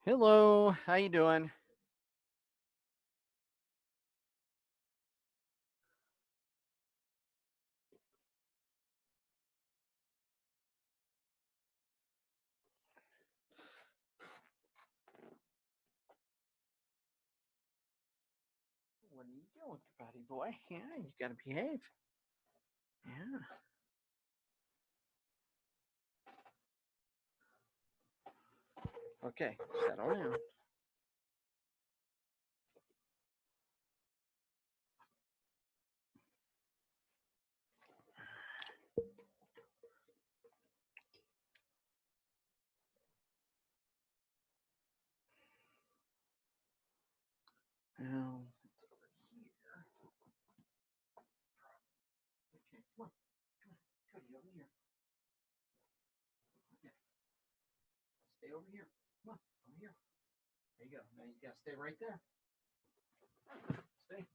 Hello, how you doing? What are you doing, buddy boy? Yeah, you gotta behave. Yeah. Okay, settle down. Now, okay, come on, Cody, over here. Okay, stay over here. Come on, over here. There you go. Now you gotta stay right there. Stay, stay.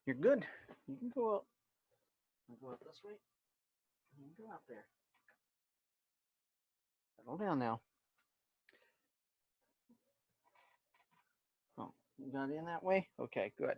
You're good. You can go out. Go out this way. You can go out there. Settle down now. Oh, you got in that way? Okay, good.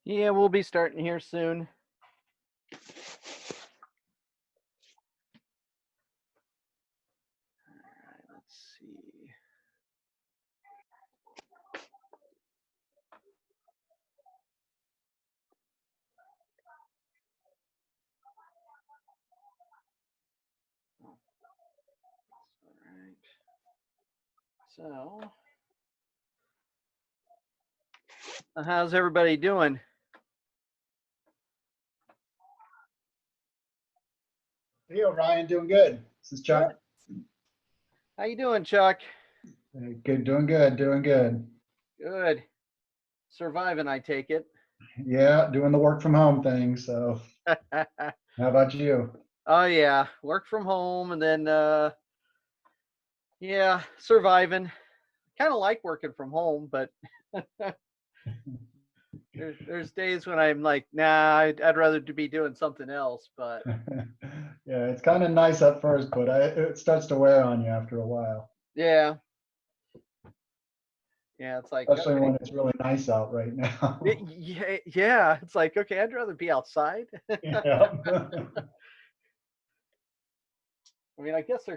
Yeah, we'll be starting here soon. All right, let's see. Oh, all right. So, how's everybody doing? Hey, Ryan, doing good. This is Good. Chuck. How you doing, Chuck? Good, doing good, doing good. Good. Surviving, I take it. Yeah, doing the work from home thing. So, how about you? Oh yeah, work from home and then yeah, surviving. Kind of like working from home, but there's days when I'm like, nah, I'd rather be doing something else. But Yeah, it's kind of nice at first, but it starts to wear on you after a while, yeah, yeah, it's like especially okay, when it's really nice out right now. yeah, yeah, it's like okay, I'd rather be outside. Yeah. I mean, I guess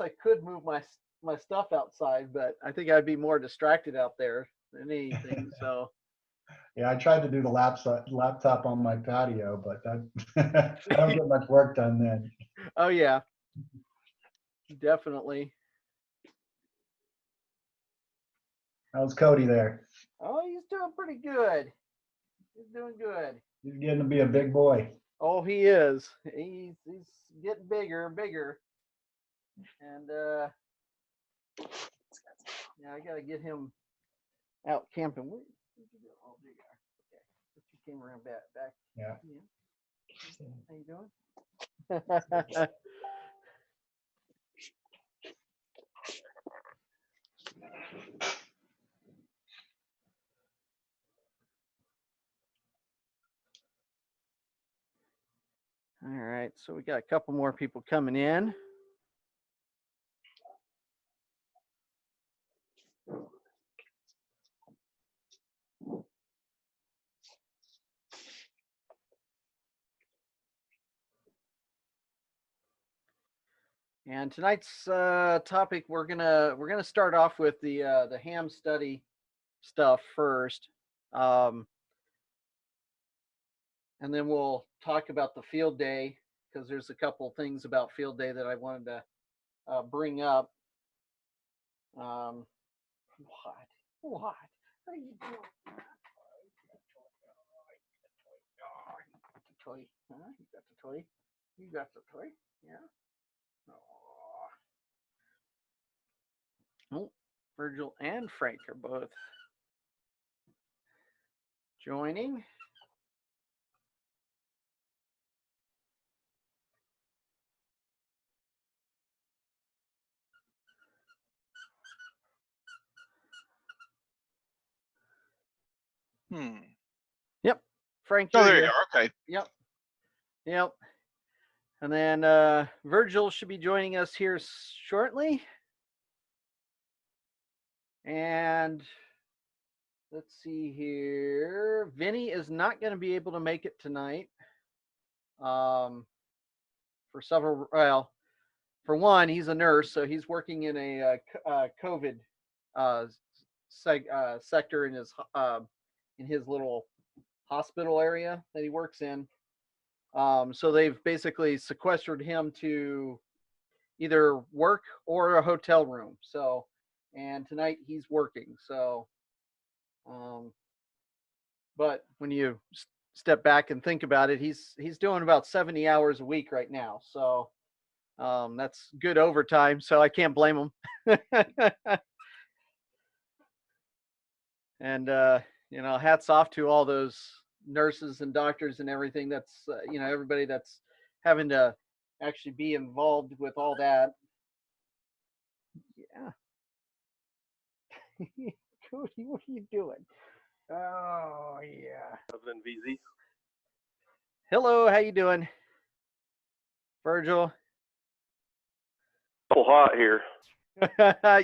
I could move my stuff outside, but I think I'd be more distracted out there than anything. So, Yeah, I tried to do the laptop on my patio, but that I don't get much work done then. oh yeah, definitely. How's Cody there? Oh, he's doing pretty good. He's doing good. He's getting to be a big boy. Oh, he is. He's getting bigger and bigger, and yeah, I gotta get him out camping. Where'd you go? Oh, there you are. Okay, but you came around back. Yeah. Yeah. How you doing? All right, so we got a couple more people coming in. And tonight's topic, we're gonna start off with the ham study stuff first, um, and then we'll talk about the field day because there's a couple things about field day that I wanted to bring up. Um, what? What? What are you doing? The toy? Huh? You got the toy? You got the toy? Yeah. Oh, Virgil and Frank are both joining. Yep. Frank, Oh, you're there you here. are. Okay. Yep. Yep. And then Virgil should be joining us here shortly. And let's see here. Vinny is not going to be able to make it tonight. For several, well, for one, he's a nurse, so he's working in a COVID sector in his little hospital area that he works in. So they've basically sequestered him to either work or a hotel room. So, and tonight he's working. So, but when you step back and think about it, he's doing about 70 hours a week right now. So, that's good overtime. So I can't blame him. And hats off to all those nurses and doctors and everything. That's everybody that's having to actually be involved with all that. Yeah. Cody, what are you doing? Oh yeah. Evan VZ. Hello, how you doing, Virgil? Awful hot here.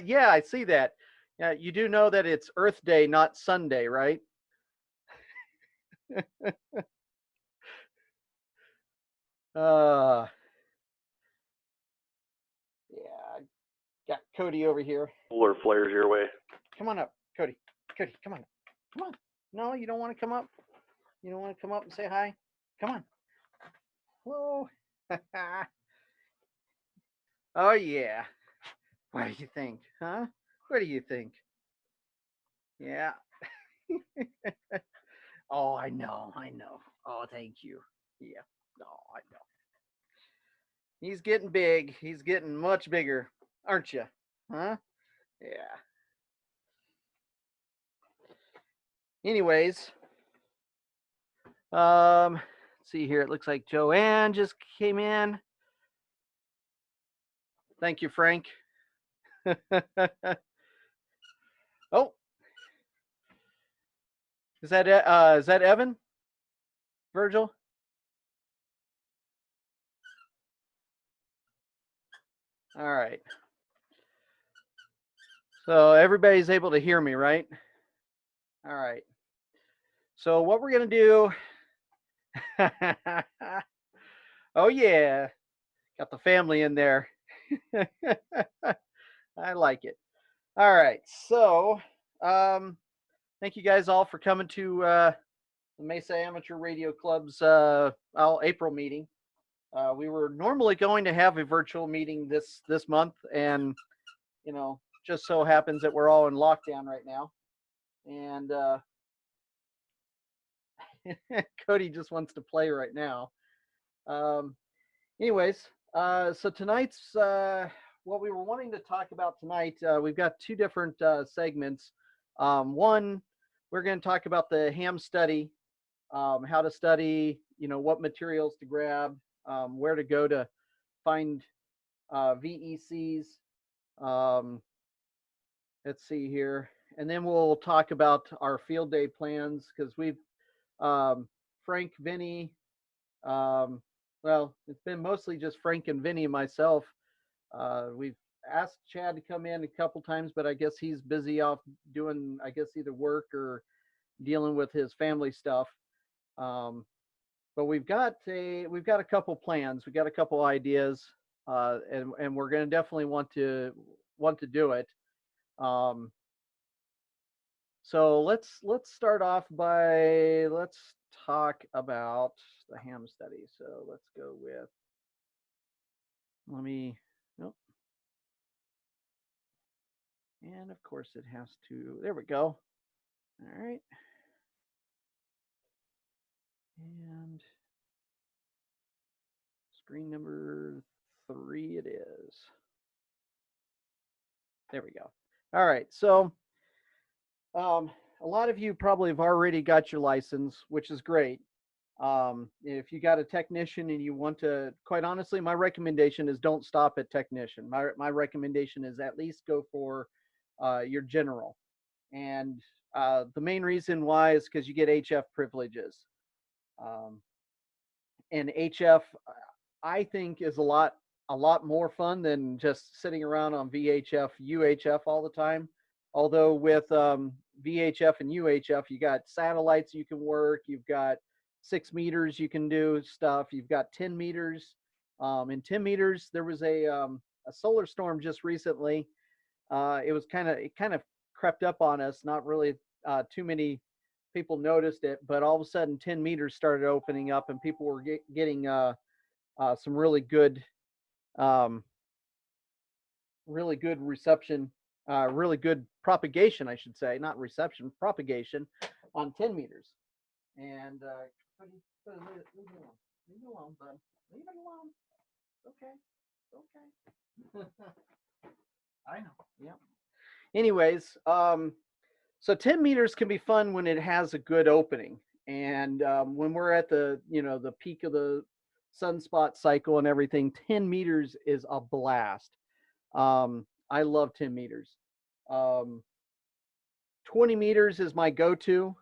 Yeah, I see that. Yeah, you do know that it's Earth Day, not Sunday, right? uh yeah, got Cody over here. Solar flares your way. Come on up, Cody. Cody, come on up. Come on. No, you don't want to come up? You don't want to come up and say hi? Come on. Hello. Oh yeah. What do you think? Huh? What do you think? Yeah. Oh, I know. Oh, thank you. Yeah. Oh, I know. He's getting big. He's getting much bigger, aren't you? Huh? Yeah. Anyways, let's see here. It looks like Joanne just came in. Thank you, Frank. Oh, is that Evan? Virgil? All right. So everybody's able to hear me, right? All right. So what we're gonna do? Oh yeah, got the family in there. I like it. All right. So thank you guys all for coming to the Mesa Amateur Radio Club's April meeting. We were normally going to have a virtual meeting this month, and just so happens that we're all in lockdown right now. And Cody just wants to play right now. Anyways, so tonight's what we were wanting to talk about tonight. We've got two different segments. One, we're going to talk about the ham study, how to study, what materials to grab, where to go to find VECs. Let's see here. And then we'll talk about our field day plans because we've, Frank, Vinny, well, it's been mostly just Frank and Vinny and myself. We've asked Chad to come in a couple times, but I guess he's busy off doing, I guess, either work or dealing with his family stuff. But we've got a couple plans. We got a couple ideas. and we're going to definitely want to do it. So let's start off by, let's talk about the ham study. So let's go with, nope. And of course it has to, there we go. All right. And screen number 3 it is. There we go. All right. So a lot of you probably have already got your license, which is great. If you got a technician and you want to, quite honestly, my recommendation is don't stop at technician. My recommendation is at least go for your general. And the main reason why is because you get HF privileges. And HF, I think, is a lot more fun than just sitting around on VHF, UHF all the time. Although with VHF and UHF, you got satellites you can work, you've got 6 meters you can do stuff, you've got 10 meters. In 10 meters, there was a solar storm just recently. It kind of crept up on us. Not really too many people noticed it, but all of a sudden 10 meters started opening up and people were getting some really good reception, really good propagation, I should say, not reception, propagation on 10 meters. And leave it alone, bud. Leave it alone. Okay. I know. Yeah. Anyways, so 10 meters can be fun when it has a good opening. And when we're at the, the peak of the sunspot cycle and everything, 10 meters is a blast. I love 10 meters. 20 meters is my go-to,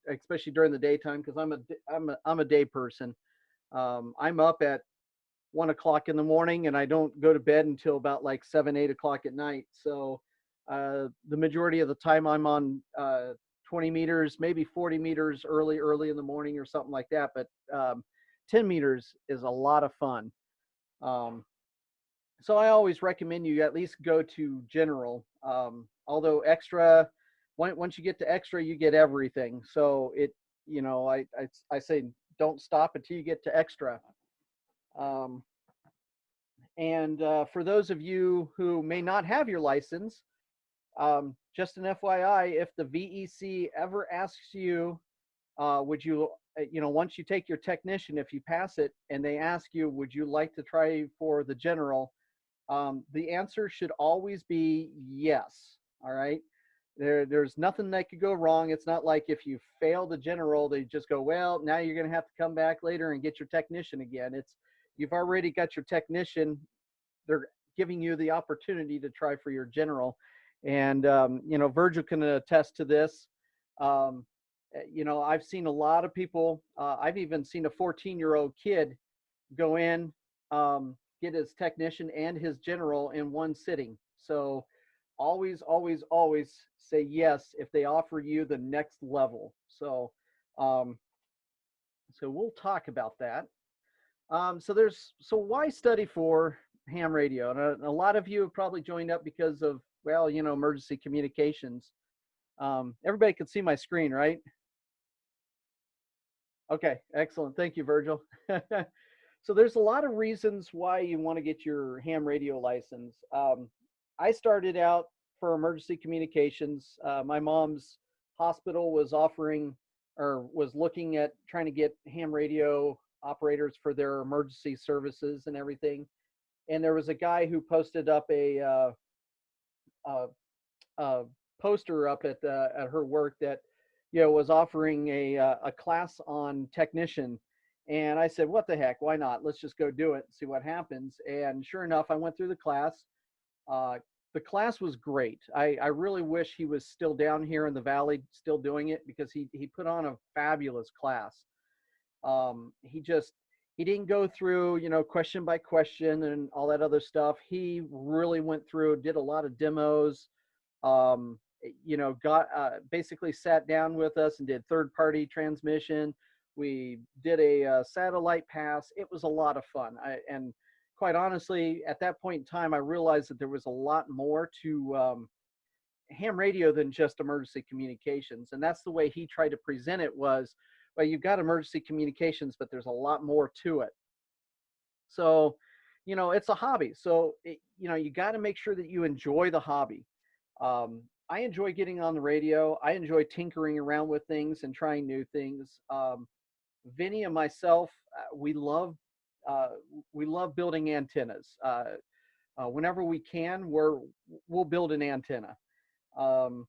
especially during the daytime, because I'm a day person. I'm up at 1 o'clock in the morning and I don't go to bed until about like 7, 8 o'clock at night. So the majority of the time I'm on 20 meters, maybe 40 meters early in the morning or something like that. But 10 meters is a lot of fun. So I always recommend you at least go to general. Although extra, once you get to extra, you get everything. So I say don't stop until you get to extra. And for those of you who may not have your license, just an FYI, if the VEC ever asks you, would you, once you take your technician, if you pass it and they ask you, would you like to try for the general? The answer should always be yes. All right. There's nothing that could go wrong. It's not like if you fail the general, they just go, well, now you're going to have to come back later and get your technician again. You've already got your technician. They're giving you the opportunity to try for your general. And, Virgil can attest to this. I've seen a lot of people. I've even seen a 14-year-old kid go in, get his technician and his general in one sitting. So always, always, always say yes if they offer you the next level. So, so we'll talk about that. So why study for ham radio? And a lot of you have probably joined up because of, well, emergency communications. Everybody can see my screen, right? Okay, excellent. Thank you, Virgil. So there's a lot of reasons why you want to get your ham radio license. I started out for emergency communications. My mom's hospital was offering or was looking at trying to get ham radio operators for their emergency services and everything. And there was a guy who posted up a poster up at her work that was offering a class on technician. And I said, what the heck, why not? Let's just go do it and see what happens. And sure enough, I went through the class. The class was great. I really wish he was still down here in the Valley, still doing it, because he put on a fabulous class. He didn't go through, question by question and all that other stuff. He really went through, did a lot of demos, basically sat down with us and did third-party transmission. We did a satellite pass. It was a lot of fun. And quite honestly, at that point in time, I realized that there was a lot more to ham radio than just emergency communications. And that's the way he tried to present it was, well, you've got emergency communications, but there's a lot more to it. So, it's a hobby. So, you got to make sure that you enjoy the hobby. I enjoy getting on the radio. I enjoy tinkering around with things and trying new things. Vinny and myself, uh, we love building antennas. Whenever we can, we'll build an antenna. Um,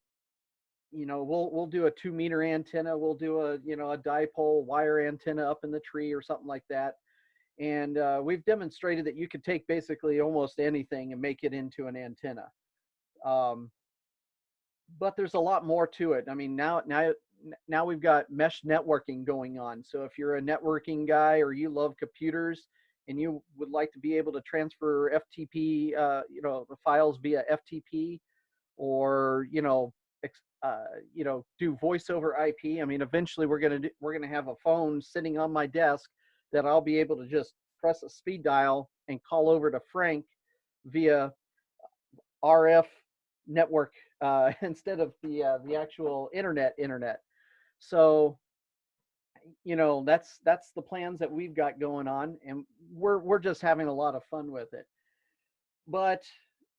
we'll do a 2 meter antenna. We'll do a dipole wire antenna up in the tree or something like that. And we've demonstrated that you could take basically almost anything and make it into an antenna. But there's a lot more to it. I mean, now we've got mesh networking going on. So if you're a networking guy or you love computers and you would like to be able to transfer FTP, the files via FTP, or do voice over IP. I mean, eventually we're gonna have a phone sitting on my desk that I'll be able to just press a speed dial and call over to Frank via RF network instead of the actual internet. So that's the plans that we've got going on, and we're just having a lot of fun with it. But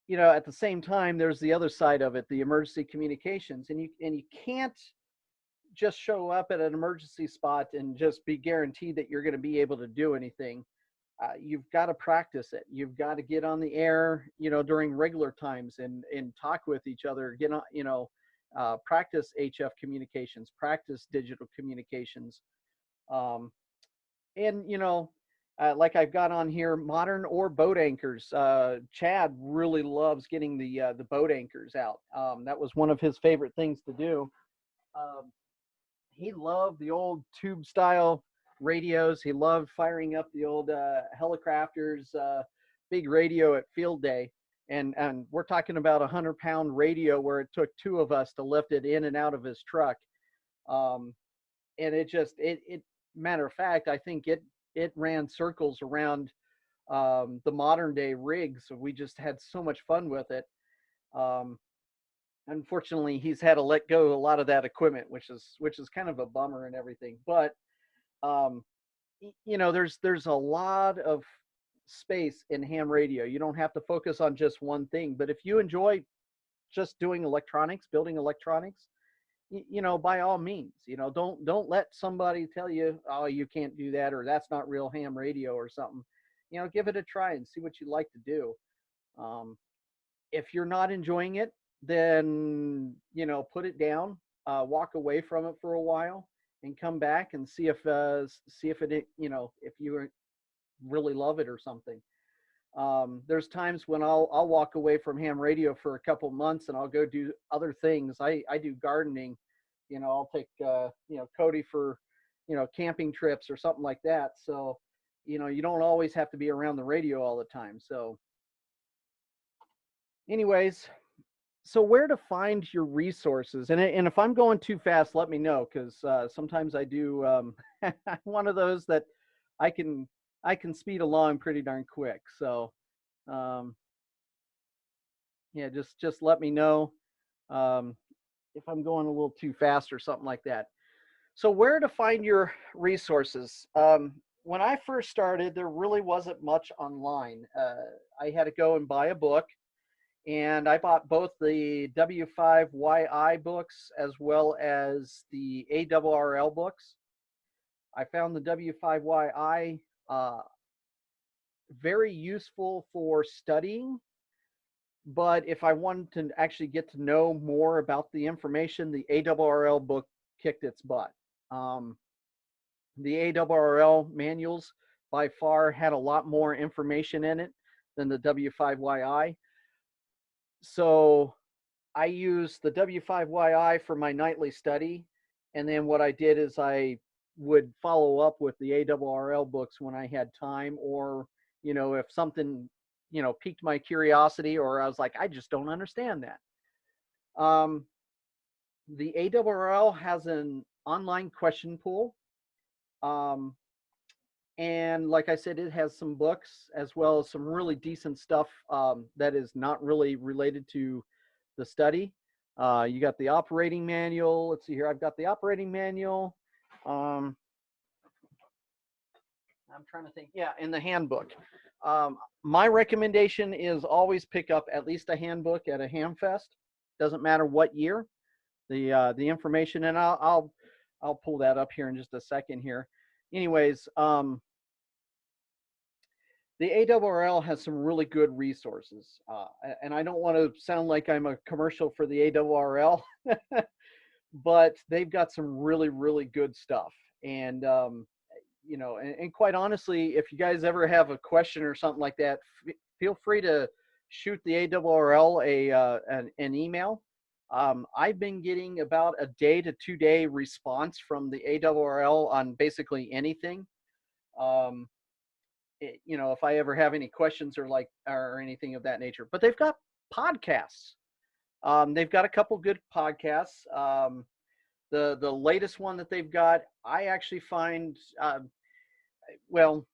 at the same time, there's the other side of it, the emergency communications, and you can't just show up at an emergency spot and just be guaranteed that you're going to be able to do anything. You've got to practice it. You've got to get on the air, during regular times and talk with each other. Get on, practice HF communications, practice digital communications, and like I've got on here, modern or boat anchors. Chad really loves getting the boat anchors out. That was one of his favorite things to do. He loved the old tube style radios. He loved firing up the old Helicrafters big radio at field day. And we're talking about a 100-pound radio where it took two of us to lift it in and out of his truck. And it matter of fact, I think it ran circles around the modern day rigs. So we just had so much fun with it. Unfortunately, he's had to let go of a lot of that equipment, which is kind of a bummer and everything. But there's a lot of space in ham radio. You don't have to focus on just one thing. But if you enjoy just doing electronics, building electronics, by all means, don't let somebody tell you, oh, you can't do that, or that's not real ham radio or something. Give it a try and see what you like to do. If you're not enjoying it, then, put it down, walk away from it for a while and come back and see if it, if you really love it or something. There's times when I'll walk away from ham radio for a couple months and I'll go do other things. I do gardening. I'll take Cody for camping trips or something like that. So you don't always have to be around the radio all the time. So anyways, so where to find your resources, and if I'm going too fast, let me know, because sometimes I do one of those that I can speed along pretty darn quick. So yeah, just let me know if I'm going a little too fast or something like that. So where to find your resources? When I first started, there really wasn't much online. I had to go and buy a book. And I bought both the W5YI books as well as the ARRL books. I found the W5YI very useful for studying, but if I wanted to actually get to know more about the information, the ARRL book kicked its butt. The ARRL manuals by far had a lot more information in it than the W5YI. So I used the W5YI for my nightly study. And then what I did is I would follow up with the ARRL books when I had time, or, if something, piqued my curiosity, or I was like, I just don't understand that. The ARRL has an online question pool. And like I said, it has some books as well as some really decent stuff that is not really related to the study. You got the operating manual. Let's see here. I've got the operating manual. I'm trying to think. Yeah, in the handbook. My recommendation is always pick up at least a handbook at a ham fest. Doesn't matter what year. The information, and I'll pull that up here in just a second here. Anyways, the ARRL has some really good resources, and I don't want to sound like I'm a commercial for the ARRL, but they've got some really, really good stuff. And you know, and quite honestly, if you guys ever have a question or something like that, feel free to shoot the ARRL an email. I've been getting about a day to 2 day response from the ARRL on basically anything. You know, if I ever have any questions or anything of that nature. But they've got podcasts. They've got a couple good podcasts. The latest one that they've got, I actually find well,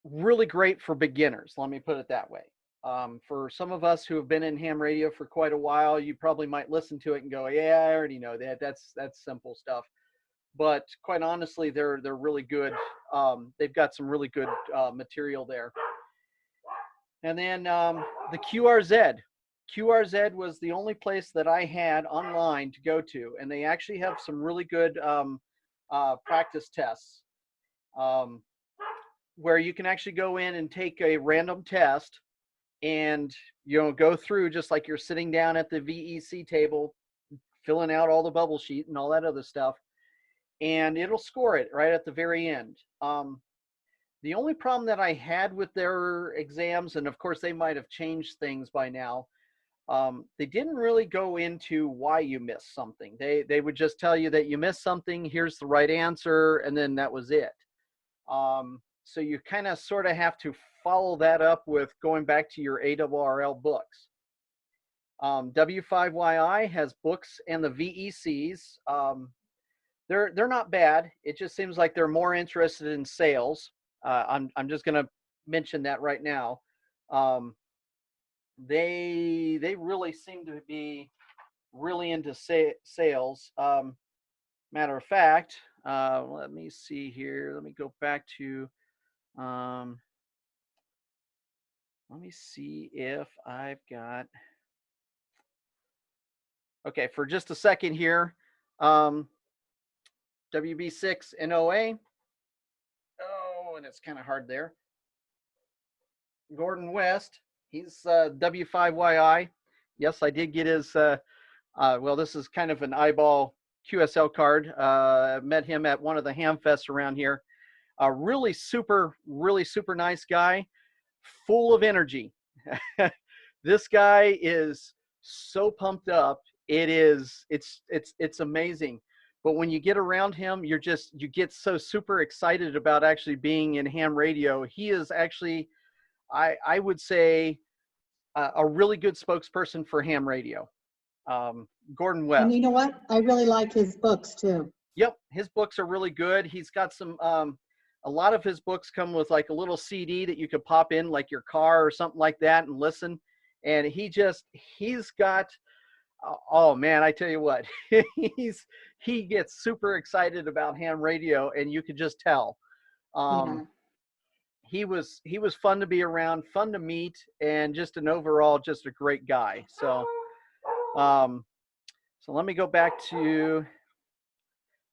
really great for beginners. Let me put it that way. For some of us who have been in ham radio for quite a while, you probably might listen to it and go, "Yeah, I already know that. That's simple stuff." But quite honestly, they're really good. They've got some really good material there. And then the QRZ. QRZ was the only place that I had online to go to, and they actually have some really good practice tests where you can actually go in and take a random test and, you know, go through just like you're sitting down at the VEC table, filling out all the bubble sheet and all that other stuff, and it'll score it right at the very end. The only problem that I had with their exams, and of course they might have changed things by now, they didn't really go into why you missed something. They would just tell you that you missed something, here's the right answer, and then that was it. So you kind of sort of have to follow that up with going back to your ARRL books. W5YI has books and the VECs. They're not bad. It just seems like they're more interested in sales. I'm just going to mention that right now. They really seem to be really into sales. Matter of fact, let me see here. Let me go back to, let me see if I've got, okay, for just a second here, WB6 NOA. Oh, and it's kind of hard there. Gordon West, he's W5YI. Yes, I did get his, well, this is kind of an eyeball QSL card. Met him at one of the ham fests around here. Really super nice guy, full of energy. This guy is so pumped up. It's amazing. But when you get around him, you get so super excited about actually being in ham radio. He is actually, I would say, a really good spokesperson for ham radio. Gordon West. And you know what? I really like his books too. Yep, his books are really good. He's got some, a lot of his books come with like a little CD that you could pop in like your car or something like that and listen. And he's got, oh man, I tell you what, he gets super excited about ham radio, and you could just tell. Yeah. He was fun to be around, fun to meet, and just an overall, just a great guy. So, so let me go back to,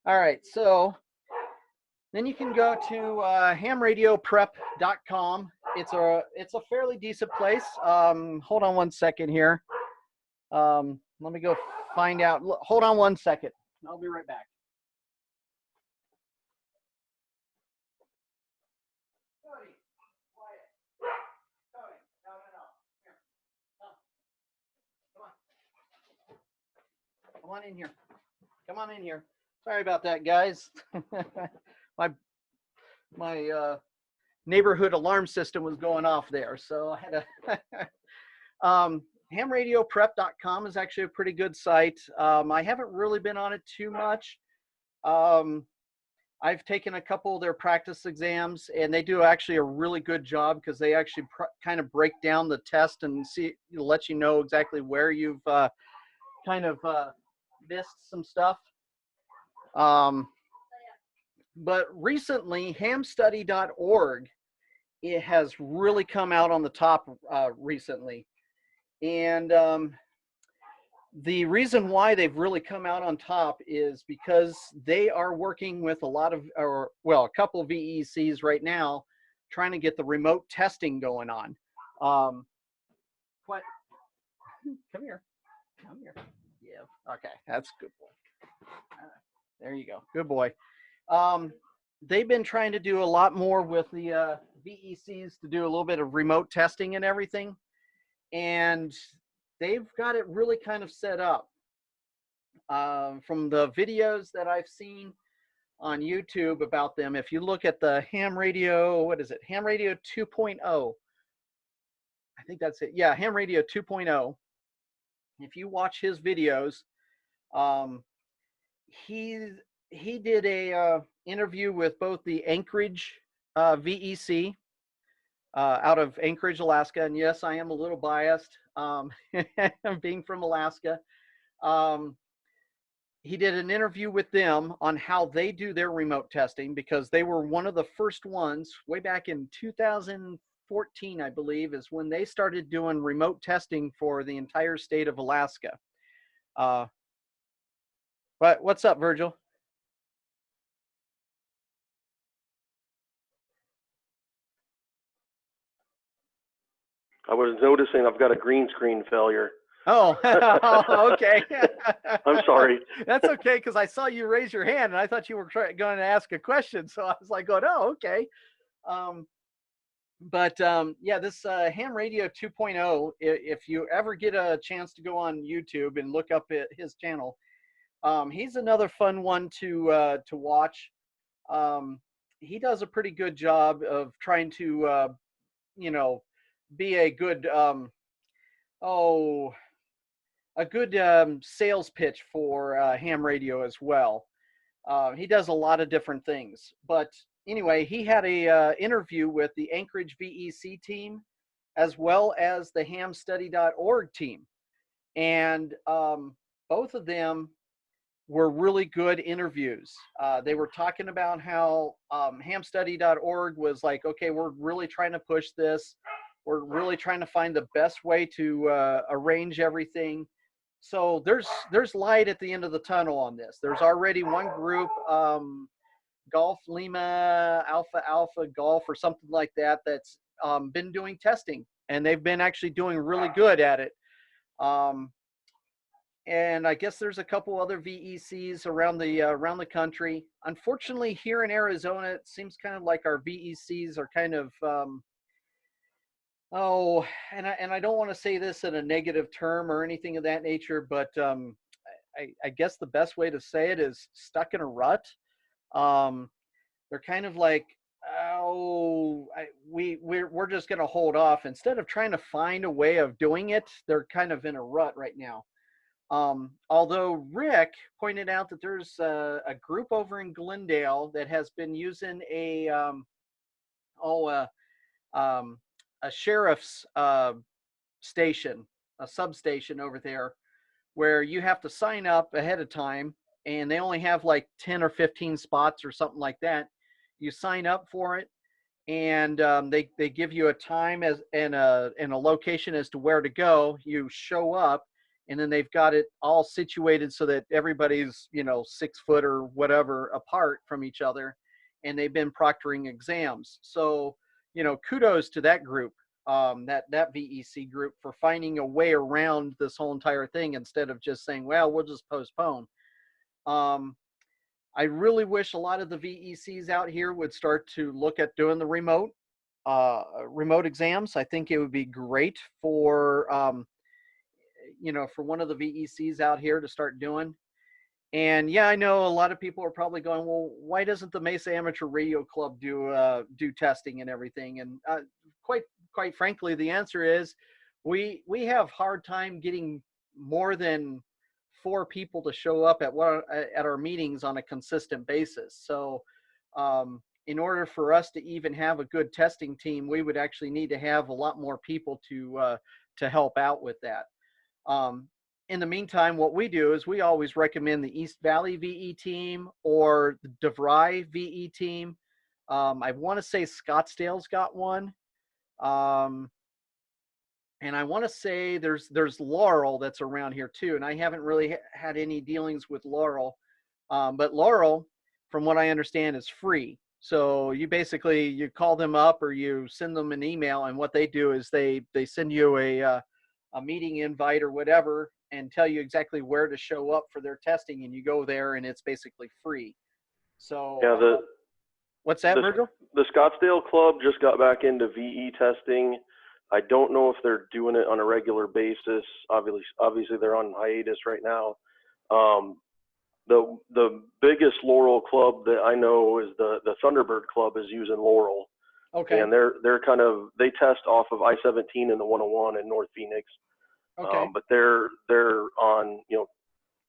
all right. So then you can go to hamradioprep.com. It's a fairly decent place. Hold on one second here. Let me go find out. Hold on one second. I'll be right back. Come on in here. Come on in here. Sorry about that, guys. my neighborhood alarm system was going off there, so I had to. Hamradioprep.com is actually a pretty good site. I haven't really been on it too much. I've taken a couple of their practice exams, and they do actually a really good job because they actually kind of break down the test and let you know exactly where you've kind of missed some stuff. But recently, hamstudy.org, it has really come out on the top recently. And the reason why they've really come out on top is because they are working with a couple of VECs right now, trying to get the remote testing going on. What? Come here. Come here. Yeah. Okay. That's a good boy. There you go. Good boy. They've been trying to do a lot more with the VECs to do a little bit of remote testing and everything. And they've got it really kind of set up. From the videos that I've seen on YouTube about them, if you look at the ham radio, what is it? Ham radio 2.0. I think that's it. Yeah, ham radio 2.0. If you watch his videos, he did a interview with both the Anchorage VEC out of Anchorage, Alaska. And yes, I am a little biased being from Alaska. He did an interview with them on how they do their remote testing, because they were one of the first ones way back in 2014, I believe, is when they started doing remote testing for the entire state of Alaska. What's up, Virgil? I was noticing I've got a green screen failure. Oh, okay. I'm sorry. That's okay, because I saw you raise your hand, and I thought you were going to ask a question. So I was like, oh, okay. Yeah, this Ham Radio 2.0, if you ever get a chance to go on YouTube and look up at his channel, he's another fun one to watch. He does a pretty good job of trying to, be a good, sales pitch for ham radio as well. He does a lot of different things. But anyway, he had a interview with the Anchorage VEC team as well as the hamstudy.org team. And both of them were really good interviews. They were talking about how hamstudy.org was like, okay, we're really trying to push this. We're really trying to find the best way to arrange everything. So there's light at the end of the tunnel on this. There's already one group, Golf Lima Alpha Alpha Golf or something like that, that's been doing testing, and they've been actually doing really good at it. And I guess there's a couple other VECs around the country. Unfortunately, here in Arizona, it seems kind of like our VECs are kind of and I don't want to say this in a negative term or anything of that nature, but I guess the best way to say it is stuck in a rut. They're kind of like, we're just going to hold off instead of trying to find a way of doing it. They're kind of in a rut right now. Although Rick pointed out that there's a group over in Glendale that has been using a sheriff's station, a substation over there, where you have to sign up ahead of time, and they only have like 10 or 15 spots or something like that. You sign up for it, and they give you a time and a location as to where to go. You show up, and then they've got it all situated so that everybody's 6 foot or whatever apart from each other, and they've been proctoring exams. So kudos to that group, that VEC group, for finding a way around this whole entire thing instead of just saying, well, we'll just postpone. I really wish a lot of the VECs out here would start to look at doing the remote exams. I think it would be great for, for one of the VECs out here to start doing. And yeah, I know a lot of people are probably going, well, why doesn't the Mesa Amateur Radio Club do testing and everything? And quite frankly, the answer is we have hard time getting more than 4 people to show up at our meetings on a consistent basis. So in order for us to even have a good testing team, we would actually need to have a lot more people to help out with that. In the meantime, what we do is we always recommend the East Valley VE team or the DeVry VE team. I want to say Scottsdale's got one. And I want to say there's Laurel that's around here too. And I haven't really had any dealings with Laurel. But Laurel, from what I understand, is free. So you basically, you call them up or you send them an email, and what they do is they send you a meeting invite or whatever and tell you exactly where to show up for their testing, and you go there and it's basically free. So Yeah, what's that, Virgil? the Scottsdale Club just got back into VE testing. I don't know if they're doing it on a regular basis. Obviously they're on hiatus right now. The biggest Laurel club that I know is the Thunderbird Club is using Laurel. Okay. And they test off of I-17 and the 101 in North Phoenix. Okay. But they're on,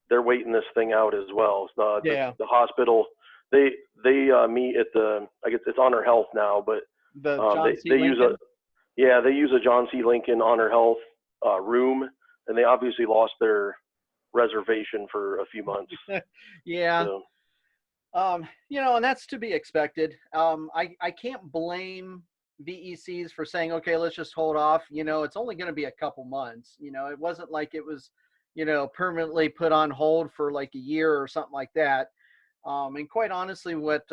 they're waiting this thing out as well. Yeah. The hospital, they meet at I guess it's Honor Health now, but The John C. they Lincoln? they use a John C. Lincoln Honor Health room, and they obviously lost their reservation for a few months. Yeah. So, And that's to be expected. I can't blame VECs for saying, okay, let's just hold off. It's only going to be a couple months. It wasn't like it was, permanently put on hold for like a year or something like that. And quite honestly, what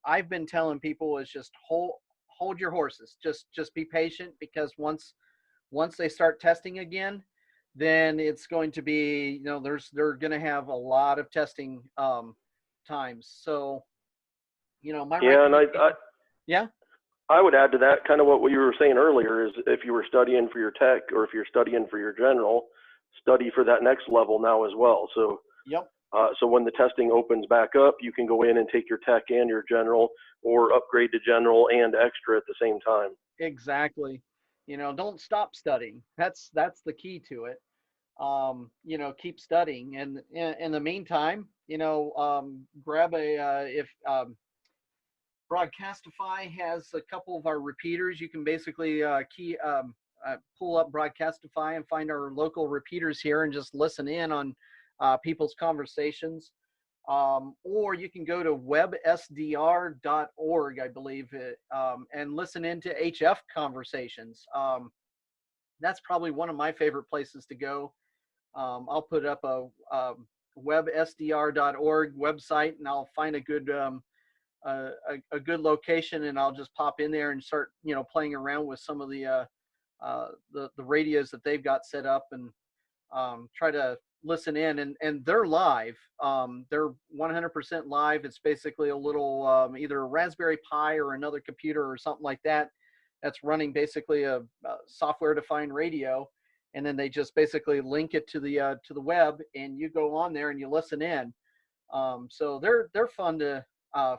I've been telling people is just hold your horses. Just be patient, because once they start testing again, then it's going to be, they're going to have a lot of testing times. So, my yeah. I would add to that kind of what you were saying earlier is if you were studying for your tech or if you're studying for your general, study for that next level now as well. So, yep. So when the testing opens back up, you can go in and take your tech and your general, or upgrade to general and extra at the same time. Exactly. Don't stop studying. That's the key to it. Keep studying, and in the meantime, grab if Broadcastify has a couple of our repeaters. You can basically pull up Broadcastify and find our local repeaters here and just listen in on people's conversations. Or you can go to websdr.org, I believe, and listen into HF conversations. That's probably one of my favorite places to go. I'll put up a websdr.org website, and I'll find a good location, and I'll just pop in there and start playing around with some of the radios that they've got set up, and try to listen in, and they're live. They're 100% live. It's basically a little either a Raspberry Pi or another computer or something like that that's running basically a software defined radio, and then they just basically link it to the web, and you go on there and you listen in. So they're fun to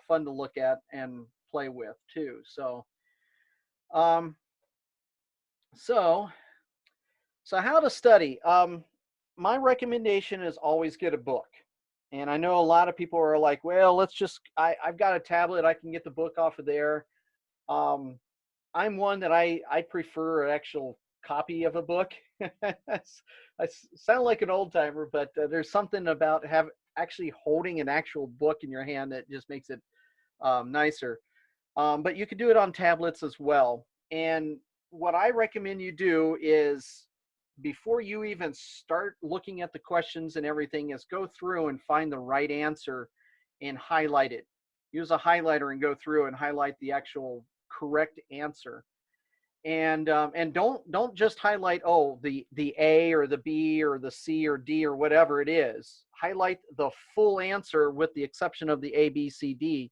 look at and play with too. So so how to study. My recommendation is always get a book. And I know a lot of people are like, well, I've got a tablet, I can get the book off of there. I'm one that I prefer an actual copy of a book. I sound like an old timer, but there's something about actually holding an actual book in your hand that just makes it nicer. But you can do it on tablets as well. And what I recommend you do is, before you even start looking at the questions and everything, is go through and find the right answer and highlight it. Use a highlighter and go through and highlight the actual correct answer. And don't just highlight, the A or the B or the C or D or whatever it is. Highlight the full answer with the exception of the A, B, C, D,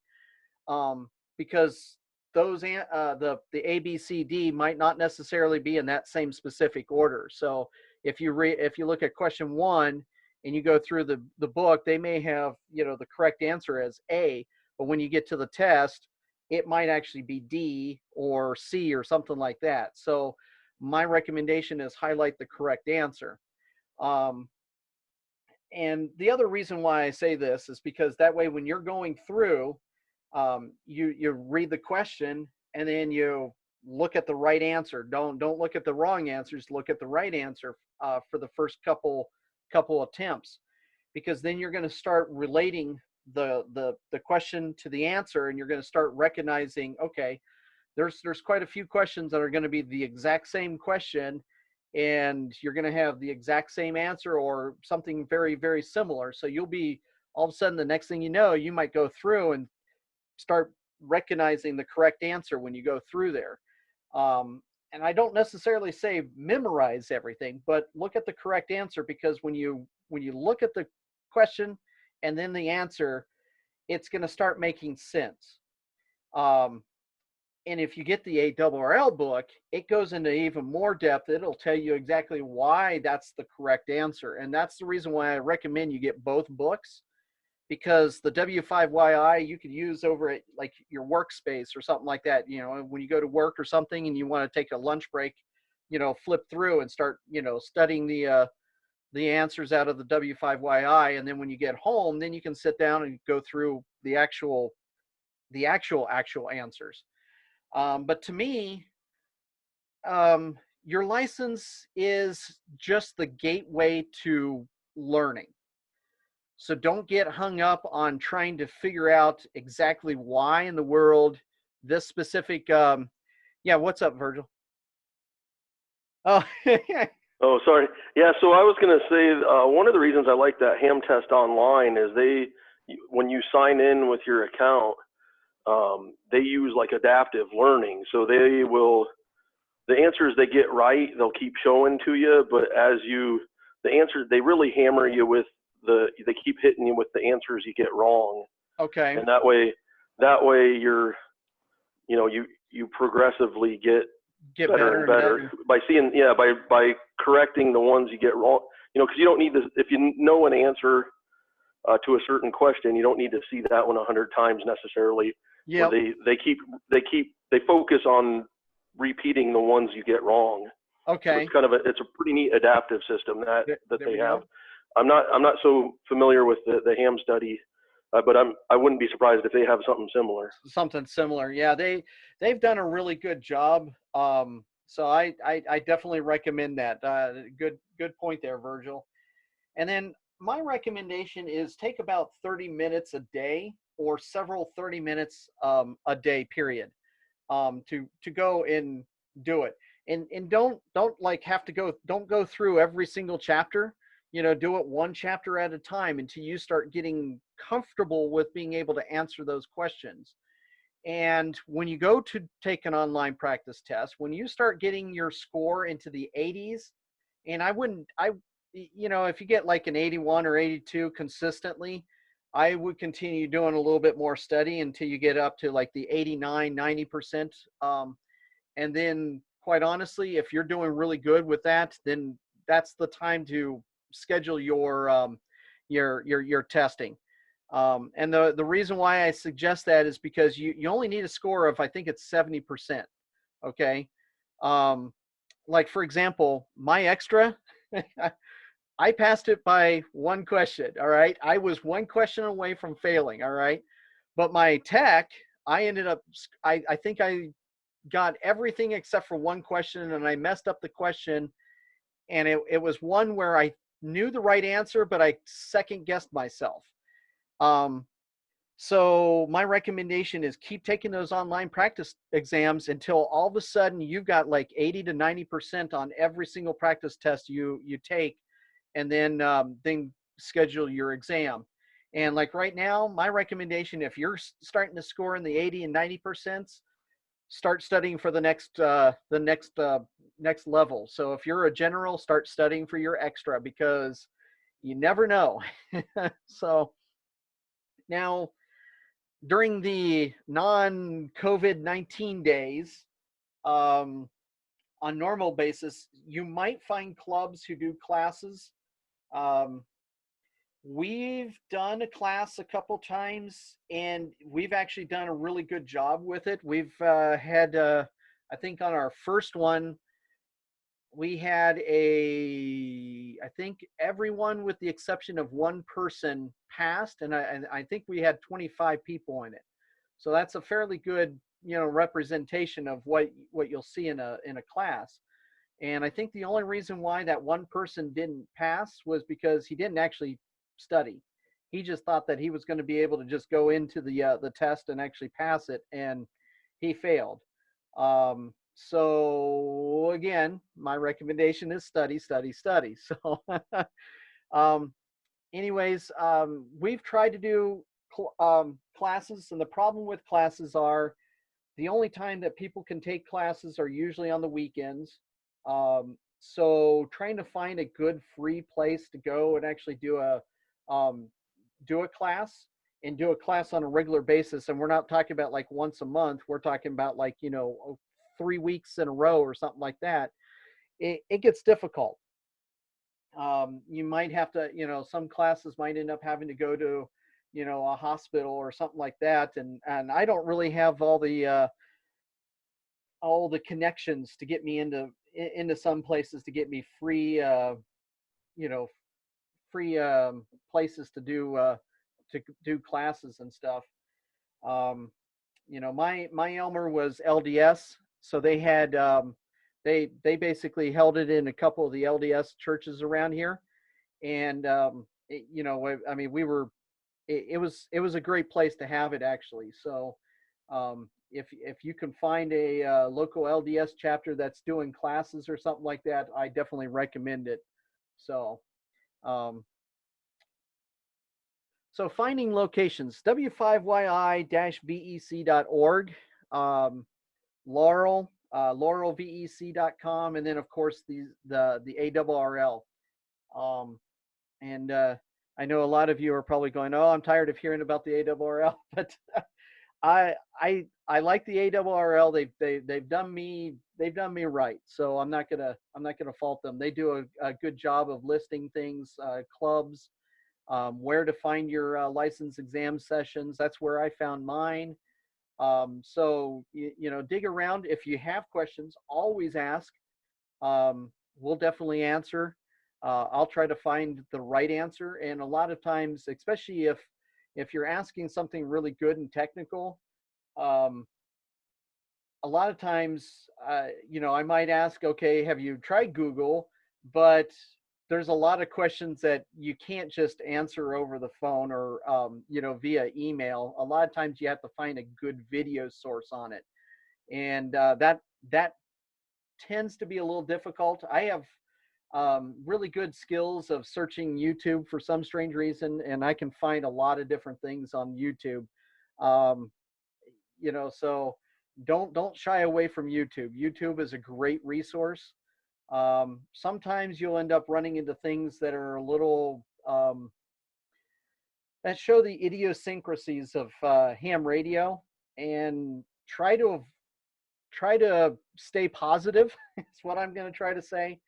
because those the A, B, C, D might not necessarily be in that same specific order. So if you look at question 1 and you go through the book, they may have the correct answer as A, but when you get to the test, it might actually be D or C or something like that. So my recommendation is highlight the correct answer. And the other reason why I say this is because that way when you're going through, You read the question and then you look at the right answer. Don't look at the wrong answers. Look at the right answer for the first couple attempts, because then you're going to start relating the question to the answer, and you're going to start recognizing, okay, there's quite a few questions that are going to be the exact same question, and you're going to have the exact same answer or something very, very similar. So you'll be, all of a sudden, the next thing you know, you might go through and start recognizing the correct answer when you go through there. And I don't necessarily say memorize everything, but look at the correct answer, because when you look at the question and then the answer, it's going to start making sense. And if you get the ARRL book, it goes into even more depth. It'll tell you exactly why that's the correct answer. And that's the reason why I recommend you get both books, because the W5YI you could use over at like your workspace or something like that. You know, when you go to work or something and you want to take a lunch break, you know, flip through and start, you know, studying the answers out of the W5YI. And then when you get home, then you can sit down and go through the actual answers. But to me, your license is just the gateway to learning. So don't get hung up on trying to figure out exactly why in the world this specific, yeah, what's up, Virgil? Oh, Oh, sorry. Yeah, so I was going to say one of the reasons I like that ham test online is when you sign in with your account, they use like adaptive learning. So the answers they get right, they'll keep showing to you, but the answers, they really hammer you with they keep hitting you with the answers you get wrong. okay. And that way you're, you know, you progressively get better and better by seeing, by correcting the ones you get wrong, you know, because you don't need if you know an answer to a certain question, you don't need to see that one 100 times necessarily. Yeah. They focus on repeating the ones you get wrong. Okay. So it's a pretty neat adaptive system that they have. Go. I'm not so familiar with the ham study, but I wouldn't be surprised if they have something similar. Something similar, yeah. They've done a really good job. So I definitely recommend that. Good point there, Virgil. And then my recommendation is take about 30 minutes a day, or several 30 minutes a day period, to go and do it. And don't like have to go, don't go through every single chapter. You know, do it one chapter at a time until you start getting comfortable with being able to answer those questions. And when you go to take an online practice test, when you start getting your score into the 80s, and you know, if you get like an 81 or 82 consistently, I would continue doing a little bit more study until you get up to like the 89, 90%. And then quite honestly, if you're doing really good with that, then that's the time to schedule your testing. And the reason why I suggest that is because you only need a score of, I think it's 70%. Okay. Like for example, my extra, I passed it by one question. All right. I was one question away from failing. All right. But my tech, I ended up, I think I got everything except for one question, and I messed up the question. And it was one where I knew the right answer, but I second guessed myself. So my recommendation is keep taking those online practice exams until all of a sudden you've got like 80 to 90% on every single practice test you take, and then schedule your exam. And like right now, my recommendation, if you're starting to score in the 80 and 90%, start studying for the next level. So if you're a general, start studying for your extra, because you never know. So now, during the non-COVID-19 days, on normal basis, you might find clubs who do classes. We've done a class a couple times, and we've actually done a really good job with it. We've had, I think on our first one, we had I think everyone with the exception of one person passed, and I think we had 25 people in it. So that's a fairly good, representation of what you'll see in a class. And I think the only reason why that one person didn't pass was because he didn't actually study. He just thought that he was going to be able to just go into the test and actually pass it, and he failed. So again, my recommendation is study, study, study. So, anyways, we've tried to do classes, and the problem with classes are the only time that people can take classes are usually on the weekends. So trying to find a good free place to go and actually do a class and do a class on a regular basis. And we're not talking about like once a month. We're talking about like, 3 weeks in a row or something like that. It gets difficult. You might have to, some classes might end up having to go to, a hospital or something like that. And I don't really have all the connections to get me into some places to get me free, free places to do classes and stuff. My Elmer was LDS, so they had they basically held it in a couple of the LDS churches around here, and it was a great place to have it actually. So if you can find a local LDS chapter that's doing classes or something like that, I definitely recommend it. So so finding locations, w5yi-bec.org, Laurel, laurelvec.com, and then of course the ARRL. And I know a lot of you are probably going, "Oh, I'm tired of hearing about the ARRL," but I like the ARRL. They've done me right, so I'm not gonna fault them. They do a good job of listing things, clubs, where to find your license exam sessions. That's where I found mine. So dig around. If you have questions, always ask. We'll definitely answer. I'll try to find the right answer. And a lot of times, especially if you're asking something really good and technical, a lot of times, I might ask, okay, have you tried Google? But there's a lot of questions that you can't just answer over the phone or, via email. A lot of times you have to find a good video source on it. And that tends to be a little difficult. I have really good skills of searching YouTube for some strange reason, and I can find a lot of different things on YouTube. So don't shy away from YouTube. YouTube is a great resource. Sometimes you'll end up running into things that are a little that show the idiosyncrasies of ham radio, and try to stay positive. Is what I'm going to try to say.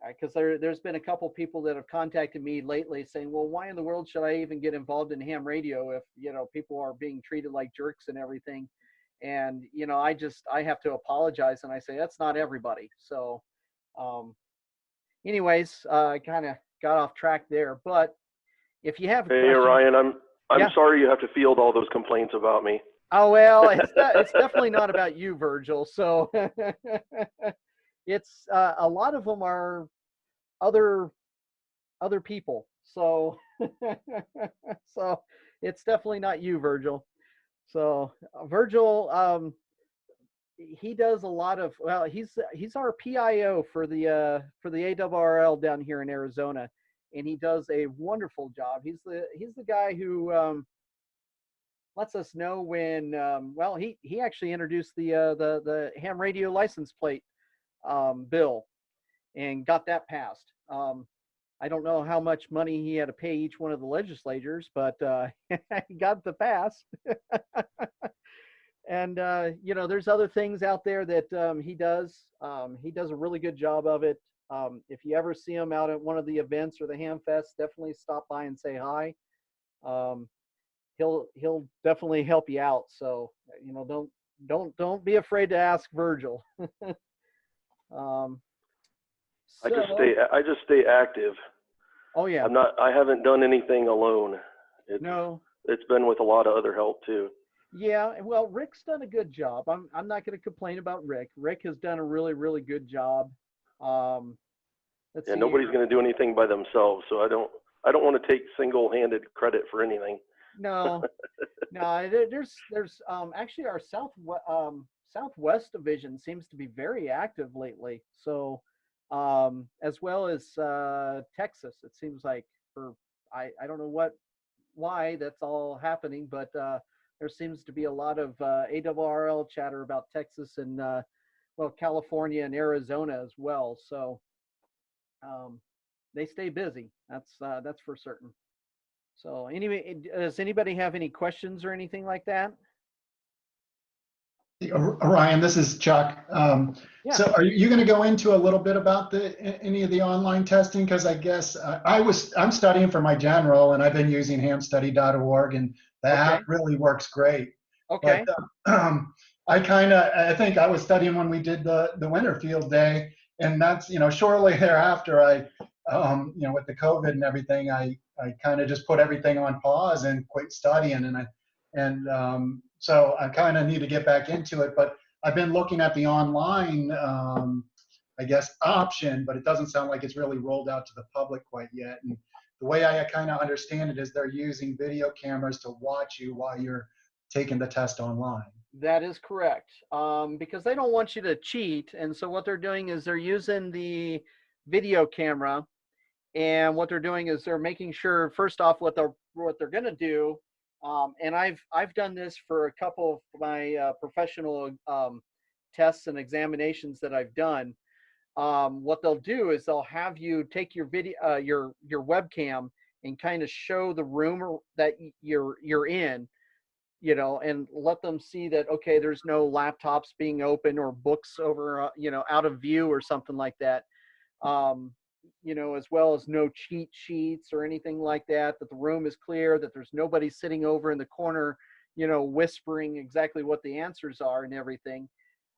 Because there's been a couple people that have contacted me lately saying, well, why in the world should I even get involved in ham radio if, people are being treated like jerks and everything. And, I have to apologize. And I say, that's not everybody. So anyways, I kind of got off track there. But if you have a Hey, question, Ryan, I'm Yeah. sorry you have to field all those complaints about me. Oh, well, it's definitely not about you, Virgil. So it's a lot of them are other people. So so it's definitely not you, Virgil. So Virgil, he does a lot of, well, he's our PIO for the ARRL down here in Arizona, and he does a wonderful job. He's the guy who lets us know when well, he actually introduced the ham radio license plate bill and got that passed. I don't know how much money he had to pay each one of the legislators, but he got the pass. And there's other things out there that he does. He does a really good job of it. If you ever see him out at one of the events or the Ham Fest, definitely stop by and say hi. He'll definitely help you out. So don't be afraid to ask Virgil. I just stay active. Oh yeah. I haven't done anything alone. No, it's been with a lot of other help too. Yeah, well, Rick's done a good job. I'm not going to complain about Rick. Rick has done a really, really good job. Um, let's Yeah, see nobody's here. going to do anything by themselves, so I don't want to take single-handed credit for anything. No, no, there's actually our Southwest division seems to be very active lately. So as well as Texas, it seems like for I don't know why that's all happening, but there seems to be a lot of ARRL chatter about Texas and well, California and Arizona as well. So um, they stay busy. That's for certain. So anyway, does anybody have any questions or anything like that? Ryan, this is Chuck. Yeah. So are you going to go into a little bit about any of the online testing? Because I guess I'm studying for my general, and I've been using hamstudy.org, and the Okay. app really works great. Okay. But I think I was studying when we did the winter field day, and that's, shortly thereafter, with the COVID and everything, I kind of just put everything on pause and quit studying, so I kind of need to get back into it. But I've been looking at the online, I guess, option, but it doesn't sound like it's really rolled out to the public quite yet. And the way I kind of understand it is they're using video cameras to watch you while you're taking the test online. That is correct. Because they don't want you to cheat. And so what they're doing is they're using the video camera, and what they're doing is they're making sure, first off, what they're going to do. And I've done this for a couple of my professional tests and examinations that I've done. What they'll do is they'll have you take your video, your webcam, and kind of show the room that you're in, and let them see that, okay, there's no laptops being open or books over, out of view or something like that. As well as no cheat sheets or anything like that, that the room is clear, that there's nobody sitting over in the corner, whispering exactly what the answers are and everything.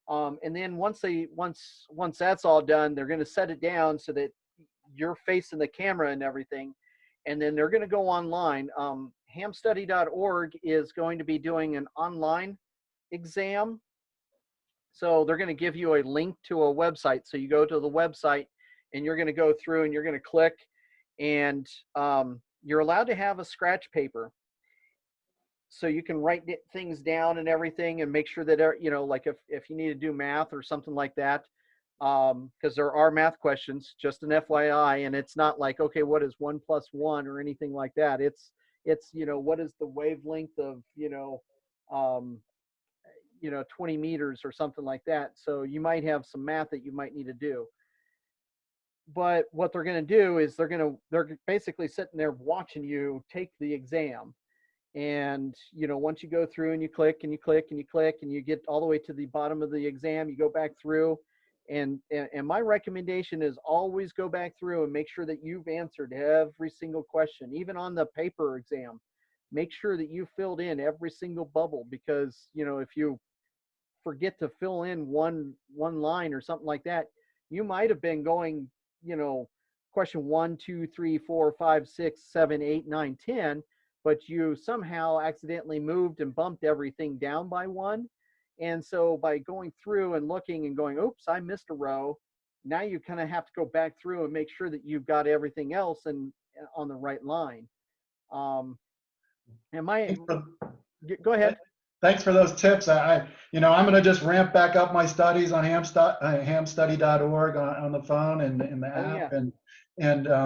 And then once that's all done, they're going to set it down so that you're facing the camera and everything. And then they're going to go online. Hamstudy.org is going to be doing an online exam. So they're going to give you a link to a website. So you go to the website and you're going to go through and you're going to click, and you're allowed to have a scratch paper. So you can write things down and everything and make sure that, like if you need to do math or something like that, because there are math questions, just an FYI, and it's not like, okay, what is 1 + 1 or anything like that. It's what is the wavelength of, 20 meters or something like that. So you might have some math that you might need to do. But what they're going to do is they're basically sitting there watching you take the exam. And, once you go through and you click and you click and you click and you get all the way to the bottom of the exam, you go back through. And my recommendation is always go back through and make sure that you've answered every single question, even on the paper exam. Make sure that you filled in every single bubble, because, if you forget to fill in one line or something like that, you might have been going, question 1, 2, 3, 4, 5, 6, 7, 8, 9, 10, but you somehow accidentally moved and bumped everything down by one. And so by going through and looking and going, oops, I missed a row, now you kind of have to go back through and make sure that you've got everything else and on the right line. Go ahead. Thanks for those tips. I'm going to just ramp back up my studies on hamstudy.org on the phone and in the app, and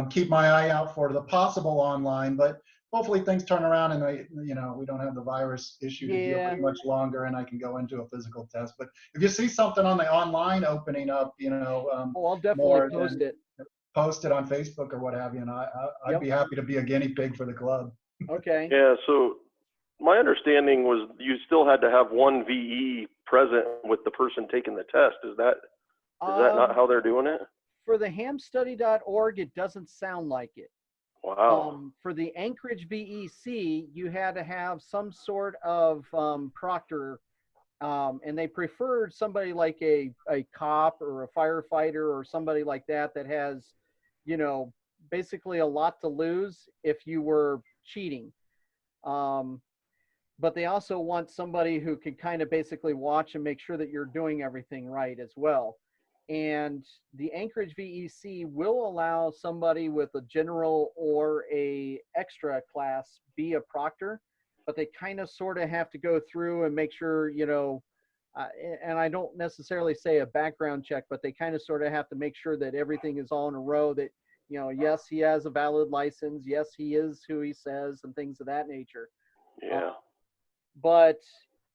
keep my eye out for the possible online. But hopefully things turn around and we don't have the virus issue to deal with much longer, and I can go into a physical test. But if you see something on the online opening up, I'll definitely post it. Post it on Facebook or what have you, and I'd be happy to be a guinea pig for the club. Okay. Yeah. So my understanding was you still had to have one VE present with the person taking the test. Is that not how they're doing it? For the hamstudy.org, it doesn't sound like it. Wow. For the Anchorage VEC, you had to have some sort of proctor, and they preferred somebody like a cop or a firefighter or somebody like that has, basically a lot to lose if you were cheating. But they also want somebody who can kind of basically watch and make sure that you're doing everything right as well. And the Anchorage VEC will allow somebody with a general or a extra class be a proctor, but they kind of sort of have to go through and make sure, and I don't necessarily say a background check, but they kind of sort of have to make sure that everything is all in a row, that, yes, he has a valid license. Yes, he is who he says, and things of that nature. Yeah. But,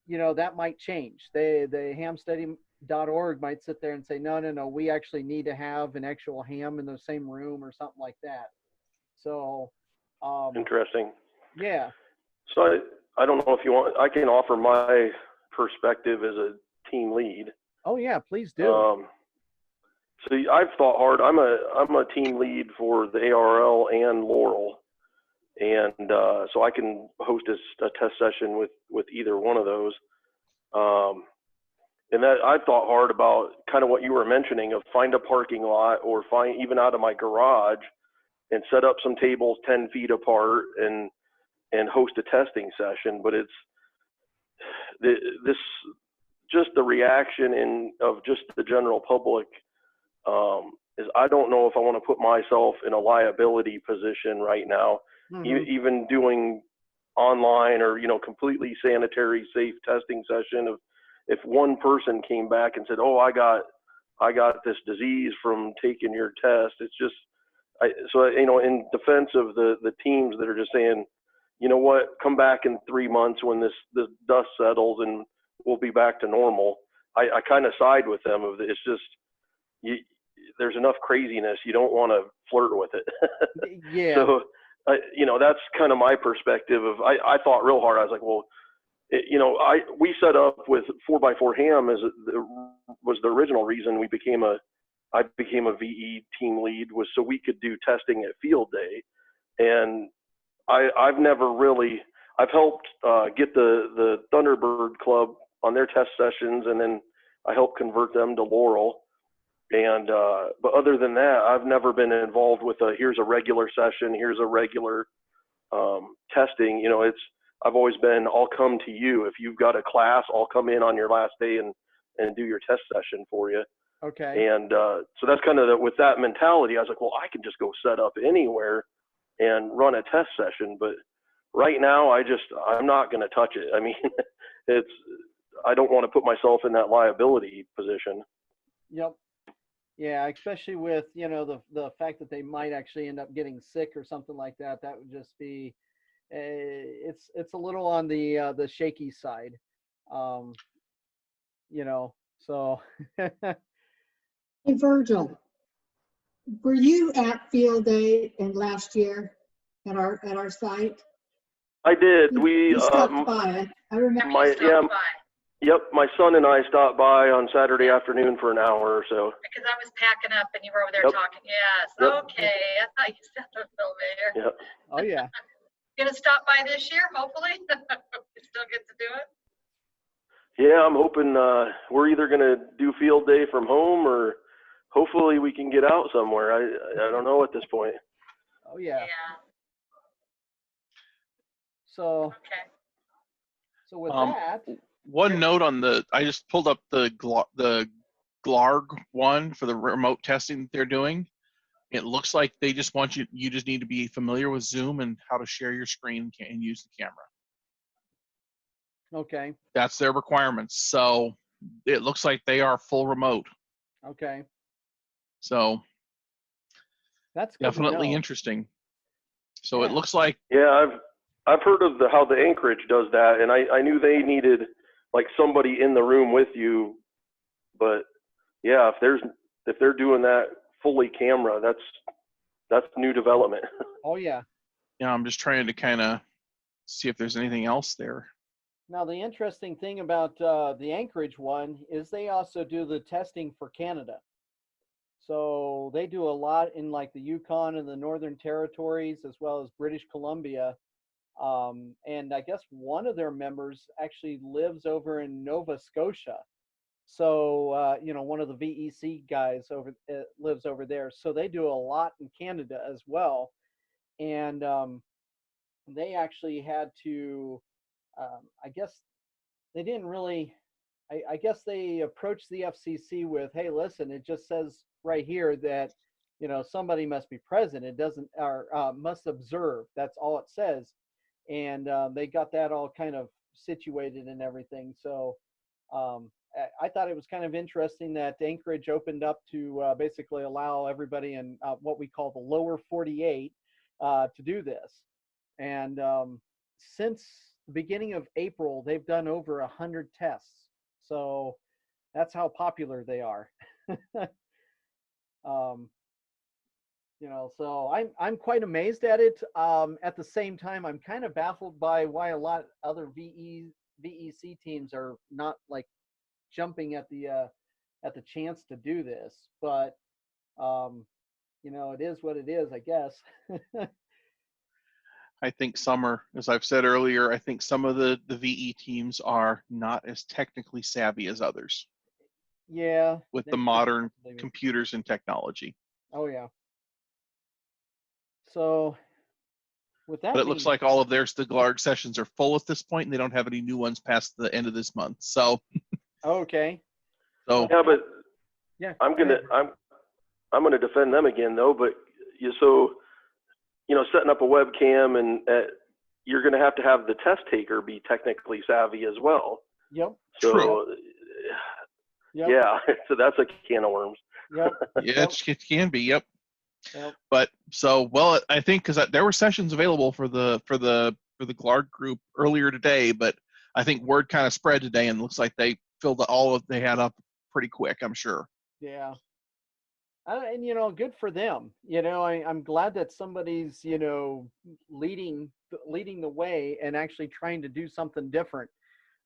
that might change. The hamstudy.org might sit there and say, no, we actually need to have an actual ham in the same room or something like that. So, Interesting. yeah. So I don't know if you want, I can offer my perspective as a team lead. Oh yeah, please do. So I've thought hard. I'm a team lead for the ARRL and Laurel, and so I can host a test session with either one of those. And that I've thought hard about kind of what you were mentioning of find a parking lot or find even out of my garage and set up some tables 10 feet apart and host a testing session. But it's this just the reaction of just the general public is I don't know if I want to put myself in a liability position right now, even doing online or completely sanitary safe testing session. If one person came back and said, "Oh, I got this disease from taking your test," it's just in defense of the teams that are just saying, you know what, come back in 3 months when this dust settles and we'll be back to normal. I kind of side with them. It's just there's enough craziness. You don't want to flirt with it. Yeah. So, that's kind of my perspective of, I thought real hard. I was like, well, we set up with 4x4 ham was the original reason I became a VE team lead, was so we could do testing at field day. And I've helped get the Thunderbird Club on their test sessions, and then I helped convert them to Laurel. And but other than that, I've never been involved with here's a regular session, here's a regular testing. I've always been, I'll come to you. If you've got a class, I'll come in on your last day and do your test session for you. Okay. And so that's kind of with that mentality, I was like, well, I can just go set up anywhere and run a test session. But right now, I'm not going to touch it. I mean, I don't want to put myself in that liability position. Yep. Yeah, especially with, the fact that they might actually end up getting sick or something like that. That would just be, it's a little on the shaky side. So. Hey, Virgil, were you at Field Day in last year at our site? I did. You stopped by. I remember. Yep, my son and I stopped by on Saturday afternoon for an hour or so. Because I was packing up and you were over there talking. Yes. Yep. Okay. I thought you sounded familiar. Yep. Oh yeah. Gonna stop by this year, hopefully. You still get to do it. Yeah, I'm hoping we're either gonna do field day from home or hopefully we can get out somewhere. I don't know at this point. Oh yeah. Yeah. So. Okay. So with that. One note on I just pulled up the GLARG one for the remote testing that they're doing. It looks like they just want you just need to be familiar with Zoom and how to share your screen and use the camera. Okay. That's their requirements. So it looks like they are full remote. Okay. So that's definitely interesting. So yeah. It looks like. Yeah, I've heard of how the Anchorage does that, and I knew they needed like somebody in the room with you. But yeah, if they're doing that fully camera, that's new development. Oh yeah. Yeah, I'm just trying to kind of see if there's anything else there. Now the interesting thing about the Anchorage one is they also do the testing for Canada. So they do a lot in like the Yukon and the Northern Territories as well as British Columbia. And I guess one of their members actually lives over in Nova Scotia. So, one of the VEC guys lives over there. So they do a lot in Canada as well. And they actually had to, I guess they didn't really, I guess they approached the FCC with, hey, listen, it just says right here that, somebody must be present. It doesn't, or must observe. That's all it says. And they got that all kind of situated and everything. So I thought it was kind of interesting that Anchorage opened up to basically allow everybody in what we call the lower 48 to do this. And since the beginning of April, they've done over 100 tests. So that's how popular they are. So I'm quite amazed at it. At the same time, I'm kind of baffled by why a lot other VEC teams are not like jumping at the chance to do this. But it is what it is, I guess. I think some are, as I've said earlier, I think some of the VE teams are not as technically savvy as others. Yeah. With the modern computers and technology. Oh yeah. So with that, but it looks like all of their Glarg sessions are full at this point, and they don't have any new ones past the end of this month. So. Okay. So. Yeah, but yeah, I'm gonna defend them again though. But setting up a webcam and you're gonna have the test taker be technically savvy as well. Yep. So. True. Yep. Yeah, so that's a can of worms. Yep. Yeah, it can be. Yep. Yep. But I think because there were sessions available for the Glarg group earlier today, but I think word kind of spread today, and it looks like they filled all of they had up pretty quick. I'm sure. Yeah. And good for them. I'm glad that somebody's leading the way and actually trying to do something different.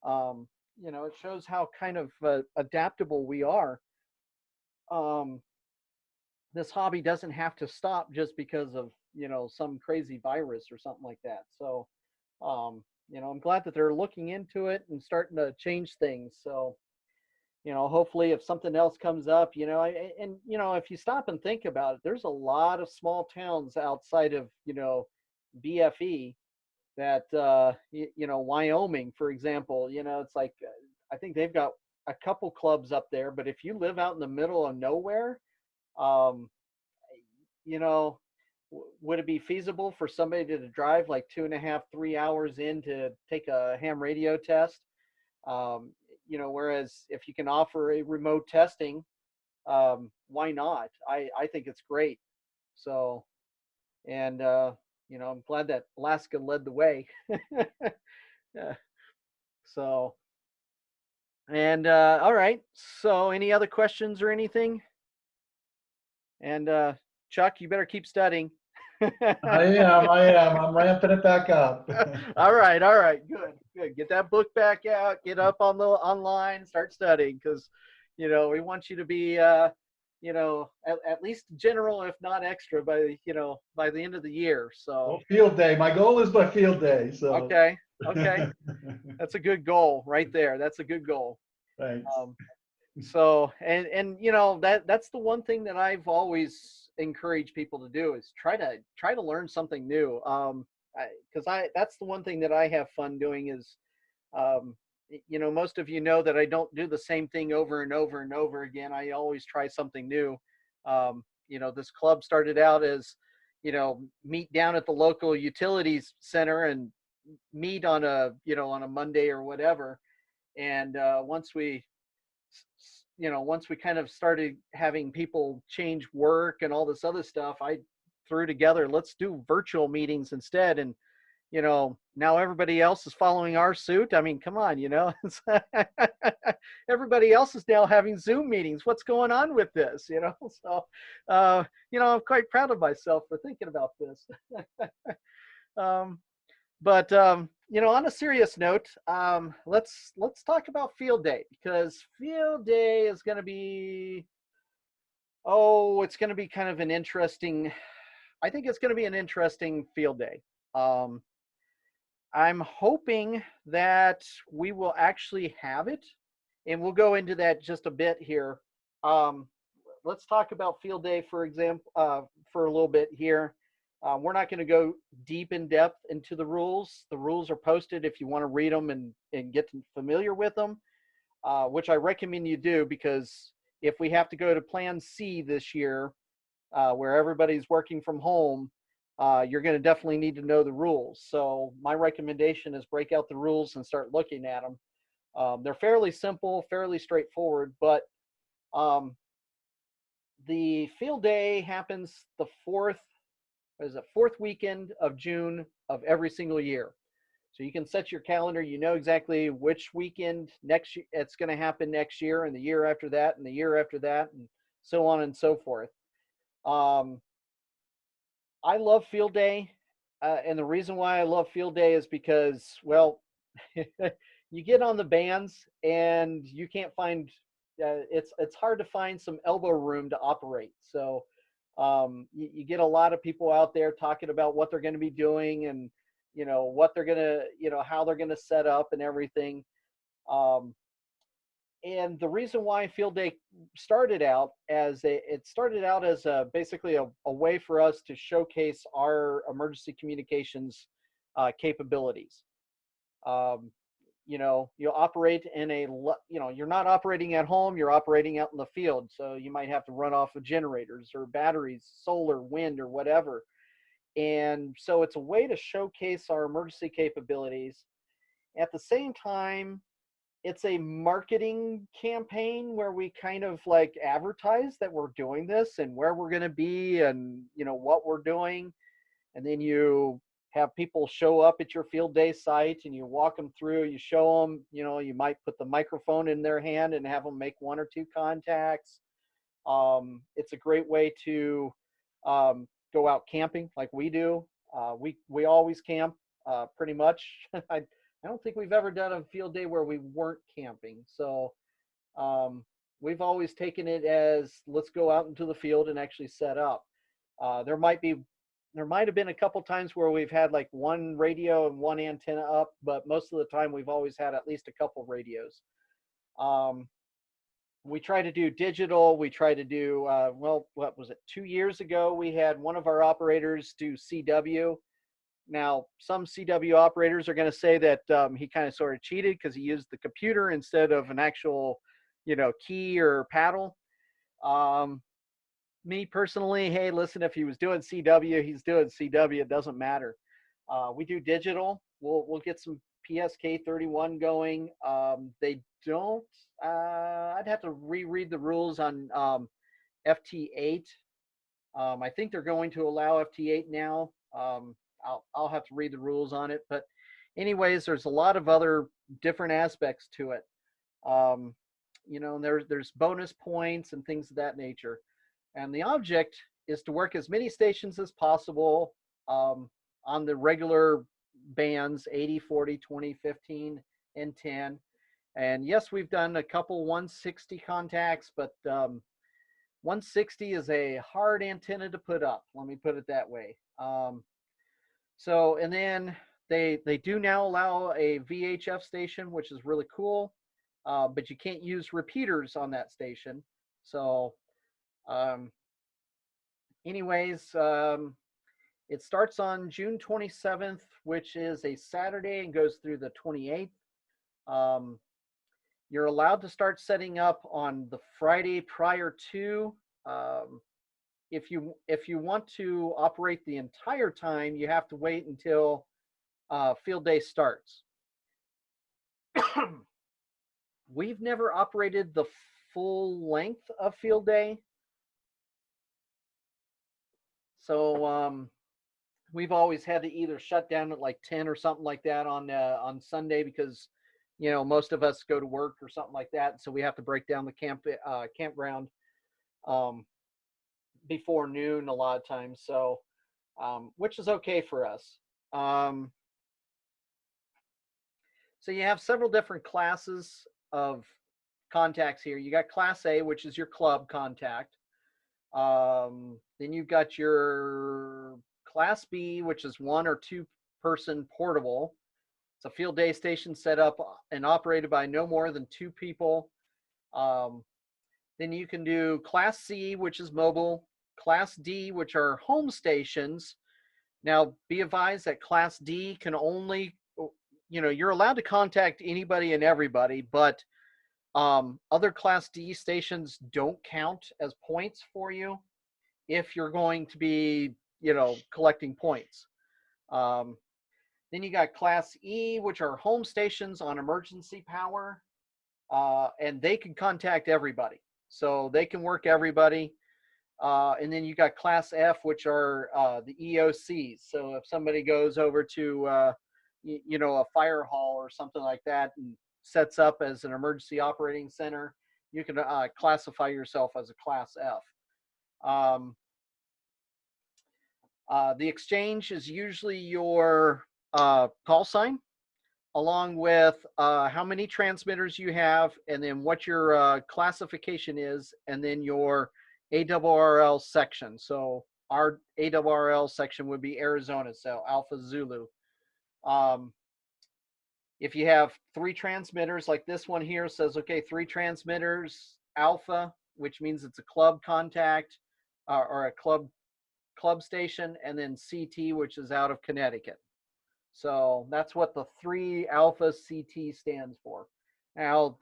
It shows how kind of adaptable we are. This hobby doesn't have to stop just because of some crazy virus or something like that. So I'm glad that they're looking into it and starting to change things. So hopefully if something else comes up, if you stop and think about it, there's a lot of small towns outside of BFE that Wyoming, for example, it's like I think they've got a couple clubs up there, but if you live out in the middle of nowhere, would it be feasible for somebody to drive like 2.5, 3 hours in to take a ham radio test? Whereas if you can offer a remote testing, why not? I think it's great. So, and I'm glad that Alaska led the way. Yeah. So, and all right. So, any other questions or anything? And Chuck, you better keep studying. I am. I'm ramping it back up. All right. Good. Get that book back out. Get up on the online. Start studying because, we want you to be, at least general, if not extra, by the end of the year. So. Well, field day. My goal is by field day. So. Okay. That's a good goal right there. That's a good goal. Thanks. So and that's the one thing that I've always encouraged people to do is try to learn something new. Because that's the one thing that I have fun doing is, most of you know that I don't do the same thing over and over and over again. I always try something new. This club started out as, meet down at the local utilities center and meet on a Monday or whatever. And once we kind of started having people change work and all this other stuff, I threw together, let's do virtual meetings instead. And, now everybody else is following our suit. I mean, come on, everybody else is now having Zoom meetings. What's going on with this? So, I'm quite proud of myself for thinking about this. But on a serious note, let's talk about field day, because field day is going to be, it's going to be kind of an interesting. I think it's going to be an interesting field day. I'm hoping that we will actually have it, and we'll go into that just a bit here. Let's talk about field day, for example, for a little bit here. We're not going to go deep in depth into the rules. The rules are posted if you want to read them and get familiar with them, which I recommend you do, because if we have to go to Plan C this year, where everybody's working from home, you're going to definitely need to know the rules. So my recommendation is break out the rules and start looking at them. They're fairly simple, fairly straightforward, but the field day happens the fourth weekend of June of every single year. So you can set your calendar, you know exactly which weekend next year it's going to happen next year, and the year after that, and the year after that, and so on and so forth. I love field day, and the reason why I love field day is because, well, you get on the bands and you can't find. It's hard to find some elbow room to operate. So you get a lot of people out there talking about what they're going to be doing, and what they're going to, how they're going to set up and everything. And the reason why field day started out as basically a way for us to showcase our emergency communications capabilities. You operate in you're not operating at home, you're operating out in the field. So you might have to run off of generators or batteries, solar, wind, or whatever. And so it's a way to showcase our emergency capabilities. At the same time, it's a marketing campaign where we kind of like advertise that we're doing this and where we're going to be and, what we're doing. And then you have people show up at your field day site and you walk them through, you show them, you might put the microphone in their hand and have them make 1 or 2 contacts. It's a great way to go out camping like we do. We always camp pretty much. I don't think we've ever done a field day where we weren't camping. So we've always taken it as, let's go out into the field and actually set up. There might have been a couple times where we've had like 1 radio and 1 antenna up, but most of the time we've always had at least a couple radios. We try to do digital. We try to do, what was it? 2 years ago, we had one of our operators do CW. Now, some CW operators are going to say that he kind of sort of cheated because he used the computer instead of an actual, key or paddle. Me personally, hey, listen, if he was doing CW, he's doing CW. It doesn't matter. We do digital. We'll get some PSK 31 going. They don't. I'd have to reread the rules on FT8. I think they're going to allow FT8 now. I'll have to read the rules on it, but anyways, there's a lot of other different aspects to it. There's bonus points and things of that nature. And the object is to work as many stations as possible on the regular bands, 80, 40, 20, 15, and 10. And yes, we've done a couple 160 contacts, but 160 is a hard antenna to put up. Let me put it that way. And then they do now allow a VHF station, which is really cool, but you can't use repeaters on that station. So it starts on June 27th, which is a Saturday, and goes through the 28th. You're allowed to start setting up on the Friday prior to. If you want to operate the entire time, you have to wait until field day starts. We've never operated the full length of field day. So we've always had to either shut down at like 10 or something like that on Sunday because, most of us go to work or something like that. So we have to break down the campground before noon a lot of times. So, which is okay for us. So you have several different classes of contacts here. You got Class A, which is your club contact. Then you've got your Class B, which is 1 or 2 person portable. It's a field day station set up and operated by no more than 2 people. Then you can do Class C, which is mobile. Class D, which are home stations, Now, be advised that Class D can only, you're allowed to contact anybody and everybody, but other Class D stations don't count as points for you if you're going to be, collecting points. Then you got Class E, which are home stations on emergency power, and they can contact everybody. So they can work everybody. And then you got Class F, which are the EOCs. So if somebody goes over to, a fire hall or something like that and sets up as an emergency operating center, you can classify yourself as a Class F. The exchange is usually your call sign, along with how many transmitters you have, and then what your classification is, and then your ARRL section. So our ARRL section would be Arizona, so Alpha Zulu. If you have 3 transmitters, like this one here says, okay, 3 transmitters, Alpha, which means it's a club contact or a club station, and then CT, which is out of Connecticut. So that's what the 3 Alpha CT stands for. Now,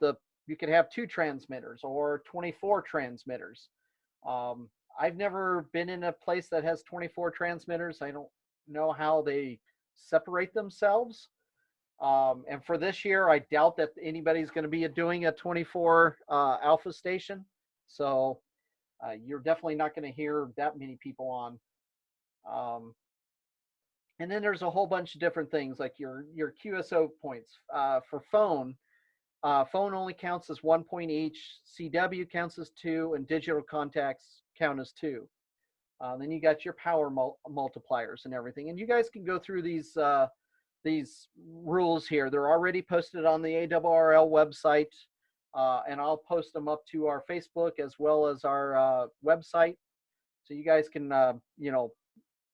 you could have 2 transmitters or 24 transmitters. I've never been in a place that has 24 transmitters. I don't know how they separate themselves. And for this year, I doubt that anybody's going to be doing a 24 Alpha station. So you're definitely not going to hear that many people on. And then there's a whole bunch of different things like your QSO points. For phone only counts as 1 point each, CW counts as 2, and digital contacts count as 2. Then you got your power multipliers and everything. And you guys can go through these rules here. They're already posted on the ARRL website, and I'll post them up to our Facebook as well as our website. So you guys can,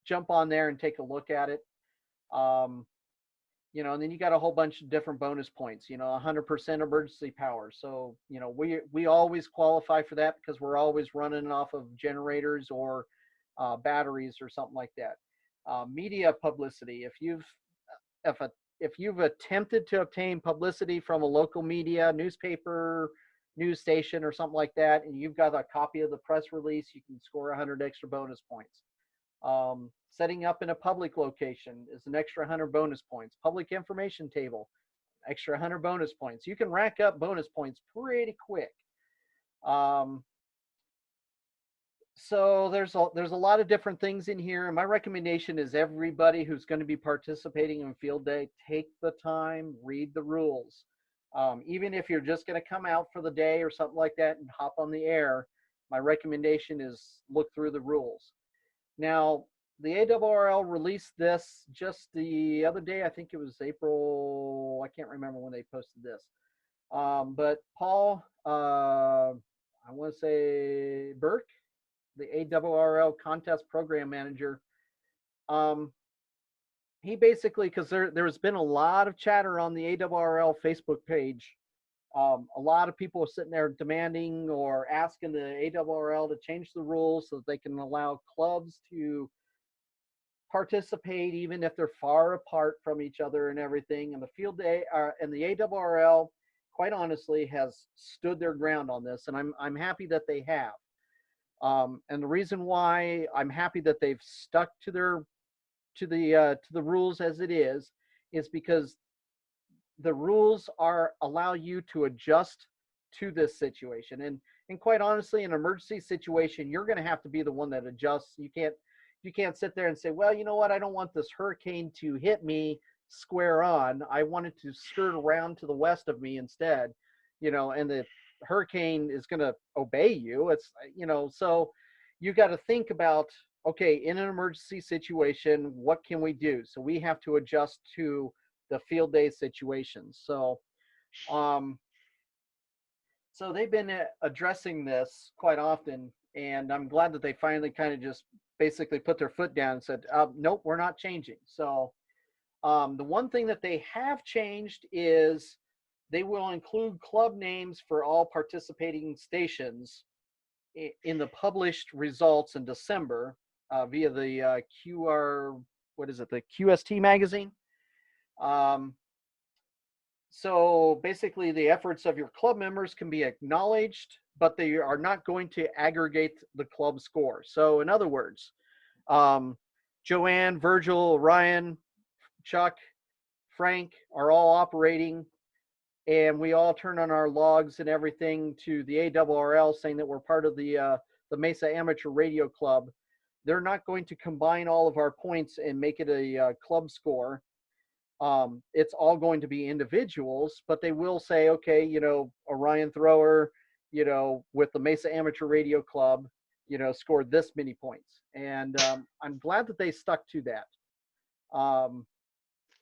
jump on there and take a look at it. And then you got a whole bunch of different bonus points, 100% emergency power. So, we always qualify for that because we're always running off of generators or batteries or something like that. Media publicity. If you've attempted to obtain publicity from a local media, newspaper, news station, or something like that, and you've got a copy of the press release, you can score 100 extra bonus points. Setting up in a public location is an extra 100 bonus points. Public information table, extra 100 bonus points. You can rack up bonus points pretty quick. So there's a lot of different things in here. And my recommendation is everybody who's going to be participating in field day, take the time, read the rules. Even if you're just going to come out for the day or something like that and hop on the air, my recommendation is look through the rules. Now, the ARRL released this just the other day. I think it was April. I can't remember when they posted this. But Paul, I want to say Burke, the ARRL contest program manager, he basically, because there's been a lot of chatter on the ARRL Facebook page. A lot of people are sitting there demanding or asking the ARRL to change the rules so that they can allow clubs to participate even if they're far apart from each other and everything. And the field day and the ARRL, quite honestly, has stood their ground on this, and I'm happy that they have. And the reason why I'm happy that they've stuck to the rules as it is because the rules allow you to adjust to this situation. And quite honestly, in an emergency situation, you're going to have to be the one that adjusts. You can't sit there and say, well, you know what? I don't want this hurricane to hit me square on. I want it to skirt around to the west of me instead, and the hurricane is going to obey you. It's, so you got to think about, okay, in an emergency situation, what can we do? So we have to adjust to the field day situations. So, so they've been addressing this quite often, and I'm glad that they finally kind of just basically put their foot down and said, nope, we're not changing. So the one thing that they have changed is they will include club names for all participating stations in the published results in December via the what is it, the QST magazine. So basically the efforts of your club members can be acknowledged, but they are not going to aggregate the club score. So in other words, Joanne, Virgil, Ryan, Chuck, Frank are all operating, and we all turn on our logs and everything to the ARRL saying that we're part of the Mesa Amateur Radio Club. They're not going to combine all of our points and make it a club score. It's all going to be individuals, but they will say, okay, you know, Orion Thrower, you know, with the Mesa Amateur Radio Club, you know, scored this many points. And I'm glad that they stuck to that.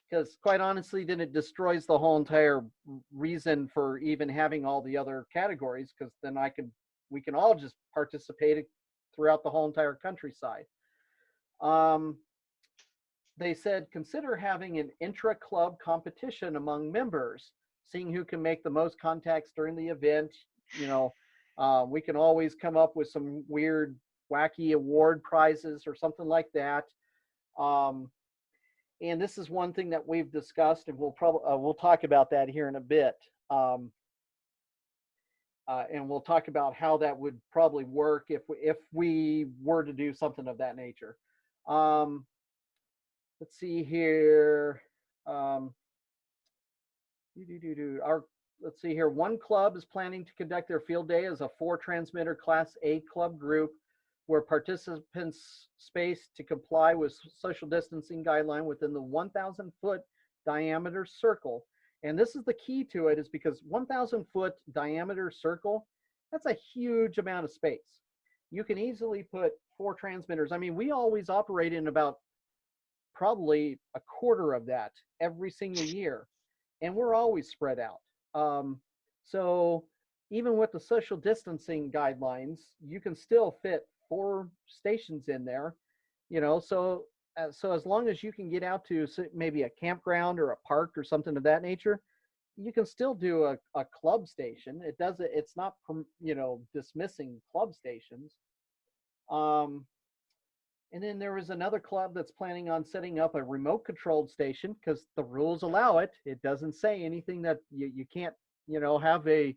Because quite honestly, then it destroys the whole entire reason for even having all the other categories, because then we can all just participate throughout the whole entire countryside. They said, consider having an intra-club competition among members, seeing who can make the most contacts during the event. You know, we can always come up with some weird, wacky award prizes or something like that. And this is one thing that we've discussed, and we'll talk about that here in a bit. And we'll talk about how that would probably work if we were to do something of that nature. Let's see here. Let's see here. One club is planning to conduct their field day as a 4-transmitter Class A club group, where participants spaced to comply with social distancing guideline within the 1,000-foot diameter circle. And this is the key to it, is because 1,000-foot diameter circle, that's a huge amount of space. You can easily put 4 transmitters. I mean, we always operate in about probably a quarter of that every single year, and we're always spread out. So even with the social distancing guidelines, you can still fit 4 stations in there, you know. So as long as you can get out to maybe a campground or a park or something of that nature, you can still do a club station. It's not, you know, dismissing club stations. And then there was another club that's planning on setting up a remote controlled station, because the rules allow it. It doesn't say anything that you can't, you know, have a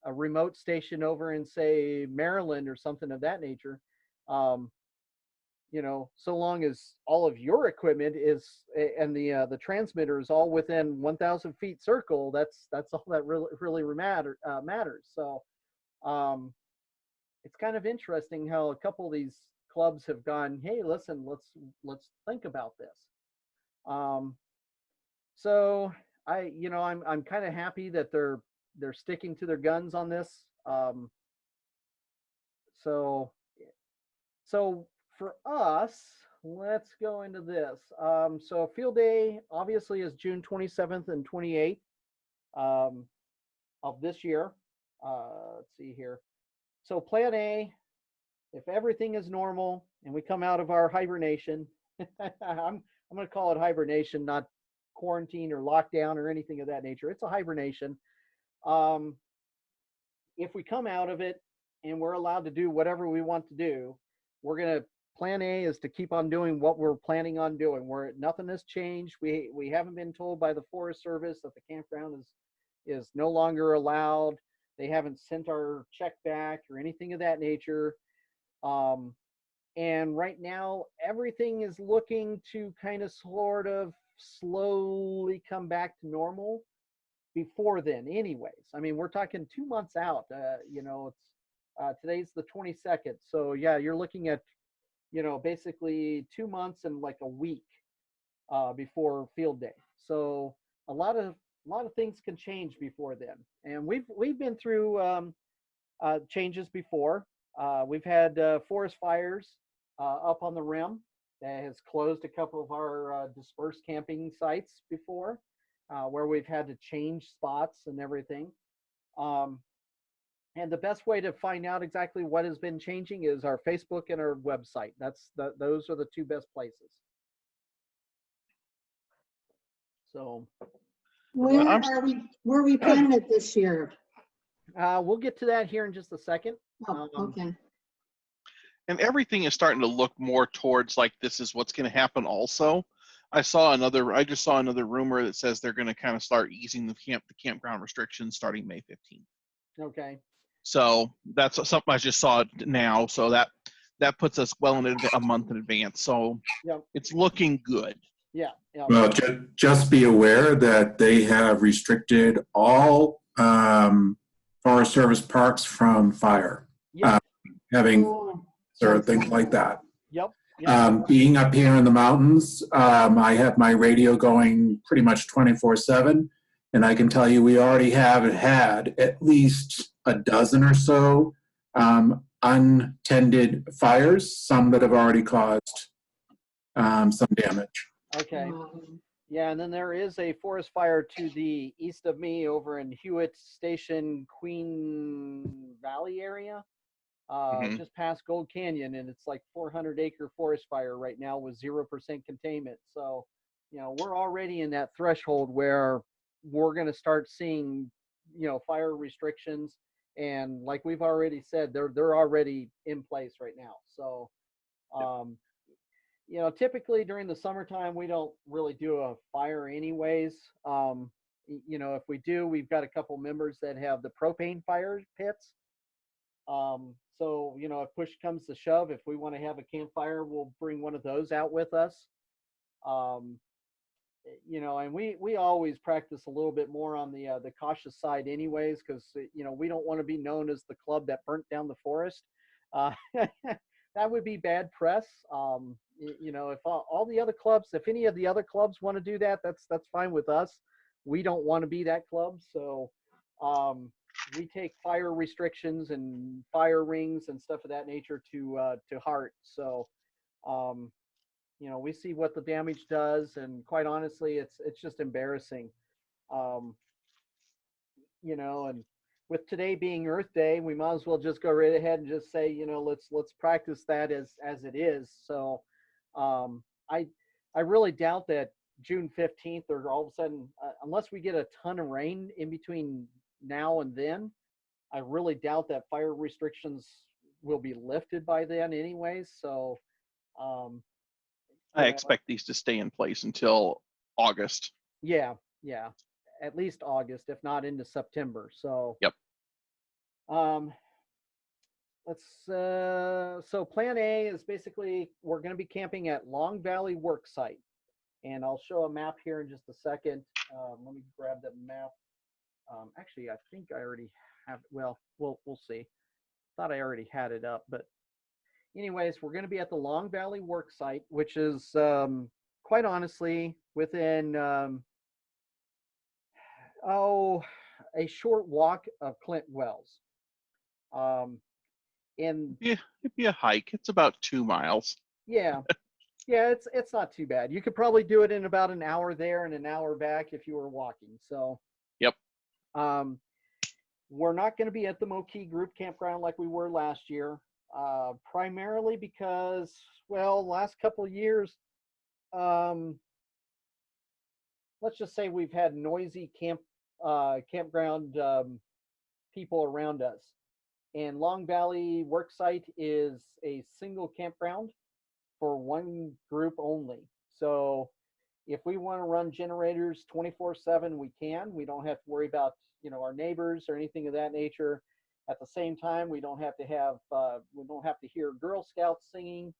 remote station over in, say, Maryland or something of that nature. You know, so long as all of your equipment is, and the transmitter is all within 1,000 feet circle, that's all that really matters. So it's kind of interesting how a couple of these clubs have gone, hey, listen, let's think about this. So I'm kind of happy that they're sticking to their guns on this. So for us, let's go into this. So field day obviously is June 27th and 28th of this year. Let's see here. So plan A, if everything is normal and we come out of our hibernation, I'm going to call it hibernation, not quarantine or lockdown or anything of that nature. It's a hibernation. If we come out of it and we're allowed to do whatever we want to do, we're going to, plan A is to keep on doing what we're planning on doing. Nothing has changed. We haven't been told by the Forest Service that the campground is no longer allowed. They haven't sent our check back or anything of that nature. And right now, everything is looking to kind of sort of slowly come back to normal before then anyways. I mean, we're talking 2 months out. You know, it's today's the 22nd. So yeah, you're looking at, you know, basically 2 months and like a week before field day. So a lot of things can change before then. And we've been through changes before. We've had forest fires up on the rim that has closed a couple of our dispersed camping sites before, where we've had to change spots and everything. And the best way to find out exactly what has been changing is our Facebook and our website. Those are the 2 best places. So where are we planning it this year? we'll get to that here in just a second. Oh, okay. And everything is starting to look more towards like this is what's going to happen also. I just saw another rumor that says they're going to kind of start easing the campground restrictions starting May 15th. Okay. So that's something I just saw now. So that puts us well in a month in advance. So Yep. it's looking good. Yeah. Yeah. Well, just be aware that they have restricted all Forest Service parks from fire, Yeah. having Oh, or things like that. Yep. Yep. Being up here in the mountains, I have my radio going pretty much 24/7, and I can tell you we already have had at least a dozen or so untended fires, some that have already caused some damage. Okay. um, Yeah, and then there is a forest fire to the east of me over in Hewitt Station, Queen Valley area, Mhm. just past Gold Canyon, and it's like 400-acre forest fire right now with 0% containment. So, we're already in that threshold where we're going to start seeing, fire restrictions, and like we've already said, they're already in place right now. So, typically during the summertime, we don't really do a fire anyways. If we do, we've got a couple members that have the propane fire pits. So, if push comes to shove, if we want to have a campfire, we'll bring one of those out with us. Um, and we always practice a little bit more on the cautious side anyways, because, we don't want to be known as the club that burnt down the forest. Uh, that would be bad press. If all the other clubs, if any of the other clubs want to do that, that's fine with us. We don't want to be that club. So we take fire restrictions and fire rings and stuff of that nature to heart. So, we see what the damage does, and quite honestly, it's just embarrassing. Um, and with today being Earth Day, we might as well just go right ahead and just say, let's practice that as it is. So, I really doubt that June 15th or all of a sudden, unless we get a ton of rain in between now and then, I really doubt that fire restrictions will be lifted by then anyways. So, I expect these to stay in place until August. yeah, at least August, if not into September. So, Yep. So plan A is basically we're going to be camping at Long Valley Work Site, and I'll show a map here in just a second. Let me grab the map. Actually, I think I already have. Well, we'll see. Thought I already had it up, but anyways, we're going to be at the Long Valley Work Site, which is quite honestly within a short walk of Clint Wells. And Yeah, it'd be a hike. It's about 2 miles. yeah, it's not too bad. You could probably do it in about an hour there and an hour back if you were walking. So, yep. We're not going to be at the Moki Group Campground like we were last year, primarily because, well, last couple of years, let's just say we've had noisy campground people around us. And Long Valley Worksite is a single campground for one group only. So if we want to run generators 24/7, we can. We don't have to worry about, our neighbors or anything of that nature. At the same time, we don't have to hear Girl Scouts singing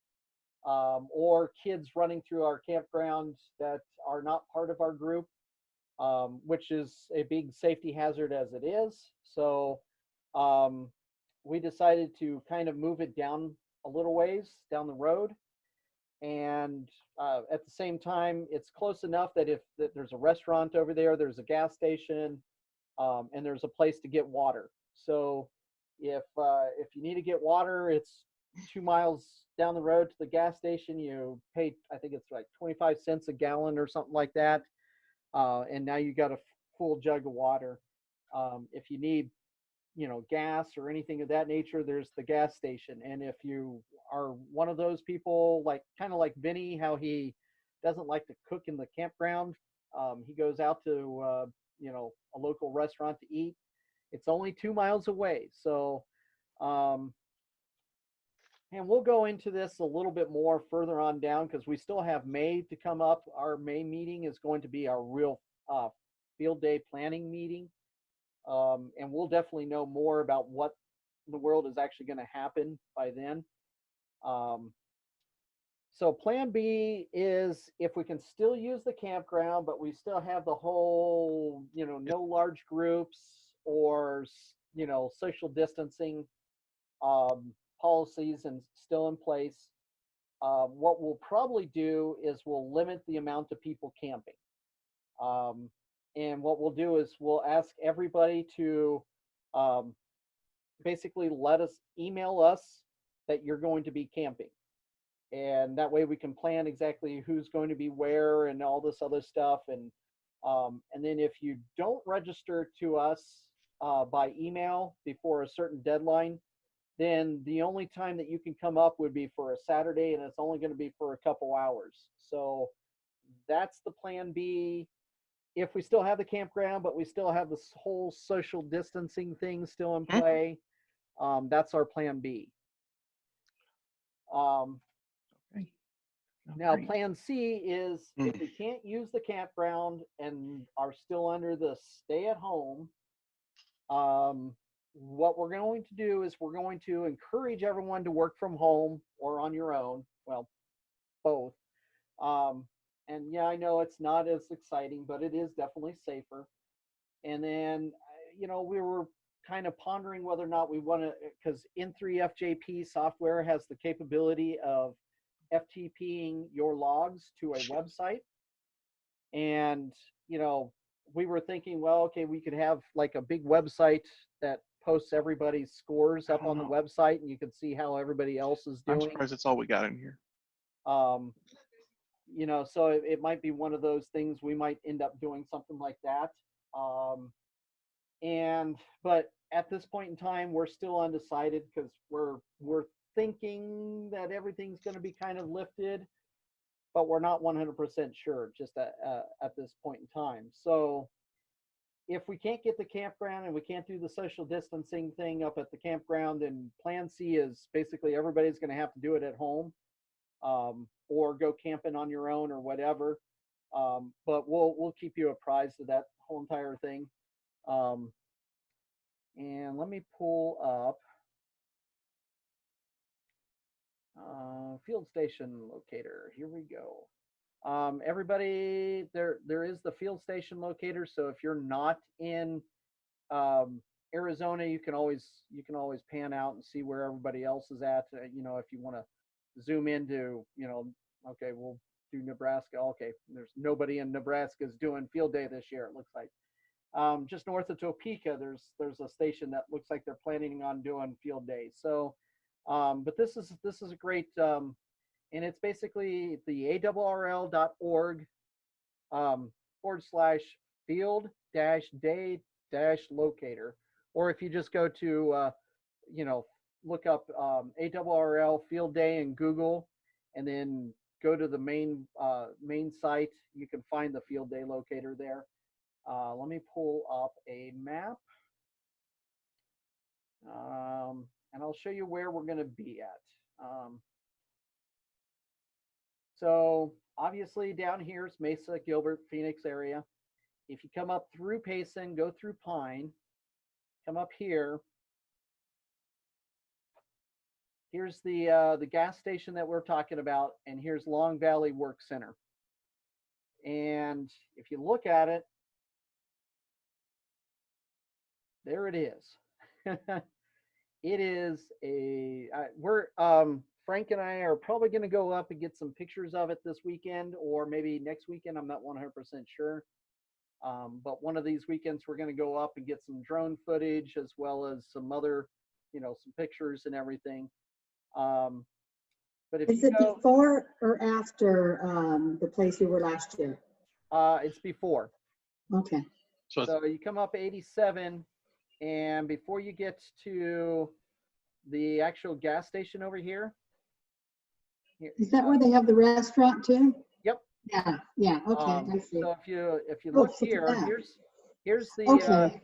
or kids running through our campground that are not part of our group, which is a big safety hazard as it is. So we decided to kind of move it down a little ways down the road. And at the same time, it's close enough that that there's a restaurant over there, there's a gas station, and there's a place to get water. So if you need to get water, it's 2 miles down the road to the gas station. You pay, I think it's like 25 cents a gallon or something like that. And now you got a full jug of water. If you need gas or anything of that nature, there's the gas station. And if you are one of those people, like kind of like Vinny, how he doesn't like to cook in the campground, he goes out to a local restaurant to eat. It's only 2 miles away. So And we'll go into this a little bit more further on down because we still have May to come up. Our May meeting is going to be our real field day planning meeting. And we'll definitely know more about what in the world is actually going to happen by then. So plan B is if we can still use the campground, but we still have the whole, no large groups or, social distancing policies and still in place. What we'll probably do is we'll limit the amount of people camping. And what we'll do is we'll ask everybody to basically email us that you're going to be camping. And that way we can plan exactly who's going to be where and all this other stuff. And then if you don't register to us by email before a certain deadline, then the only time that you can come up would be for a Saturday, and it's only going to be for a couple hours. So that's the plan B. If we still have the campground, but we still have this whole social distancing thing still in play, that's our plan B. Now, plan C is if we can't use the campground and are still under the stay at home, what we're going to do is we're going to encourage everyone to work from home or on your own. Well, both. And yeah, I know it's not as exciting, but it is definitely safer. And then, we were kind of pondering whether or not we want to, because N3FJP software has the capability of FTPing your logs to a website. And, we were thinking, well, okay, we could have like a big website that posts everybody's scores up on the website, and you can see how everybody else is doing. I'm surprised that's all we got in here. So it might be one of those things we might end up doing something like that. But at this point in time, we're still undecided because we're thinking that everything's going to be kind of lifted, but we're not 100% sure just at this point in time. So if we can't get the campground and we can't do the social distancing thing up at the campground, then plan C is basically everybody's going to have to do it at home, or go camping on your own or whatever. But we'll keep you apprised of that whole entire thing. And let me pull up field station locator. Here we go. Everybody, there is the field station locator. So if you're not in Arizona, you can always pan out and see where everybody else is at. If you want to zoom into, okay, we'll do Nebraska. Okay, there's nobody in Nebraska's doing field day this year, it looks like. Just north of Topeka, there's a station that looks like they're planning on doing field day. So, but this is a great, and it's basically the ARRL.org /field-day-locator. Or if you just go to, look up ARRL Field Day in Google, and then go to the main site, you can find the field day locator there. Let me pull up a map, and I'll show you where we're going to be at. So obviously down here is Mesa, Gilbert, Phoenix area. If you come up through Payson, go through Pine, come up here. Here's the gas station that we're talking about, and here's Long Valley Work Center. And if you look at it, there it is. It is Frank and I are probably going to go up and get some pictures of it this weekend, or maybe next weekend. I'm not 100% sure. But one of these weekends, we're going to go up and get some drone footage, as well as some other, some pictures and everything. But if is it before or after the place you were last year? It's before. Okay. So you come up 87, and before you get to the actual gas station over here. Is that where they have the restaurant too? Yep. Yeah. Okay. I see. So if you look here, here's the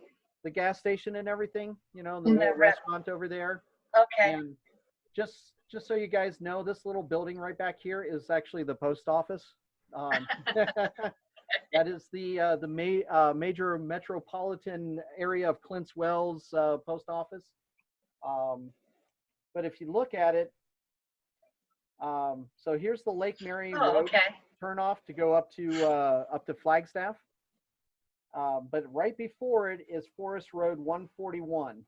gas station and everything. The little restaurant over there. Okay. And just just so you guys know, this little building right back here is actually the post office. That is the major metropolitan area of Clint's Wells post office. But if you look at it, so here's the Lake Mary Oh, Road okay. turnoff to go up to Flagstaff. But right before it is Forest Road 141.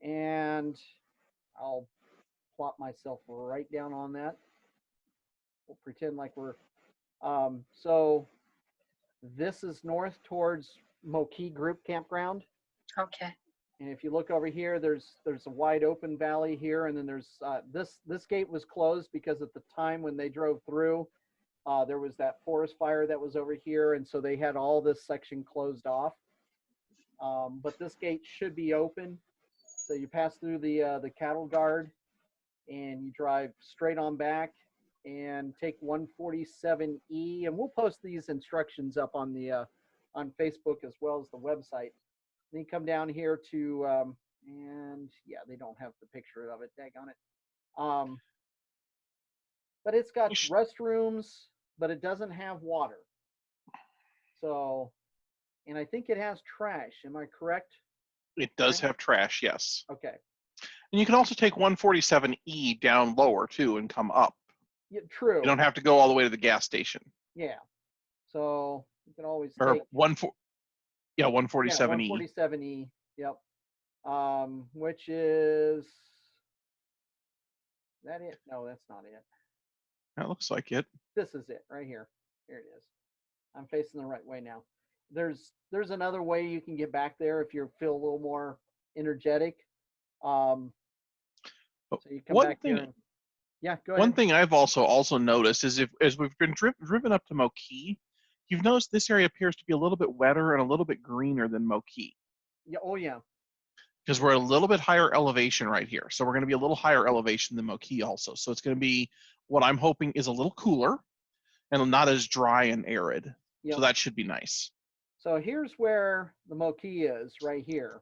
And I'll plop myself right down on that. We'll pretend like we're, so this is north towards Moki Group Campground. Okay. And if you look over here, there's a wide open valley here, and then there's this gate was closed because at the time when they drove through, there was that forest fire that was over here, and so they had all this section closed off. But this gate should be open, so you pass through the cattle guard, and you drive straight on back and take 147E, and we'll post these instructions up on the on Facebook as well as the website. Then you come down here to, and yeah, they don't have the picture of it, daggone it. But it's got restrooms, but it doesn't have water. So, and I think it has trash. Am I correct? It does have trash, yes. Okay. And you can also take 147E down lower too and come up. Yeah, true. You don't have to go all the way to the gas station. Yeah. So you can always Or take 147E. 147E. Yep. Which is that it? No, that's not it. That looks like it. This is it right here. Here it is. I'm facing the right way now. There's another way you can get back there if you feel a little more energetic. So you come back here. And, yeah, go ahead. One thing I've also noticed is as we've been driven up to Moki, you've noticed this area appears to be a little bit wetter and a little bit greener than Moki. Yeah. Oh yeah. Because we're a little bit higher elevation right here. So we're going to be a little higher elevation than Moki also. So it's going to be what I'm hoping is a little cooler and not as dry and arid. Yep. So that should be nice. So here's where the Moki is right here.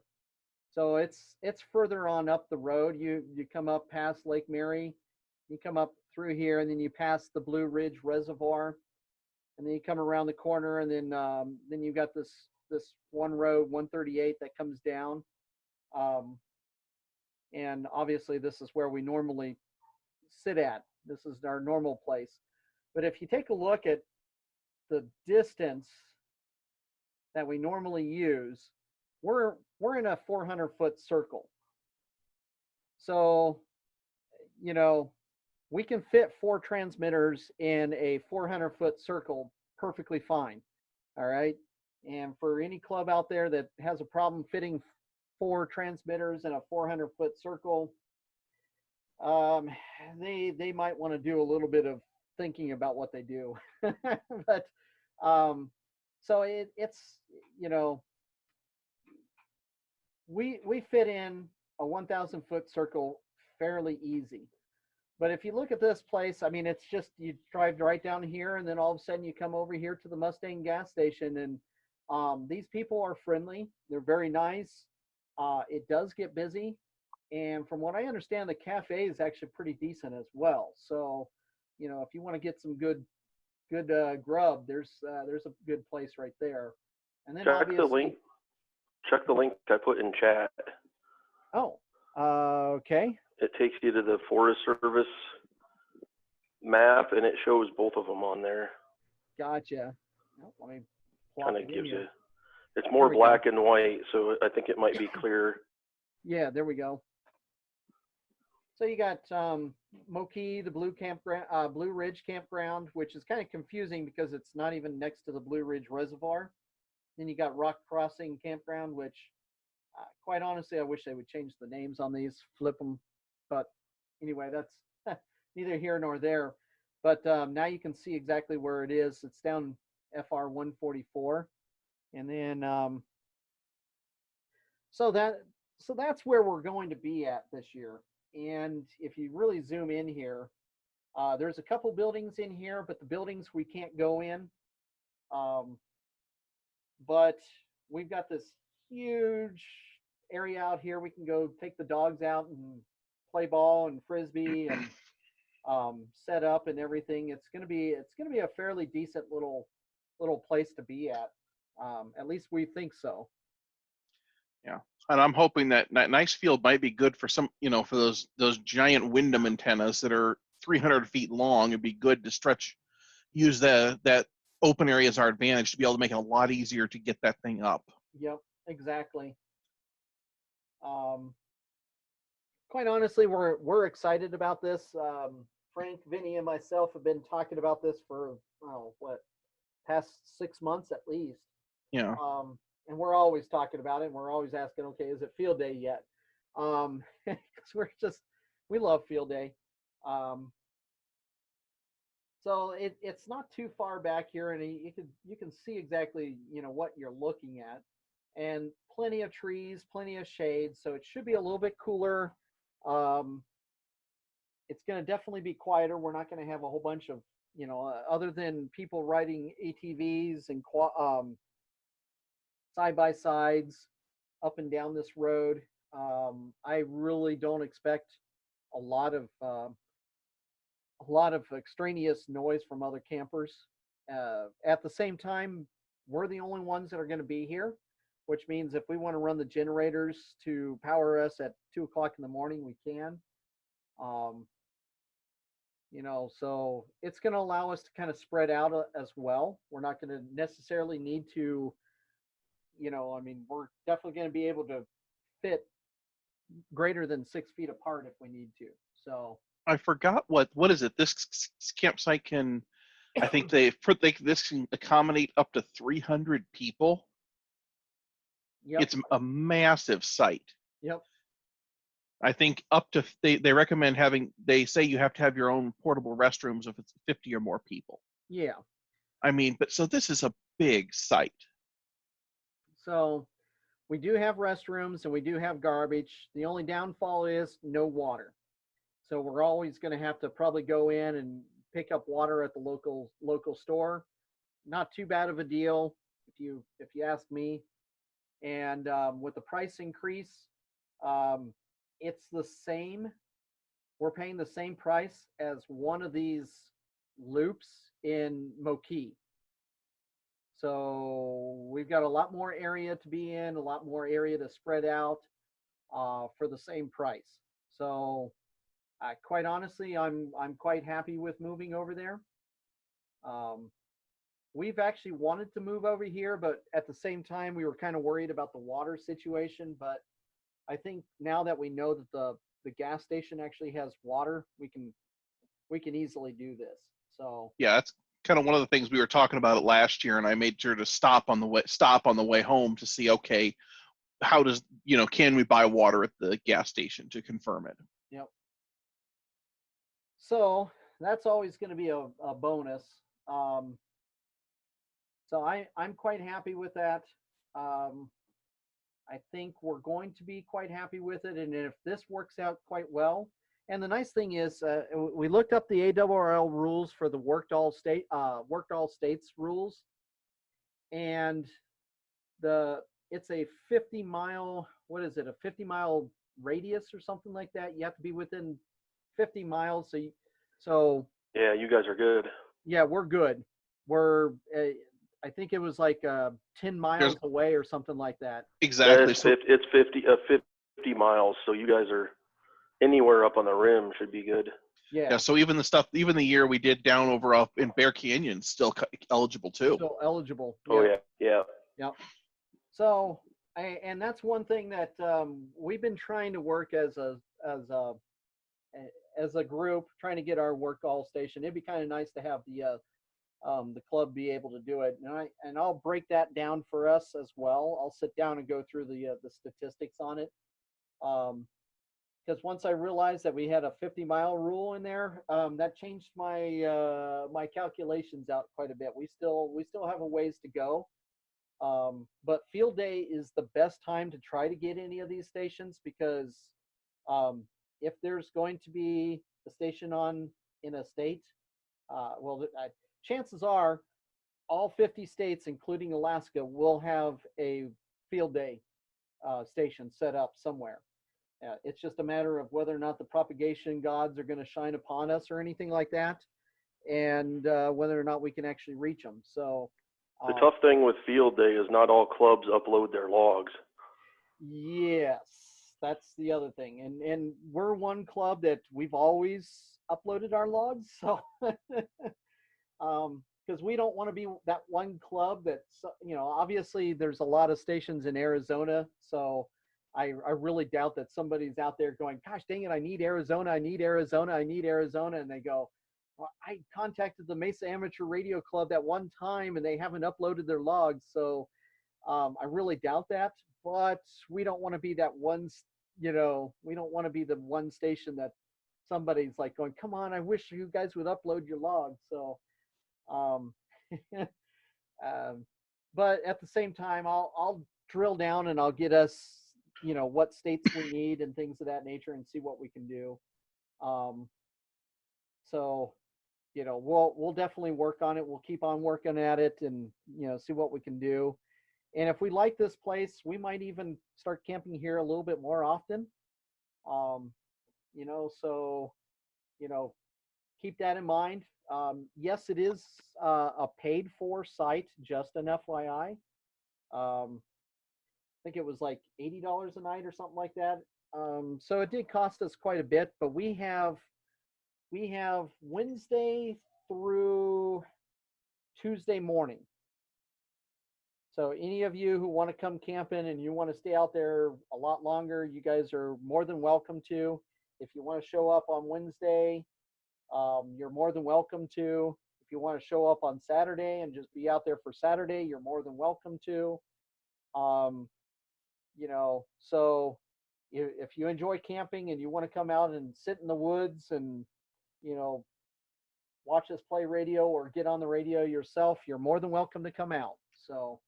So it's further on up the road. You come up past Lake Mary, you come up through here, and then you pass the Blue Ridge Reservoir, and then you come around the corner, and then you got this one road 138 that comes down. And obviously this is where we normally sit at. This is our normal place. But if you take a look at the distance that we normally use, we're in a 400-foot circle. So, you know, we can fit 4 transmitters in a 400-foot circle perfectly fine. All right. And for any club out there that has a problem fitting 4 transmitters in a 400-foot circle, they might want to do a little bit of thinking about what they do. But so it's, you know, we fit in a 1,000-foot circle fairly easy. But if you look at this place, I mean, it's just you drive right down here, and then all of a sudden you come over here to the Mustang gas station, and these people are friendly. They're very nice. It does get busy, and from what I understand, the cafe is actually pretty decent as well. So, you know, if you want to get some good grub, there's a good place right there. And then check the link. Check the link I put in chat. Oh, okay. It takes you to the Forest Service map, and it shows both of them on there. Gotcha. Oh, let me kind of gives you. It's more black and white, so I think it might be clear. Yeah, there we go. So you got Moki, the Blue Ridge Campground, which is kind of confusing because it's not even next to the Blue Ridge Reservoir. Then you got Rock Crossing Campground, which quite honestly, I wish they would change the names on these, flip them. But anyway, that's neither here nor there. But now you can see exactly where it is. It's down FR 144. And then, so that's where we're going to be at this year. And if you really zoom in here, there's a couple buildings in here, but the buildings we can't go in. But we've got this huge area out here. We can go take the dogs out and play ball and frisbee and set up and everything. It's gonna be a fairly decent little place to be at. At least we think so. Yeah, and I'm hoping that nice field might be good for some, for those giant Wyndham antennas that are 300 feet long. It'd be good to use that open area as our advantage to be able to make it a lot easier to get that thing up. Yep, exactly. Quite honestly, we're excited about this. Frank, Vinny, and myself have been talking about this for past 6 months at least. Yeah. And we're always talking about it. And we're always asking, okay, is it field day yet? Because we love field day. So it's not too far back here, and you can see exactly what you're looking at, and plenty of trees, plenty of shade. So it should be a little bit cooler. It's going to definitely be quieter. We're not going to have a whole bunch of other than people riding ATVs and side by sides up and down this road. I really don't expect a lot of extraneous noise from other campers. At the same time, we're the only ones that are going to be here, which means if we want to run the generators to power us at 2 o'clock in the morning, we can. So it's going to allow us to kind of spread out as well. We're not going to necessarily need to, we're definitely going to be able to fit greater than 6 feet apart if we need to. So I forgot what is it? This campsite can, I think this can accommodate up to 300 people. Yep. It's a massive site. Yep. I think up to they recommend they say you have to have your own portable restrooms if it's 50 or more people. Yeah. But so this is a big site. So we do have restrooms and we do have garbage. The only downfall is no water. So we're always going to have to probably go in and pick up water at the local store. Not too bad of a deal if you ask me. And with the price increase, it's the same. We're paying the same price as one of these loops in Moki. So we've got a lot more area to be in, a lot more area to spread out for the same price. So quite honestly, I'm quite happy with moving over there. We've actually wanted to move over here, but at the same time, we were kind of worried about the water situation. But I think now that we know that the gas station actually has water, we can easily do this. So yeah, that's kind of one of the things we were talking about it last year, and I made sure to stop on the way home to see, okay, how does can we buy water at the gas station to confirm it? Yep. So that's always going to be a bonus. So I'm quite happy with that. I think we're going to be quite happy with it. And if this works out quite well, and the nice thing is we looked up the ARRL rules for the worked all states rules, and it's a 50-mile, what is it, a 50-mile radius or something like that. You have to be within 50 miles. So yeah, you guys are good. Yeah, we're good. We're I think it was like 10 miles away or something like that. Exactly. So it's 50 miles. So you guys are anywhere up on the rim should be good. Yeah. So even the year we did down over up in Bear Canyon, still eligible too. Still eligible. Oh yeah. Yep. So and that's one thing that we've been trying to work as a group, trying to get our work all station. It'd be kind of nice to have the club be able to do it, and I'll break that down for us as well. I'll sit down and go through the statistics on it, because once I realized that we had a 50-mile rule in there, that changed my my calculations out quite a bit. We still have a ways to go, but field day is the best time to try to get any of these stations, because if there's going to be a station in a state, chances are all 50 states, including Alaska, will have a field day station set up somewhere. It's just a matter of whether or not the propagation gods are going to shine upon us or anything like that, and whether or not we can actually reach them. So The tough thing with field day is not all clubs upload their logs. yes, that's the other thing. And we're one club that we've always uploaded our logs. So because we don't want to be that one club that's, obviously there's a lot of stations in Arizona. So I really doubt that somebody's out there going, gosh, dang it, I need Arizona, I need Arizona, I need Arizona. And they go, well, I contacted the Mesa Amateur Radio Club that one time and they haven't uploaded their logs. So I really doubt that, but we don't want to be that one, we don't want to be the one station that somebody's like going, come on, I wish you guys would upload your logs. So, um, but at the same time, I'll drill down and I'll get us, what states we need and things of that nature and see what we can do. So, we'll definitely work on it. We'll keep on working at it and, see what we can do. And if we like this place, we might even start camping here a little bit more often. So, keep that in mind. Yes, it is a paid for site, just an FYI. I think it was like $80 a night or something like that. So it did cost us quite a bit, but we have Wednesday through Tuesday morning. So any of you who want to come camping and you want to stay out there a lot longer, you guys are more than welcome to. If you want to show up on Wednesday, you're more than welcome to. If you want to show up on Saturday and just be out there for Saturday, you're more than welcome to. So if you enjoy camping and you want to come out and sit in the woods and, watch us play radio or get on the radio yourself, you're more than welcome to come out. So,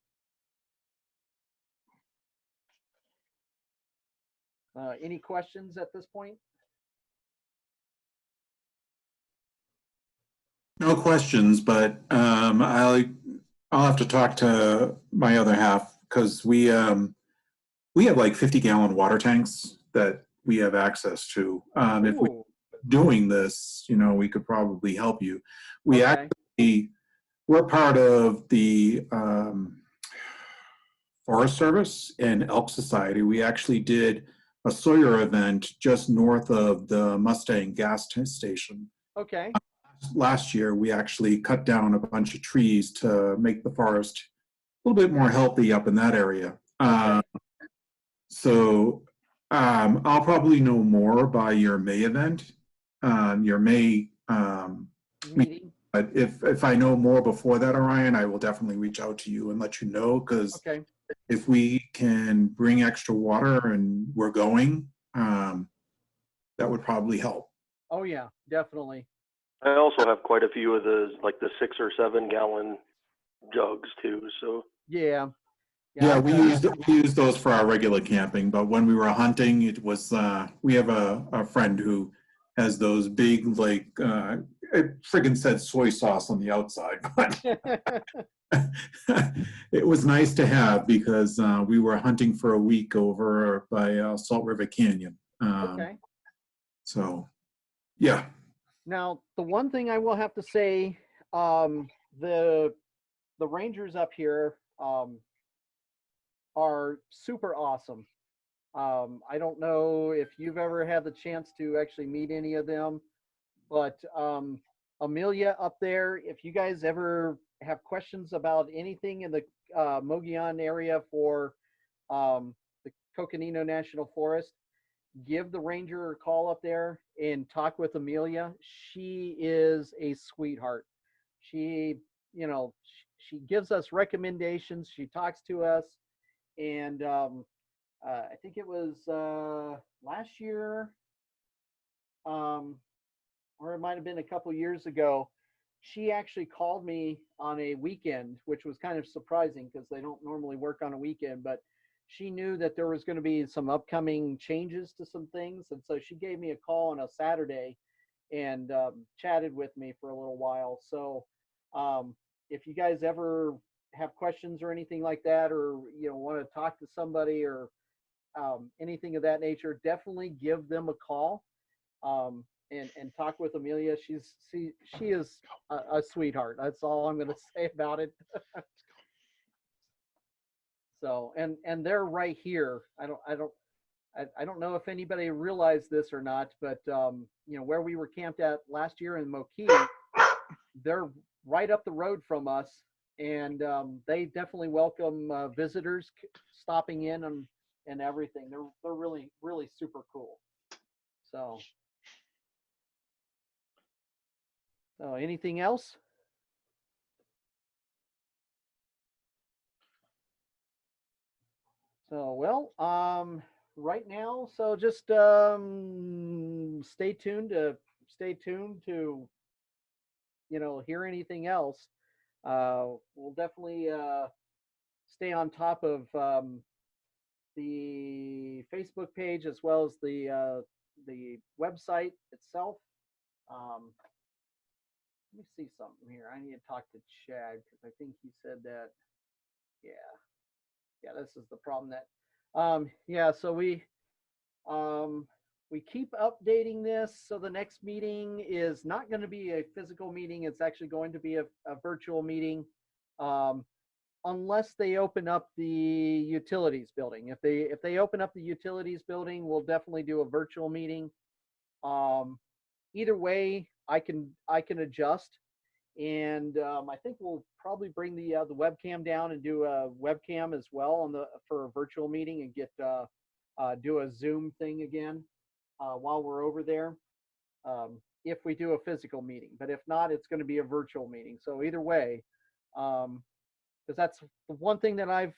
any questions at this point? No questions, but I'll have to talk to my other half because we have like 50-gallon water tanks that we have access to. If we're doing this, we could probably help you. We actually, we're part of the Forest Service and Elk Society. We actually did a Sawyer event just north of the Mustang gas station. Okay. Last year, we actually cut down a bunch of trees to make the forest a little bit more healthy up in that area. So I'll probably know more by your May event, your May meeting. But if I know more before that, Orion, I will definitely reach out to you and let you know, because if we can bring extra water and we're going, that would probably help. Oh yeah, definitely. I also have quite a few of those, like the 6 or 7 gallon jugs too. So yeah, we use those for our regular camping. But when we were hunting, it was we have a friend who has those big, like it friggin' said soy sauce on the outside, but it was nice to have because we were hunting for a week over by Salt River Canyon. So, yeah. Now, the one thing I will have to say, the rangers up here are super awesome. I don't know if you've ever had the chance to actually meet any of them, but Amelia up there, if you guys ever have questions about anything in the Mogollon area for the Coconino National Forest, give the ranger a call up there and talk with Amelia. She is a sweetheart. She, she gives us recommendations. She talks to us. And I think it was last year, or it might have been a couple years ago. She actually called me on a weekend, which was kind of surprising because they don't normally work on a weekend, but she knew that there was going to be some upcoming changes to some things. And so she gave me a call on a Saturday and chatted with me for a little while. So if you guys ever have questions or anything like that, or, want to talk to somebody or anything of that nature, definitely give them a call and talk with Amelia. She is a sweetheart. That's all I'm going to say about it. So, and they're right here. I don't know if anybody realized this or not, but you know, where we were camped at last year in Moki, they're right up the road from us, and they definitely welcome visitors stopping in and everything. They're really super cool. So anything else? So, well, right now, so just stay tuned to you know, hear anything else. We'll definitely stay on top of the Facebook page as well as the website itself. Let me see something here. I need to talk to Chad because I think he said that. Yeah, this is the problem that. Yeah, so we keep updating this. So the next meeting is not going to be a physical meeting. It's actually going to be a virtual meeting. Unless they open up the utilities building. If they open up the utilities building, we'll definitely do a virtual meeting. Either way, I can adjust, and I think we'll probably bring the webcam down and do a webcam as well for a virtual meeting and get do a Zoom thing again while we're over there. If we do a physical meeting, but if not, it's going to be a virtual meeting. So either way. Because that's the one thing that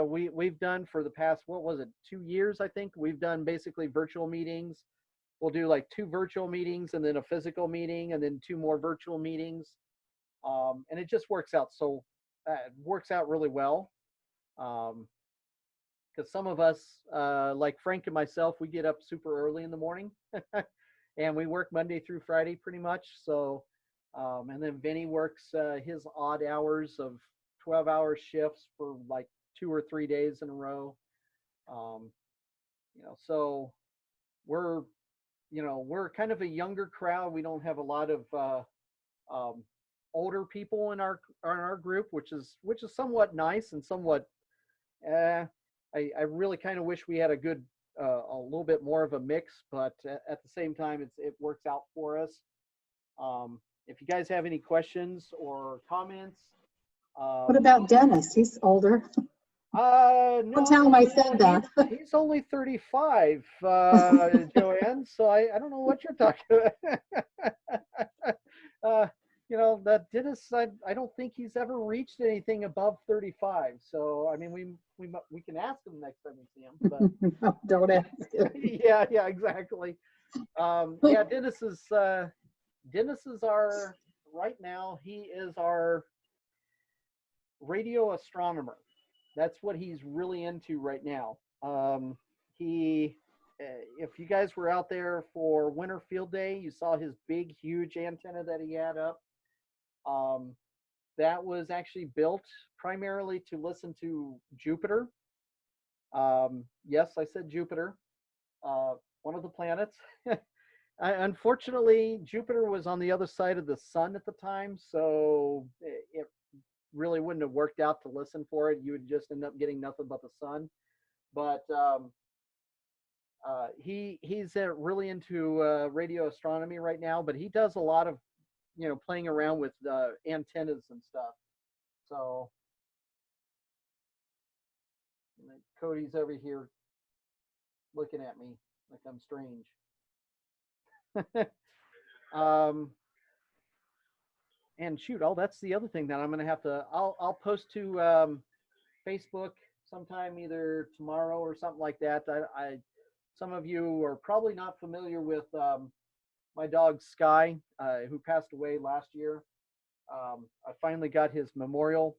we've done for the past, what was it, 2 years, I think. We've done basically virtual meetings. We'll do like 2 virtual meetings and then a physical meeting and then 2 more virtual meetings. And it just works out. So it works out really well. Because some of us, like Frank and myself, we get up super early in the morning and we work Monday through Friday pretty much. So, and then Vinny works his odd hours of 12-hour shifts for like 2 or 3 days in a row. You know, so we're kind of a younger crowd. We don't have a lot of older people in our group, which is somewhat nice and somewhat. I really kind of wish we had a little bit more of a mix, but at the same time, it works out for us. If you guys have any questions or comments. What about Dennis? He's older. No, Don't tell him I said that. He's only 35, Joanne. So I don't know what you're talking about. You know, that Dennis, I don't think he's ever reached anything above 35. So I mean, we can ask him next time we see him. But No, don't ask him. yeah, exactly. Yeah, Dennis is our right now. He is our radio astronomer. That's what he's really into right now. If you guys were out there for Winter Field Day, you saw his big, huge antenna that he had up. That was actually built primarily to listen to Jupiter. Yes, I said Jupiter, one of the planets. Unfortunately, Jupiter was on the other side of the sun at the time, so it really wouldn't have worked out to listen for it. You would just end up getting nothing but the sun. But he's really into radio astronomy right now, but he does a lot of playing around with antennas and stuff. So Cody's over here looking at me like I'm strange. And shoot, that's the other thing that I'm gonna have to. I'll post to Facebook sometime either tomorrow or something like that. Some of you are probably not familiar with my dog Sky, who passed away last year. I finally got his memorial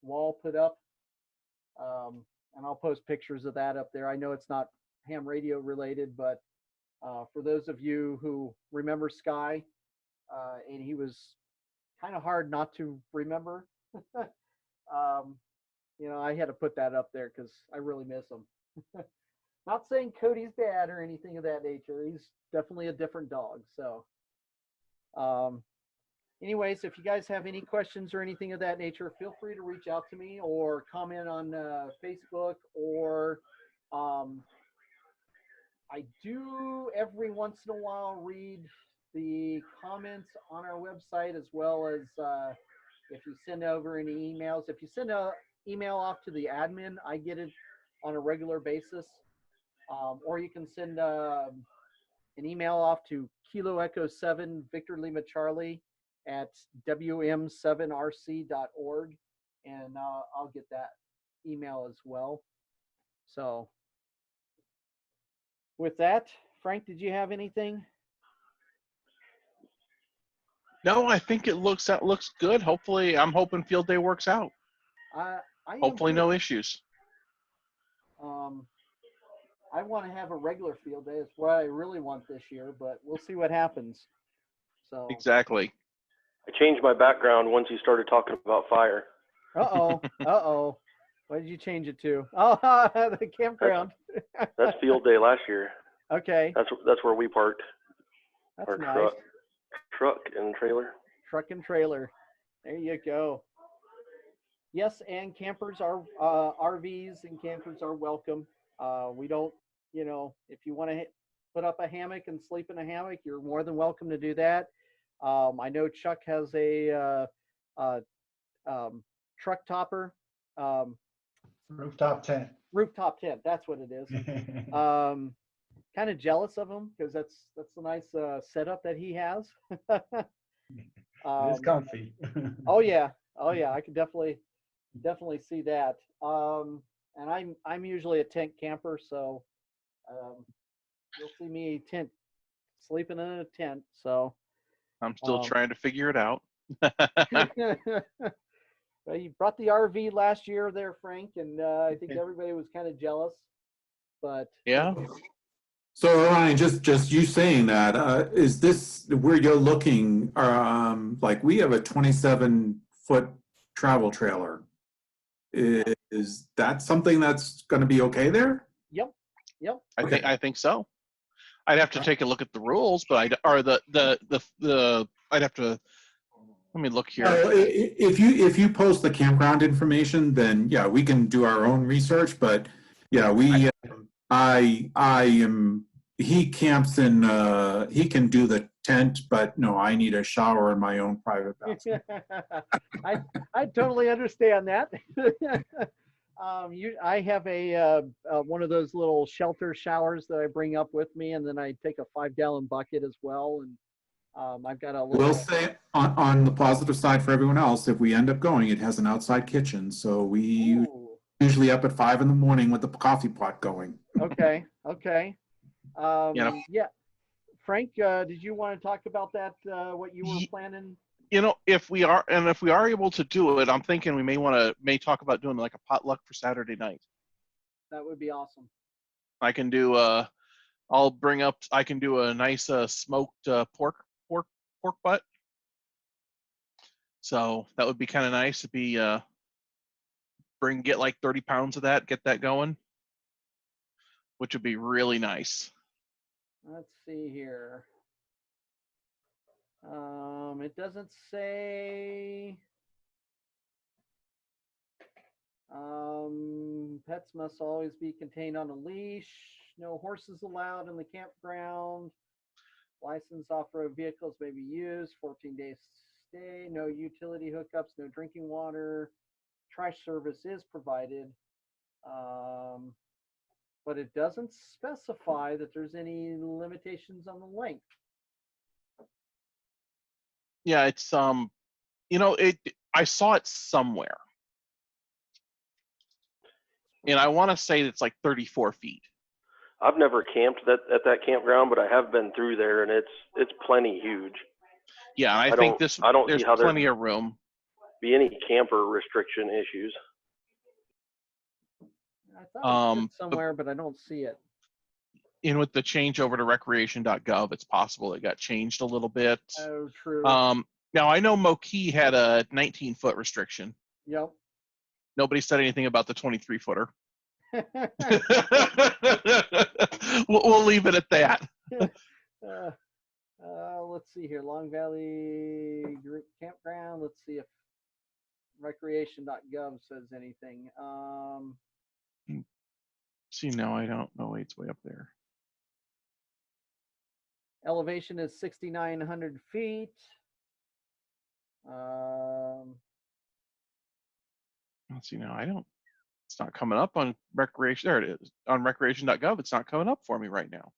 wall put up, and I'll post pictures of that up there. I know it's not ham radio related, but for those of you who remember Sky, and he was kind of hard not to remember. I had to put that up there because I really miss him. Not saying Cody's bad or anything of that nature. He's definitely a different dog. So, anyways, if you guys have any questions or anything of that nature, feel free to reach out to me or comment on Facebook, or I do every once in a while read the comments on our website, as well as if you send over any emails. If you send an email off to the admin, I get it on a regular basis. Or you can send an email off to Kilo Echo 7 Victor Lima Charlie at wm7rc.org, and I'll get that email as well. So with that, Frank, did you have anything? No, I think it looks good. Hopefully, I'm hoping field day works out. I Hopefully, am no too. issues. I want to have a regular field day. It's what I really want this year, but we'll see what happens. So Exactly. I changed my background once you started talking about fire. Uh-oh. What did you change it to? Oh, the campground. That's field day last year. Okay. That's where we parked. That's our nice. Truck and trailer. Truck and trailer. There you go. Yes, and campers are RVs and campers are welcome. We don't, if you want to put up a hammock and sleep in a hammock, you're more than welcome to do that. I know Chuck has a truck topper. Rooftop tent. Rooftop tent. That's what it is. Kind of jealous of him because that's a nice setup that he has. It's comfy. Oh yeah. I could definitely see that. And I'm usually a tent camper, so you'll see me sleeping in a tent. So I'm still trying to figure it out. well, you brought the RV last year there, Frank, and I think everybody was kind of jealous. But yeah. So Ryan, just you saying that, is this where you're looking? Like we have a 27-foot travel trailer. Is that something that's going to be okay there? Yep. I think so. I'd have to take a look at the rules, but I'd have to. Let me look here. If you post the campground information, then yeah, we can do our own research. But yeah, he camps in, he can do the tent, but no, I need a shower in my own private bathroom. I totally understand that. I have a one of those little shelter showers that I bring up with me, and then I take a 5-gallon bucket as well. And I've got a little. We'll say on the positive side for everyone else, if we end up going, it has an outside kitchen, so we usually up at 5 a.m. with the coffee pot going. Okay. Yeah. Frank, did you want to talk about that? What you were planning? If we are able to do it, I'm thinking we may talk about doing like a potluck for Saturday night. That would be awesome. I can do I can do a nice smoked pork butt. So that would be kind of nice to be get like 30 pounds of that, get that going, which would be really nice. Let's see here. It doesn't say. Pets must always be contained on a leash. No horses allowed in the campground. Licensed off-road vehicles may be used. 14 days stay. No utility hookups. No drinking water. Trash service is provided. But it doesn't specify that there's any limitations on the length. Yeah, it's I saw it somewhere, and I want to say it's like 34 feet. I've never camped at that campground, but I have been through there, and it's plenty huge. Yeah, I think there's plenty of room. Be any camper restriction issues. I thought it was somewhere, but I don't see it. In with the change over to recreation.gov, it's possible it got changed a little bit. Oh, true. Now I know Moki had a 19-foot restriction. Yep. Nobody said anything about the 23-footer. We'll leave it at that. Let's see here. Long Valley Group Campground. Let's see if recreation.gov says anything. See, no, I don't know. It's way up there. Elevation is 6,900 feet. Let's see, now I don't. It's not coming up on recreation. There it is on recreation.gov. It's not coming up for me right now.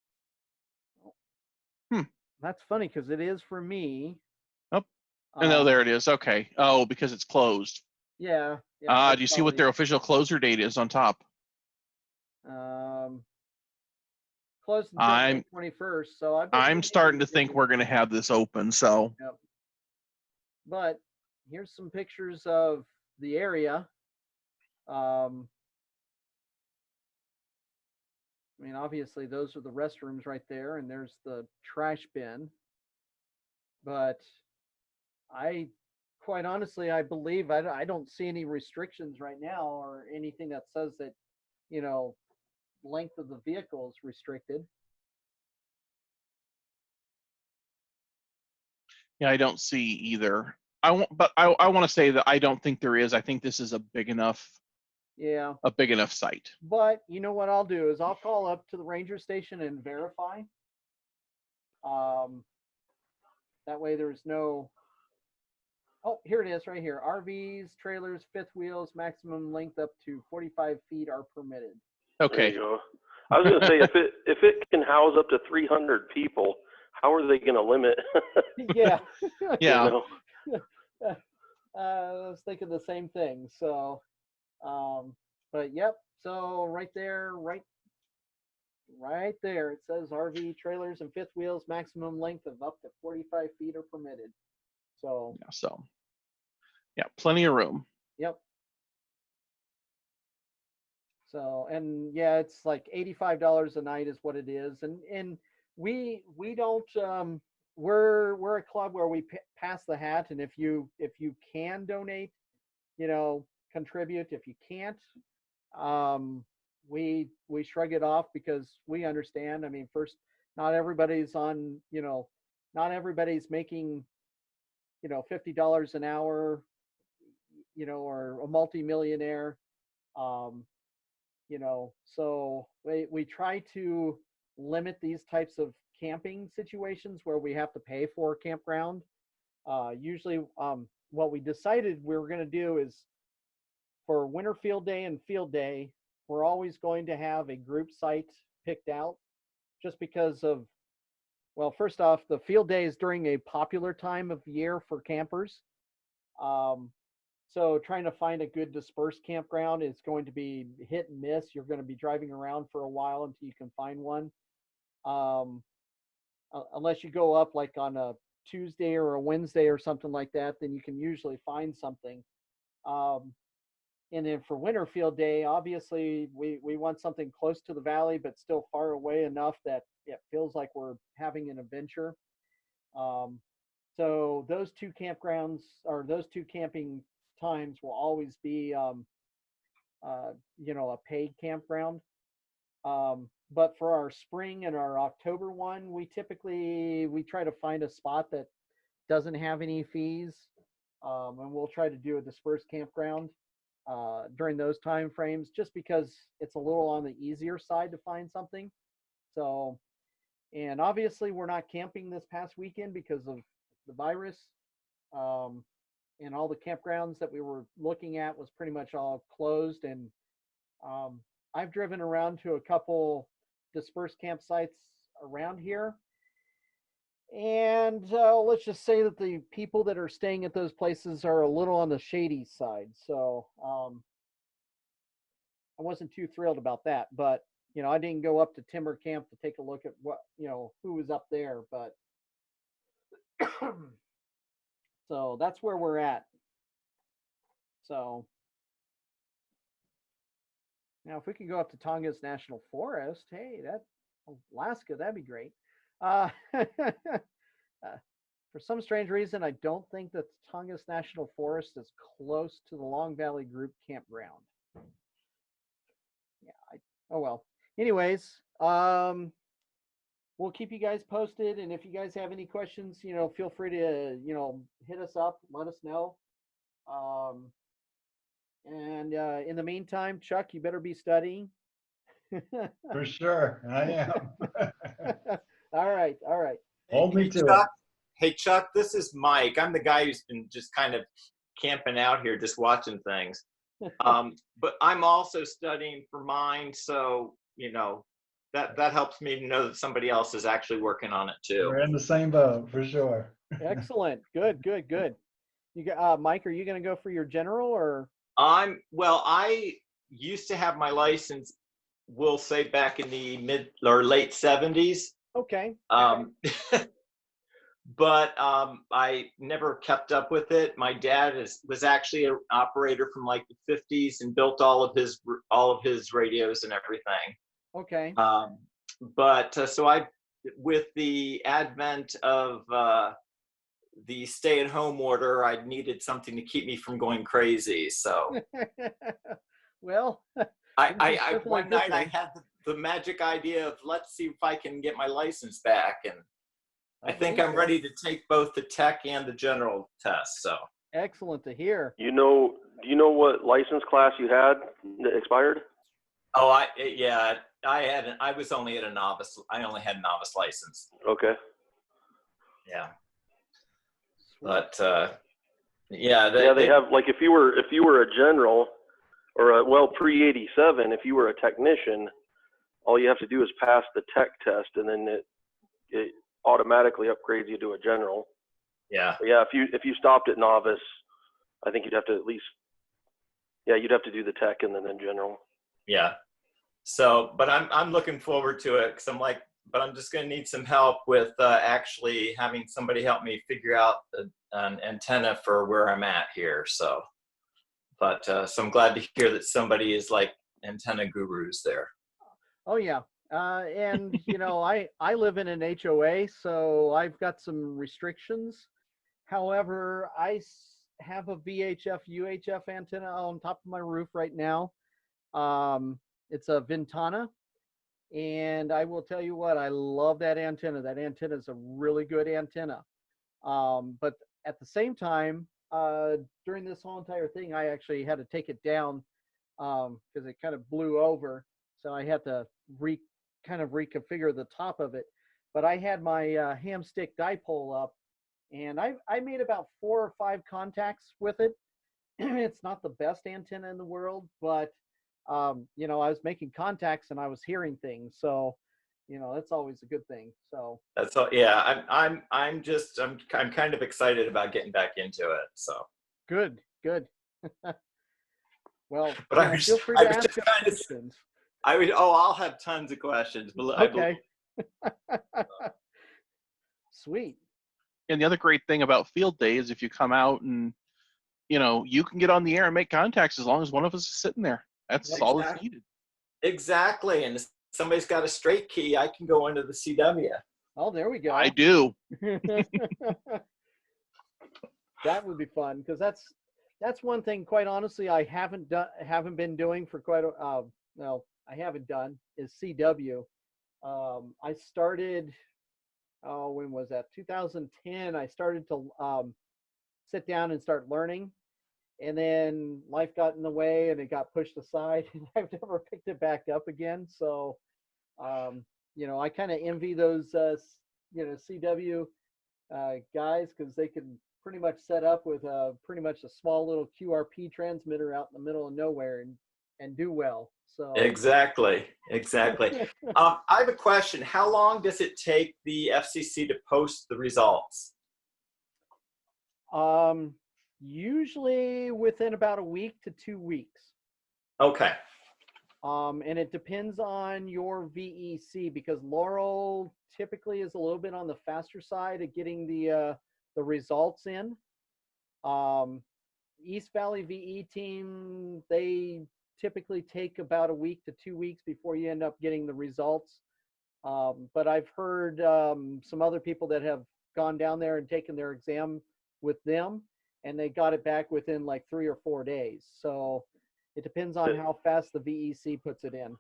That's funny because it is for me. Oh, no, there it is. Okay. Oh, because it's closed. Yeah. Do you see what their official closure date is on top? Closed until the 21st. So I'm starting to think we're going to have this open. So. Yep. But here's some pictures of the area. I mean, obviously, those are the restrooms right there, and there's the trash bin. But quite honestly, I believe I don't see any restrictions right now or anything that says that, length of the vehicle is restricted. Yeah, I don't see either. I want to say that I don't think there is. I think this is a big enough. Yeah. A big enough site. But you know what I'll do is I'll call up to the ranger station and verify. That way there's no. Oh, here it is right here. RVs, trailers, fifth wheels, maximum length up to 45 feet are permitted. Okay. There you go. I was going to say, if it can house up to 300 people, how are they going to limit? Yeah. Yeah. I was thinking the same thing. So, but yep. So right there, right there, it says RV, trailers, and fifth wheels, maximum length of up to 45 feet are permitted. So. Yeah, plenty of room. Yep. So, and yeah, it's like $85 a night is what it is. And we don't, we're a club where we pass the hat. And if you can donate, contribute. If you can't, we shrug it off because we understand. I mean, first, not everybody's on, not everybody's making, $50 an hour, or a multimillionaire. So we try to limit these types of camping situations where we have to pay for a campground. Usually, what we decided we were going to do is for winter field day and field day, we're always going to have a group site picked out just because of, well, first off, the field day is during a popular time of year for campers. So trying to find a good dispersed campground is going to be hit and miss. You're going to be driving around for a while until you can find one. Unless you go up like on a Tuesday or a Wednesday or something like that, then you can usually find something. And then for winter field day, obviously we want something close to the valley, but still far away enough that it feels like we're having an adventure. So those two campgrounds or those two camping times will always be, a paid campground. But for our spring and our October one, we try to find a spot that doesn't have any fees. And we'll try to do a dispersed campground during those time frames, just because it's a little on the easier side to find something. So, and obviously we're not camping this past weekend because of the virus. And all the campgrounds that we were looking at was pretty much all closed. And I've driven around to a couple dispersed campsites around here. And let's just say that the people that are staying at those places are a little on the shady side. So I wasn't too thrilled about that. But, I didn't go up to Timber Camp to take a look at what, who was up there. But so that's where we're at. So now if we could go up to Tongass National Forest, hey, Alaska, that'd be great. For some strange reason, I don't think that Tongass National Forest is close to the Long Valley Group Campground. Yeah, Oh well. Anyways, we'll keep you guys posted, and if you guys have any questions, feel free to, hit us up, let us know. Um, and in the meantime, Chuck, you better be studying. For sure, I am. All right, all right. Hold me Hey, to Chuck. Hey, Chuck, this is Mike. I'm the guy who's been just kind of camping out here, just watching things. But I'm also studying for mine, so that helps me to know that somebody else is actually working on it it. too. We're in the same boat for sure. Excellent. Good, good, good. You got Mike, are you going to go for your general or? I used to have my license, we'll say back in the mid or late 70s. Okay. But I never kept up with it. My dad was actually an operator from like the 50s and built all of his radios and everything. Okay. But so with the advent of the stay-at-home order, I needed something to keep me from going crazy. So Well, one night I had the magic idea of let's see if I can get my license back, and I think I'm ready to take both the tech and the general test. So excellent to hear. Do you know what license class you had that expired? Oh, I was only at a novice. I only had a novice license. Okay. Yeah. Sweet. But they have, like, if you were a general or pre-87, if you were a technician, all you have to do is pass the tech test, and then it automatically upgrades you to a general. Yeah. But yeah, if you stopped at novice, I think you'd have to you'd have to do the tech and then general. Yeah. So, but I'm looking forward to it, because I'm just going to need some help with actually having somebody help me figure out an antenna for where I'm at here. So, so I'm glad to hear that somebody is like antenna gurus there. Oh yeah. And I live in an HOA, so I've got some restrictions. However, have a VHF UHF antenna on top of my roof right now. It's a Ventana, and I will tell you what, I love that antenna. That antenna is a really good antenna. But at the same time, during this whole entire thing, I actually had to take it down because it kind of blew over. So I had to reconfigure the top of it. But I had my ham stick dipole up, and I made about 4 or 5 contacts with it. It's not the best antenna in the world, but I was making contacts and I was hearing things. So, that's always a good thing. So that's all. Yeah, I'm kind of excited about getting back into it. So good. Well, but feel free to ask questions. I'll have tons of questions. Okay. Sweet. And the other great thing about field day is if you come out and you can get on the air and make contacts as long as one of us is sitting there. That's all that's needed. Exactly. And if somebody's got a straight key, I can go into the CW. Oh, there we go. I do. That would be fun, because that's one thing, quite honestly, I haven't been doing for quite a I haven't done is CW. I started, when was that? 2010. I started to sit down and start learning, and then life got in the way and it got pushed aside, and I've never picked it back up again. So, I kind of envy those, CW guys, because they can pretty much set up with pretty much a small little QRP transmitter out in the middle of nowhere and do well. So Exactly. I have a question. How long does it take the FCC to post the results? Usually within about a week to 2 weeks. Okay. And it depends on your VEC, because Laurel typically is a little bit on the faster side of getting the results in. East Valley VE team, they typically take about a week to 2 weeks before you end up getting the results. But I've heard some other people that have gone down there and taken their exam with them, and they got it back within like 3 or 4 days. So it depends on how fast the VEC puts it in.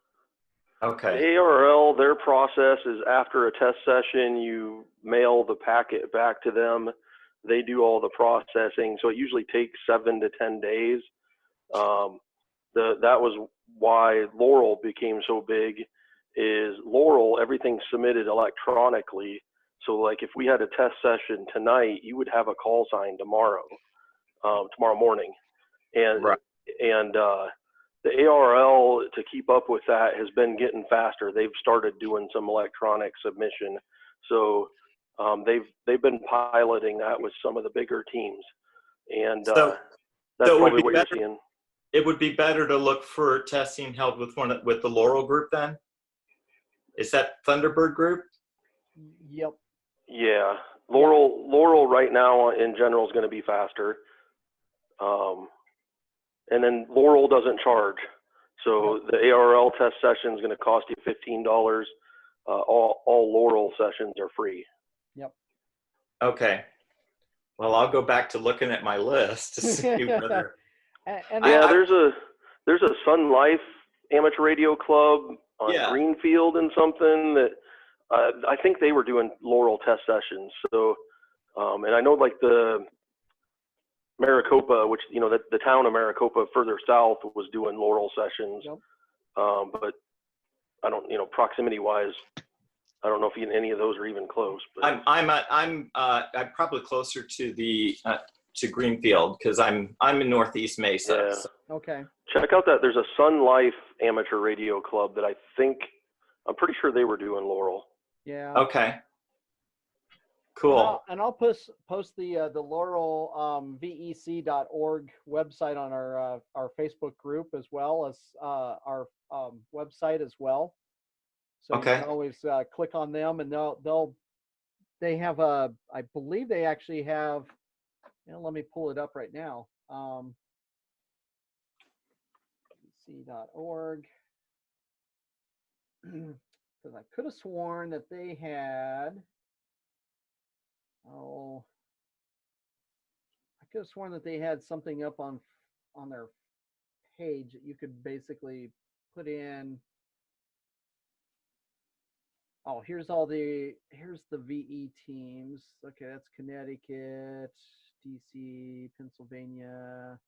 Okay. The ARRL, their process is after a test session, you mail the packet back to them. They do all the processing, so it usually takes 7 to 10 days. That was why Laurel became so big. Is Laurel, everything's submitted electronically. So like if we had a test session tonight, you would have a call sign tomorrow morning, and Right. the ARRL, to keep up with that, has been getting faster. They've started doing some electronic submission, so they've been piloting that with some of the bigger teams, and So that's it would probably be what better. you're seeing. It would be better to look for testing held with the Laurel group then? Is that Thunderbird group? Yep. Yeah, Laurel right now in general is going to be faster, and then Laurel doesn't charge, so the ARRL test session is going to cost you $15. All Laurel sessions are free. Yep. Okay. Well, I'll go back to looking at my list to see whether. And Yeah, there's a Sun Life amateur radio club on Yeah. Greenfield and something that I think they were doing Laurel test sessions. So, and I know like the Maricopa, which the town of Maricopa further south was doing Laurel sessions. Yep. But I don't, proximity wise, I don't know if any of those are even close. But I'm probably closer to Greenfield because I'm in Northeast Mesa. yeah. So. okay. Check out that there's a Sun Life amateur radio club that I'm pretty sure they were doing Laurel. Yeah. Okay. Cool. And I'll post the Laurel vec.org website on our Facebook group as well as our website as well. So Okay. you can always click on them, and they have I believe they actually have. Let me pull it up right now. vec.org. Because I could have sworn that they had. I could have sworn that they had something up on their page that you could basically put in. Oh, here's the VE teams. Okay, that's Connecticut, DC, Pennsylvania.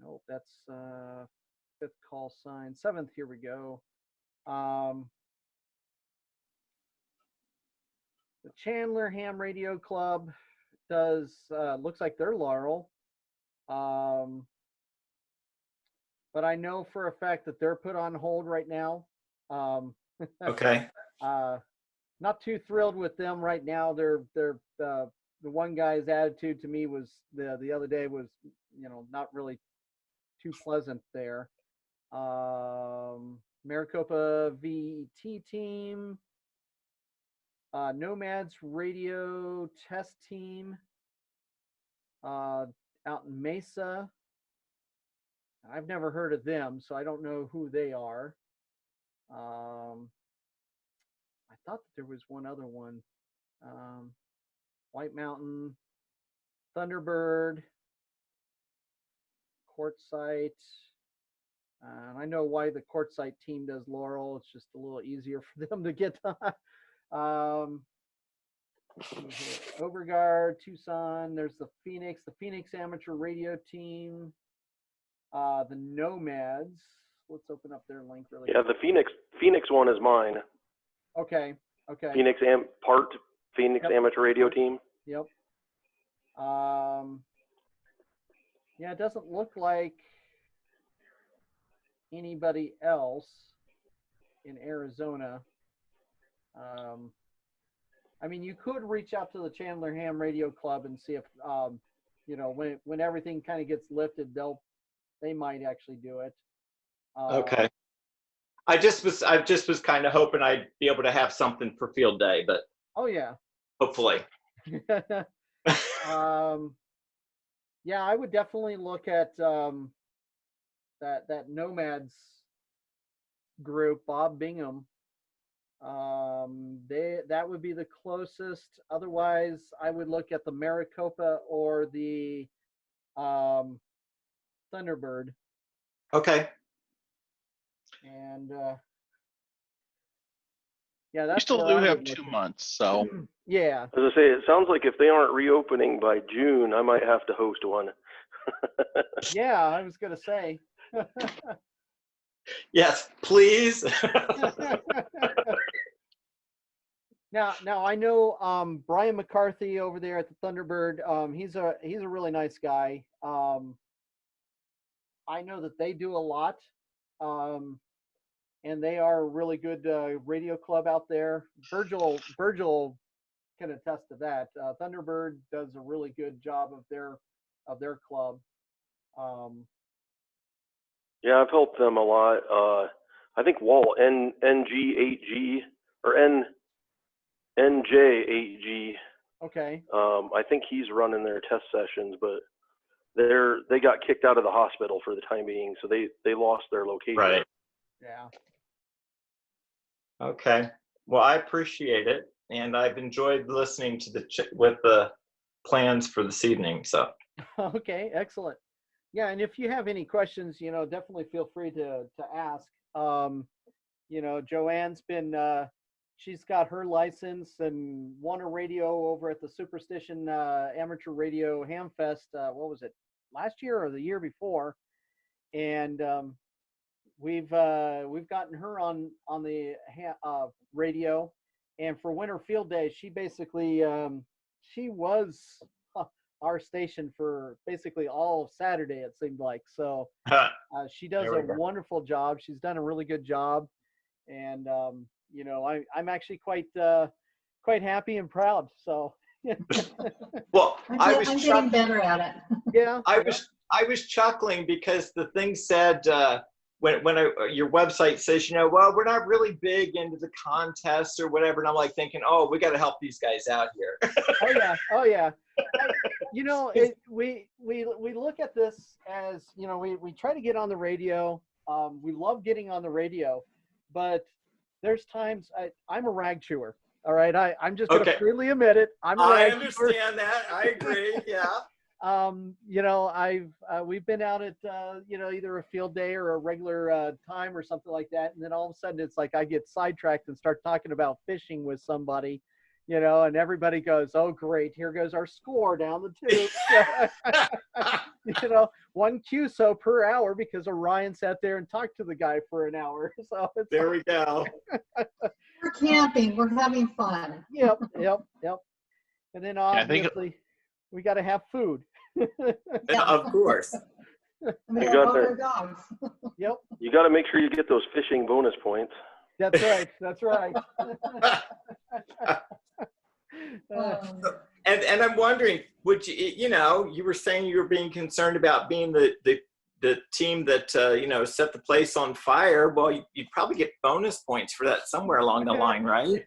Nope, that's 5th call sign. 7th, here we go. The Chandler Ham Radio Club does looks like they're Laurel. But I know for a fact that they're put on hold right now. Okay. Not too thrilled with them right now. They're the one guy's attitude to me was the other day was not really too pleasant there. Maricopa VET team, Nomads Radio Test Team, out in Mesa. I've never heard of them, so I don't know who they are. I thought that there was one other one. White Mountain, Thunderbird, Quartzsite. I know why the Quartzsite team does Laurel. It's just a little easier for them to get on. Overguard, Tucson. There's the Phoenix Amateur Radio Team. The Nomads. Let's open up their link really quick. Yeah, the Phoenix one is mine. Okay. Phoenix Amateur Radio Team. Yep. Yeah, it doesn't look like anybody else in Arizona. I mean, you could reach out to the Chandler Ham Radio Club and see if when everything kind of gets lifted, they might actually do it. Okay. I just was kind of hoping I'd be able to have something for field day, but oh yeah, hopefully. Yeah, I would definitely look at that Nomads group, Bob Bingham. That would be the closest. Otherwise, I would look at the Maricopa or the Thunderbird. Okay. And Yeah, We that's still where do I have would 2 look. months, so Yeah. As I say, it sounds like if they aren't reopening by June, I might have to host one. Yeah, I was gonna say. Yes, please. Now I know Brian McCarthy over there at the Thunderbird. He's a really nice guy. I know that they do a lot, and they are a really good radio club out there. Virgil can attest to that. Thunderbird does a really good job of their club. Yeah, I've helped them a lot. I think Walt NG8G or NJ8G. Okay. I think he's running their test sessions, but they got kicked out of the hospital for the time being, so they lost their location. Right. Yeah. Okay. Well, I appreciate it, and I've enjoyed listening to with the plans for this evening. So. Okay. Excellent. Yeah, and if you have any questions, definitely feel free to ask. Joanne's been she's got her license and won a radio over at the Superstition Amateur Radio Hamfest. What was it, last year or the year before? And we've gotten her on the radio. And for Winter Field Day, she basically she was our station for basically all of Saturday, it seemed like. So she does a wonderful job. She's done a really good job, and I'm actually quite happy and proud. So. Well, I'm getting better at it. Yeah. I was chuckling because the thing said when your website says, well, we're not really big into the contests or whatever, and I'm like thinking, oh, we got to help these guys out here. Oh yeah. We look at this as, we try to get on the radio. We love getting on the radio, but there's times I'm a rag chewer. All right, I'm just going to freely admit it. I understand that. I agree. Yeah. We've been out at either a field day or a regular time or something like that, and then all of a sudden it's like I get sidetracked and start talking about fishing with somebody, and everybody goes, "Oh, great! Here goes our score down the tube." 1 QSO per hour because Orion sat there and talked to the guy for an hour. So there we go. We're camping. We're having fun. Yep. And then obviously we got to have food. Of course. We got our dogs. Yep. You got to make sure you get those fishing bonus points. That's right. That's right. And I'm wondering, would you were saying you were being concerned about being the team that set the place on fire. Well, you'd probably get bonus points for that somewhere along the line, right?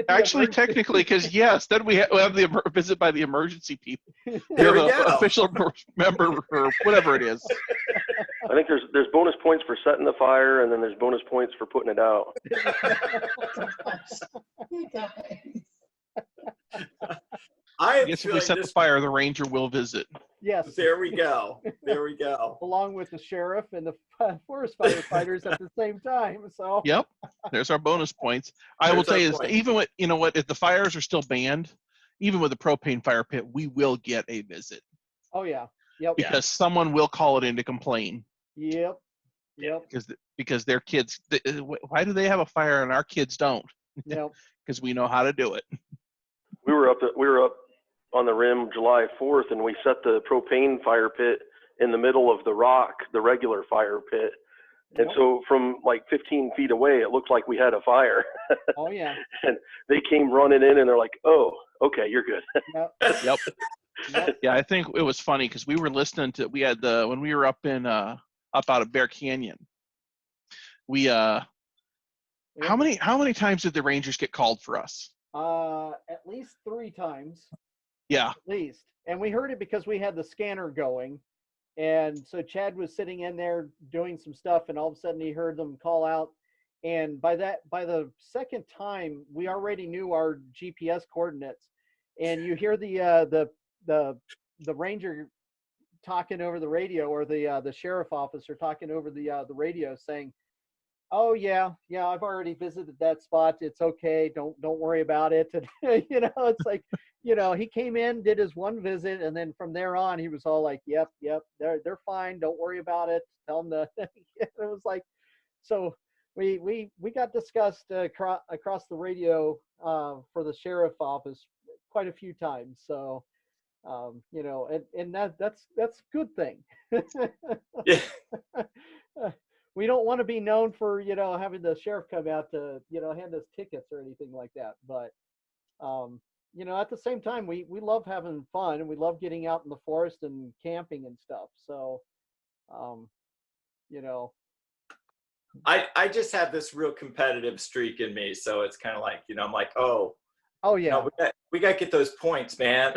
Actually, technically, because yes, then we have the visit by the emergency people. There we go. Official member or whatever it is. I think there's bonus points for setting the fire, and then there's bonus points for putting it out. You guys. I guess if we set the fire, the ranger will visit. Yes. There we go. There we go. Along with the sheriff and the forest firefighters at the same time. So. Yep. There's our bonus points. I will tell you, even with if the fires are still banned, even with the propane fire pit, we will get a visit. Oh yeah. Yep. Because someone will call it in to complain. Yep. Because their kids. Why do they have a fire and our kids don't? Yep. Because we know how to do it. We were up on the rim July 4th, and we set the propane fire pit in the middle of the rock, the regular fire pit. And so from like 15 feet away, it looked like we had a fire. Oh yeah. And they came running in and they're like, "Oh, okay, you're good." Yep. Yeah, I think it was funny because we were listening to, when we were up out of Bear Canyon, we, how many times did the Rangers get called for us? At least 3 times. Yeah. At least. And we heard it because we had the scanner going. And so Chad was sitting in there doing some stuff, and all of a sudden he heard them call out. And by the second time, we already knew our GPS coordinates. And you hear the ranger talking over the radio, or the sheriff officer talking over the radio, saying, Oh yeah, yeah. I've already visited that spot. It's okay. Don't worry about it. And, it's like, he came in, did his one visit, and then from there on, he was all like, "Yep, yep, they're fine. Don't worry about it. Tell them to." It was like, so we got discussed across the radio for the sheriff office quite a few times. So and that's a good thing. Yeah. We don't want to be known for having the sheriff come out to hand us tickets or anything like that. But at the same time, we love having fun and we love getting out in the forest and camping and stuff. So you know I just have this real competitive streak in me, so it's kind of like, I'm like, oh yeah. no, we got to get those points, man.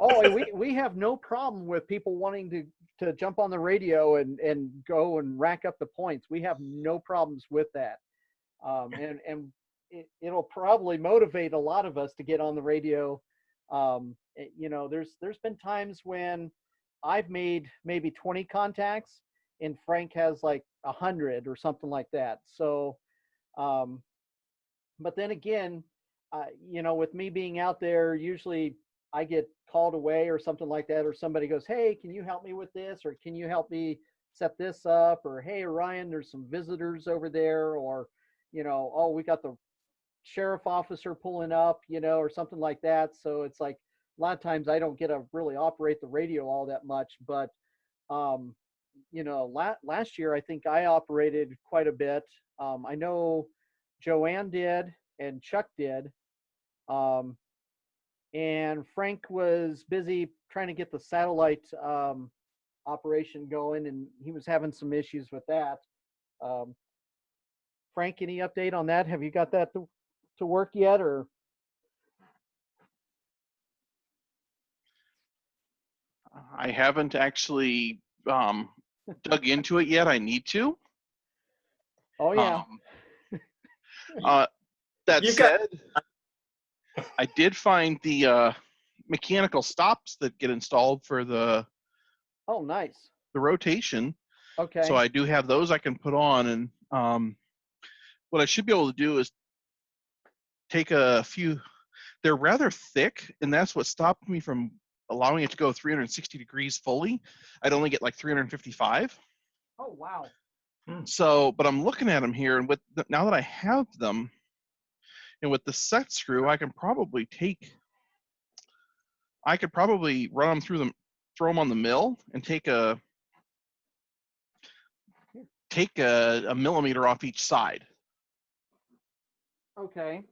Oh, and we have no problem with people wanting to jump on the radio and go and rack up the points. We have no problems with that. And it'll probably motivate a lot of us to get on the radio. There's been times when I've made maybe 20 contacts and Frank has like 100 or something like that. So, but then again, with me being out there, usually I get called away or something like that, or somebody goes, "Hey, can you help me with this? Or can you help me set this up?" Or, "Hey, Ryan, there's some visitors over there," or, "Oh, we got the sheriff officer pulling up," or something like that. So it's like a lot of times I don't get to really operate the radio all that much, but last year I think I operated quite a bit. I know Joanne did and Chuck did. And Frank was busy trying to get the satellite operation going, and he was having some issues with that. Frank, any update on that? Have you got that to work yet, or? I haven't actually dug into it yet. I need to. Oh yeah. That said, I did find the mechanical stops that get installed for the nice. the rotation. Okay. So I do have those I can put on, and what I should be able to do is take a few. They're rather thick, and that's what stopped me from allowing it to go 360 degrees fully. I'd only get like 355. Oh wow. So, but I'm looking at them here, and now that I have them, and with the set screw, I could probably run them through them, throw them on the mill, and take a millimeter off each side. Okay.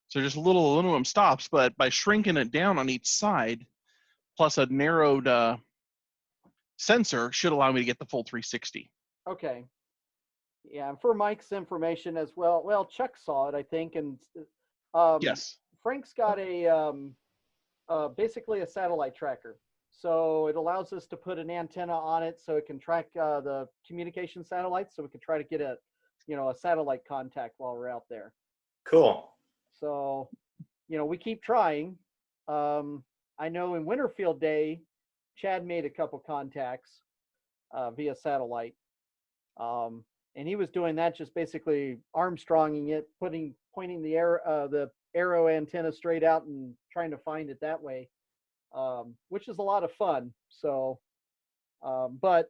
So just little aluminum stops, but by shrinking it down on each side, plus a narrowed sensor, should allow me to get the full 360. Okay. Yeah, and for Mike's information as well. Well, Chuck saw it, I think, and Yes. Frank's got a basically a satellite tracker. So it allows us to put an antenna on it so it can track the communication satellites, so we can try to get a satellite contact while we're out there. Cool. So, we keep trying. I know in Winterfield Day, Chad made a couple contacts via satellite. And he was doing that just basically Armstronging it, pointing the arrow antenna straight out and trying to find it that way, which is a lot of fun. So, but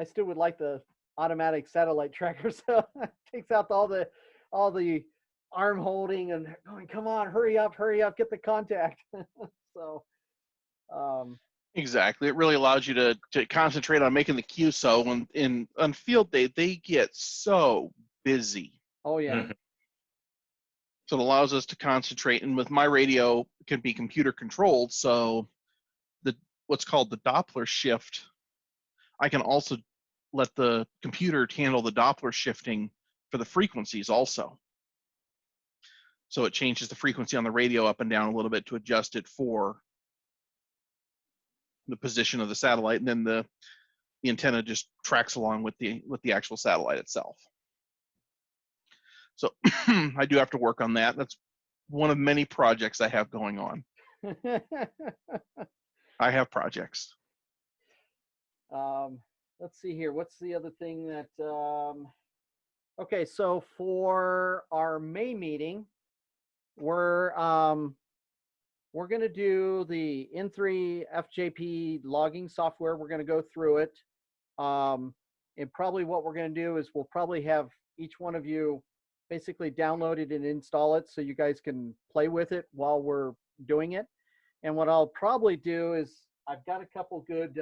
I still would like the automatic satellite tracker, so it takes out all the arm holding and going, "Come on, hurry up, get the contact." So, exactly. It really allows you to concentrate on making the cue. So on field day, they get so busy. Oh yeah. Mhm. So it allows us to concentrate. And with my radio, it can be computer controlled. So what's called the Doppler shift, I can also let the computer handle the Doppler shifting for the frequencies also. So it changes the frequency on the radio up and down a little bit to adjust it for the position of the satellite, and then the antenna just tracks along with the actual satellite itself. So I do have to work on that. That's one of many projects I have going on. I have projects. Let's see here. What's the other thing that Okay, so for our May meeting, we're going to do the N3 FJP logging software. We're going to go through it. And probably what we're going to do is we'll probably have each one of you basically download it and install it so you guys can play with it while we're doing it. And what I'll probably do is I've got a couple good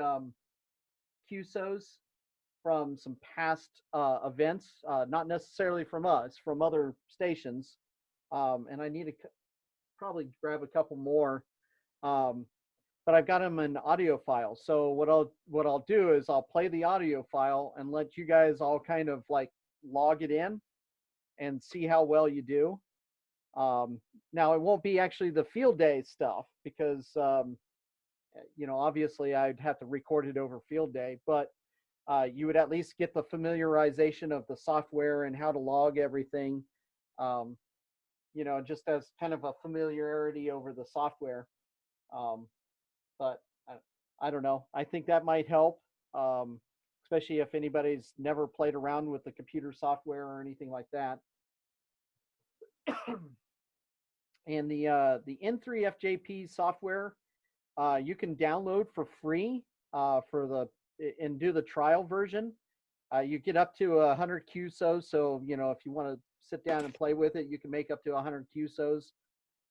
QSOs from some past events, not necessarily from us, from other stations. And I need to probably grab a couple more. But I've got them in audio files. So what I'll do is I'll play the audio file and let you guys all kind of like log it in and see how well you do. Now it won't be actually the field day stuff because you know, obviously I'd have to record it over field day, but you would at least get the familiarization of the software and how to log everything. You know, just as kind of a familiarity over the software. But I don't know. I think that might help, especially if anybody's never played around with the computer software or anything like that. And the N3 FJP software, you can download for free and do the trial version. You get up to 100 QSOs. So, you know, if you want to sit down and play with it, you can make up to 100 QSOs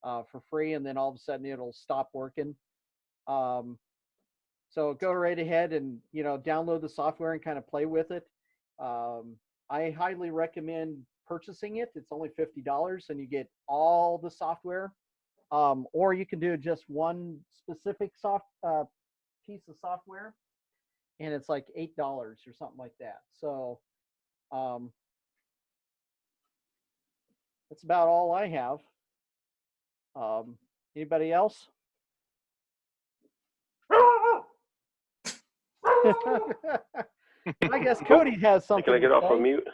for free, and then all of a sudden it'll stop working. So go right ahead and, you know, download the software and kind of play with it. I highly recommend purchasing it. It's only $50 and you get all the software. Or you can do just one specific piece of software, and it's like $8 or something like that. So that's about all I have. Anybody else? I guess Cody has something. Can I get off of mute?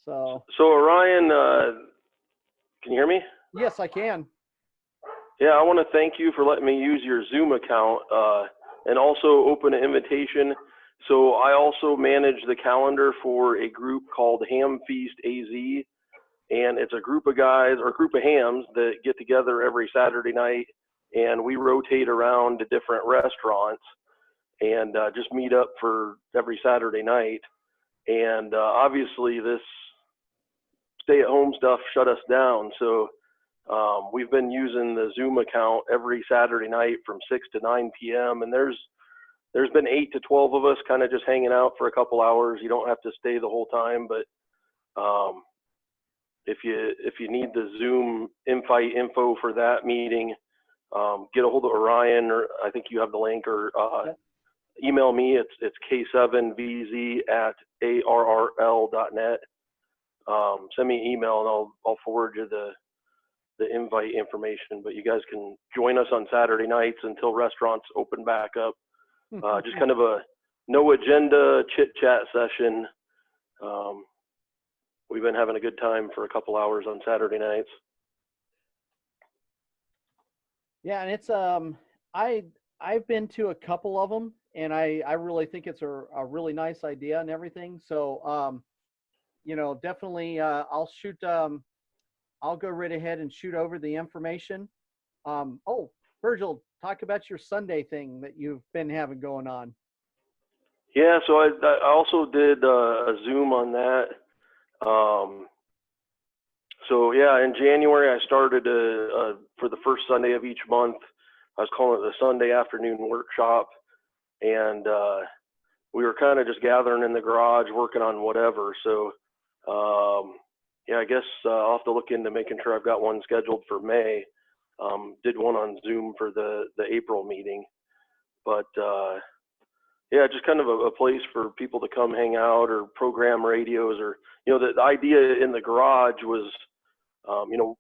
So Orion, can you hear me? yes, I can. Yeah, I want to thank you for letting me use your Zoom account and also open an invitation. So I also manage the calendar for a group called Ham Feast AZ, and it's a group of guys or a group of hams that get together every Saturday night, and we rotate around to different restaurants and just meet up for every Saturday night. And obviously this stay-at-home stuff shut us down, so we've been using the Zoom account every Saturday night from 6 to 9 p.m. And there's been 8 to 12 of us kind of just hanging out for a couple hours. You don't have to stay the whole time, but if you need the Zoom invite info for that meeting, get a hold of Orion, or I think you have the link, or email me. It's k7vz@arrl.net. Send me an email and I'll forward you the invite information. But you guys can join us on Saturday nights until restaurants open back up. Just kind of a no agenda chit chat session. We've been having a good time for a couple hours on Saturday nights. Yeah, and it's I've been to a couple of them, and I really think it's a really nice idea and everything. So you know, definitely I'll go right ahead and shoot over the information. Oh, Virgil, talk about your Sunday thing that you've been having going on. Yeah, so I also did a Zoom on that. So yeah, in January I started for the first Sunday of each month. I was calling it the Sunday afternoon workshop, and we were kind of just gathering in the garage working on whatever. So yeah, I guess I'll have to look into making sure I've got one scheduled for May. Did one on Zoom for the April meeting, but yeah, just kind of a place for people to come hang out or program radios, or, you know, the idea in the garage was, you know,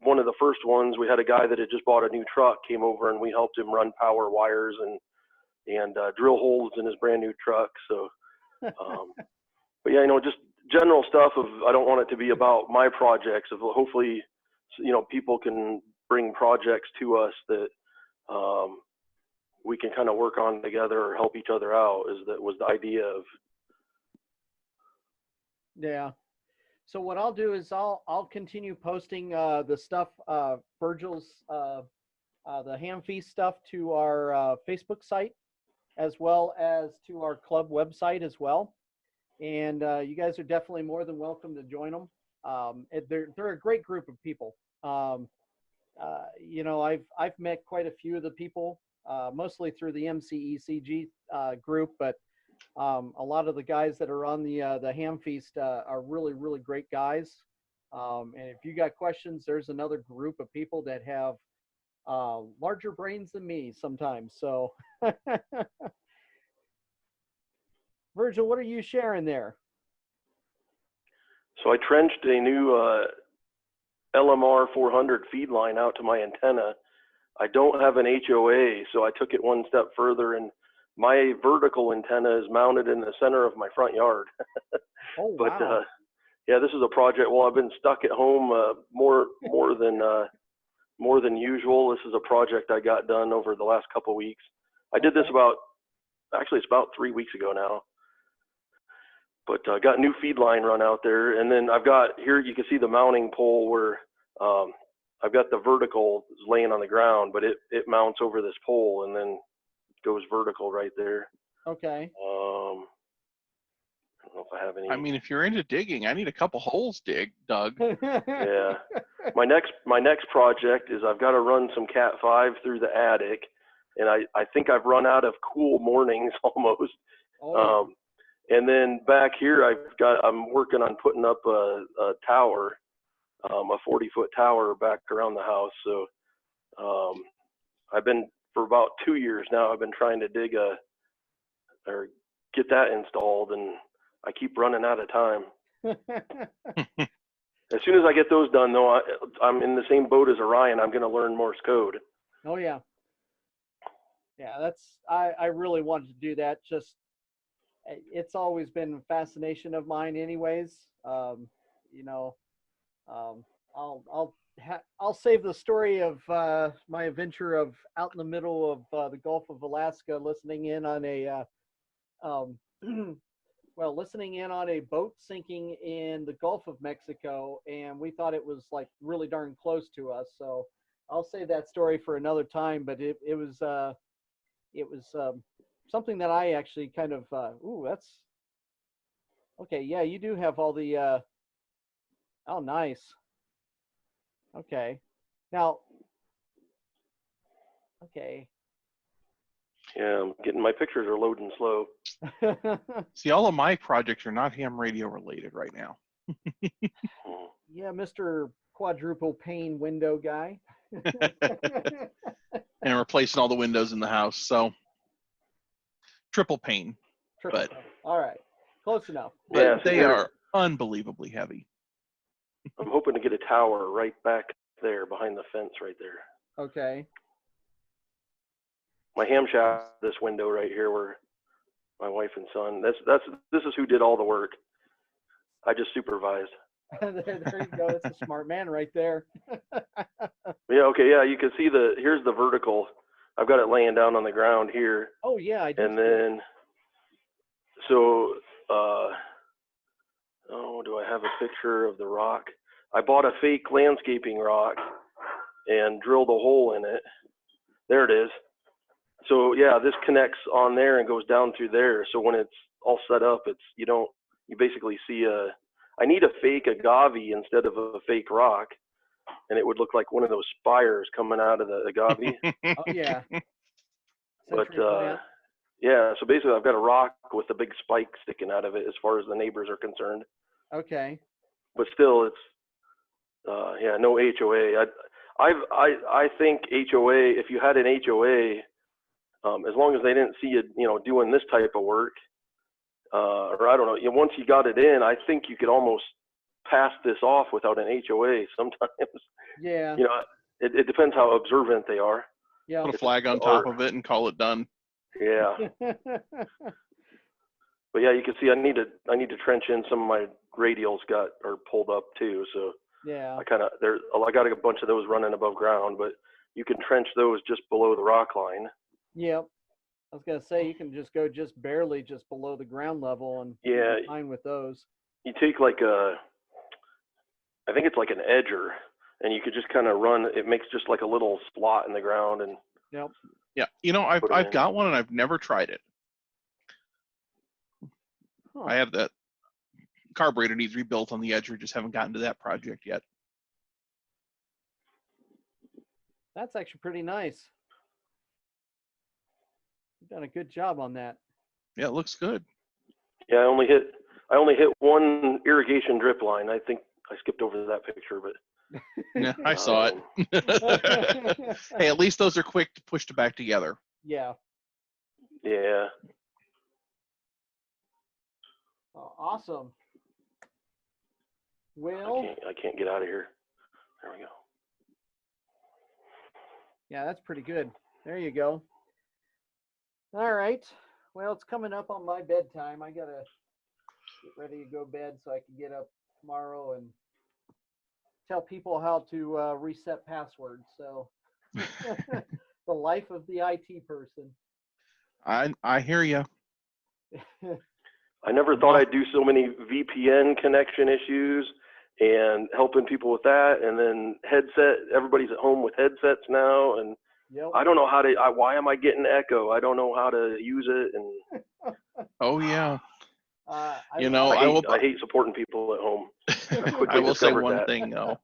one of the first ones, we had a guy that had just bought a new truck, came over and we helped him run power wires and drill holes in his brand new truck. So, but yeah, you know, just general stuff of, I don't want it to be about my projects, of hopefully, you know, people can bring projects to us that we can kind of work on together or help each other out, was the idea of Yeah. So what I'll do is I'll continue posting the stuff, Virgil's the Ham Feast stuff to our Facebook site, as well as to our club website as well. And you guys are definitely more than welcome to join them. They're a great group of people. You know, I've met quite a few of the people, mostly through the MCECG group, but a lot of the guys that are on the Ham Feast are really, really great guys. And if you got questions, there's another group of people that have larger brains than me sometimes. So, Virgil, what are you sharing there? So I trenched a new LMR 400 feed line out to my antenna. I don't have an HOA, so I took it one step further, and my vertical antenna is mounted in the center of my front yard. Oh, But wow. yeah, this is a project. Well, I've been stuck at home more than usual. This is a project I got done over the last couple of weeks. I did this it's about 3 weeks ago now. But I got new feed line run out there, and then I've got here, you can see the mounting pole where I've got the vertical laying on the ground, but it mounts over this pole and then goes vertical right there. Okay. I don't know if I have any. I mean, if you're into digging, I need a couple holes dug. Yeah. My next project is I've got to run some Cat 5 through the attic, and I think I've run out of cool mornings almost. Oh, And then back here, I'm working on putting up a tower, a 40-foot tower back around the house. So I've been, for about 2 years now, I've been trying to or get that installed, and I keep running out of time. As soon as I get those done, though, I'm in the same boat as Orion. I'm going to learn Morse code. Oh, yeah. Yeah, I really wanted to do that. Just, it's always been a fascination of mine anyways. You know, I'll save the story of my adventure of out in the middle of the Gulf of Alaska, listening in on a listening in on a boat sinking in the Gulf of Mexico, and we thought it was like really darn close to us. So I'll save that story for another time. But it was something that I actually kind of that's okay. Yeah, you do have all the oh, nice. Okay, now okay. Yeah, my pictures are loading slow. See, all of my projects are not ham radio related right now. Yeah, Mr. Quadruple pane window guy. And replacing all the windows in the house. So triple pane. Triple pane. All right, close enough. But Yeah, they are unbelievably heavy. I'm hoping to get a tower right back there behind the fence right there. Okay. My ham shaft, this window right here where my wife and son, this is who did all the work. I just supervised. There you go. That's a smart man right there. Yeah, okay, yeah, you can see here's the vertical. I've got it laying down on the ground here. Oh yeah, I do. And then, so, do I have a picture of the rock? I bought a fake landscaping rock and drilled a hole in it. There it is. So yeah, this connects on there and goes down through there. So when it's all set up, you basically see I need a fake agave instead of a fake rock, and it would look like one of those spires coming out of the agave. Oh yeah. But Century plant. yeah, so basically I've got a rock with a big spike sticking out of it as far as the neighbors are concerned. Okay. But still, it's yeah, no HOA. I think HOA, if you had an HOA, as long as they didn't see you, doing this type of work, or I don't know, once you got it in, I think you could almost pass this off without an HOA sometimes. Yeah. It depends how observant they are. Yeah. Put a flag on top of it and call it done. Yeah. But yeah, you can see I need to trench in some of my radials are pulled up too. So yeah. I got a bunch of those running above ground, but you can trench those just below the rock line. Yep. I was gonna say you can just go just barely just below the ground level and Yeah, you're fine with those. you take like I think it's like an edger, and you could just kind of run. It makes just like a little slot in the ground, and Yep. Yeah, you know, Put 'em I've in. got one and I've never tried it. Huh. I have that carburetor needs rebuilt on the edger. Just haven't gotten to that project yet. That's actually pretty nice. You've done a good job on that. Yeah, it looks good. yeah, I only hit one irrigation drip line. I think I skipped over that picture, but Yeah, I saw it. Hey, at least those are quick to push back together. Yeah. yeah. Oh, awesome. Well, I can't get out of here. There we go. yeah, that's pretty good. There you go. All right. Well, it's coming up on my bedtime. I gotta get ready to go to bed so I can get up tomorrow and tell people how to reset passwords. So the life of the IT person. I hear you. I never thought I'd do so many VPN connection issues and helping people with that, and then headset. Everybody's at home with headsets now, and Yep. I don't know how to. Why am I getting echo? I don't know how to use it, and Oh yeah. You I know, I hate supporting people at home. I will say discovered one that. thing though.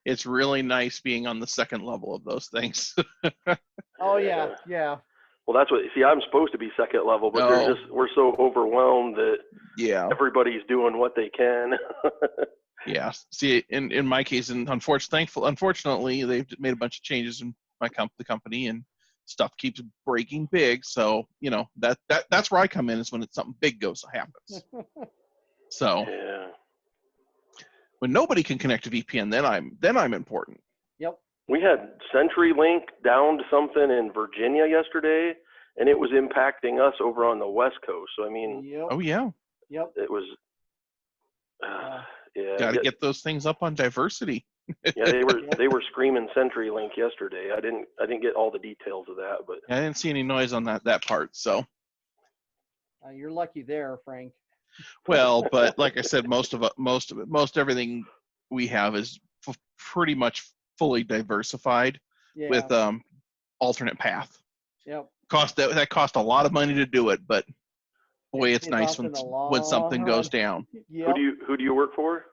It's really nice being on the second level of those things. Oh yeah, yeah. Well, that's what. See, I'm supposed to be second level, but No. we're so overwhelmed that Yeah. everybody's doing what they can. Yeah. See, in my case, and unfortunately, they've made a bunch of changes in the company, and stuff keeps breaking big. So you know that's where I come in, is when it's something big happens. So Yeah. when nobody can connect to VPN, then I'm important. Yep. We had CenturyLink down to something in Virginia yesterday, and it was impacting us over on the West Coast. So I mean, Yep. Oh yeah. Yep. it was. Yeah. Got to get those things up on diversity. Yeah, they were screaming CenturyLink yesterday. I didn't get all the details of that, but I didn't see any noise on that part. So You're lucky there, Frank. well, but like I said, most everything we have is pretty much fully diversified Yeah. with alternate path. Yep. That cost a lot of money to do it, but boy, it's pays nice off in the when something long goes run. down. Yep. who do you work for?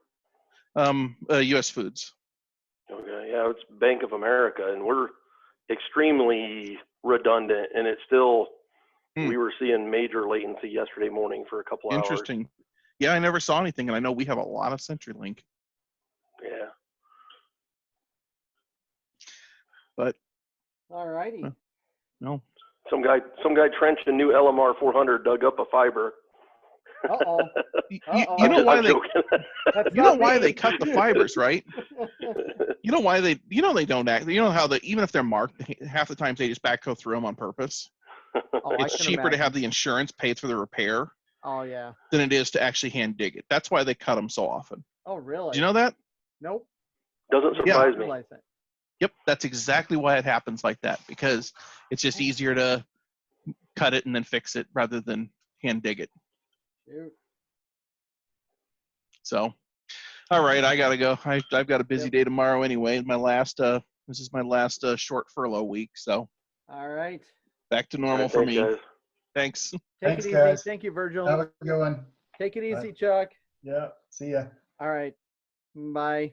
U.S. Foods. Okay, yeah, it's Bank of America, and we're extremely redundant, and it's still. We were seeing major latency yesterday morning for a couple hours. Interesting. Yeah, I never saw anything, and I know we have a lot of CenturyLink. Yeah. But All righty. no. Some guy trenched a new LMR 400, dug up a fiber. Uh-oh. You know why I'm they joking. you know why they cut the fibers, right? You know why they don't act. You know how even if they're marked, half the times they just backhoe through them on purpose. Oh, I It's can cheaper to imagine. have the insurance pay for the repair Oh yeah. than it is to actually hand dig it. That's why they cut them so often. Oh really? Do you know that? Nope. Doesn't Did surprise not me. realize that. Yep, that's exactly why it happens like that, because it's just easier to cut it and then fix it rather than hand dig it. Shoot. So, all right, I gotta go. I've got a busy day tomorrow anyway. This is my last short furlough week, so All right. back to normal Alright, for thanks, me. guys. Thanks. Take Thanks, it easy. guys. Thank you, Virgil. Have a good one. Take it Bye. easy, Chuck. Yeah, see ya. All right. Bye.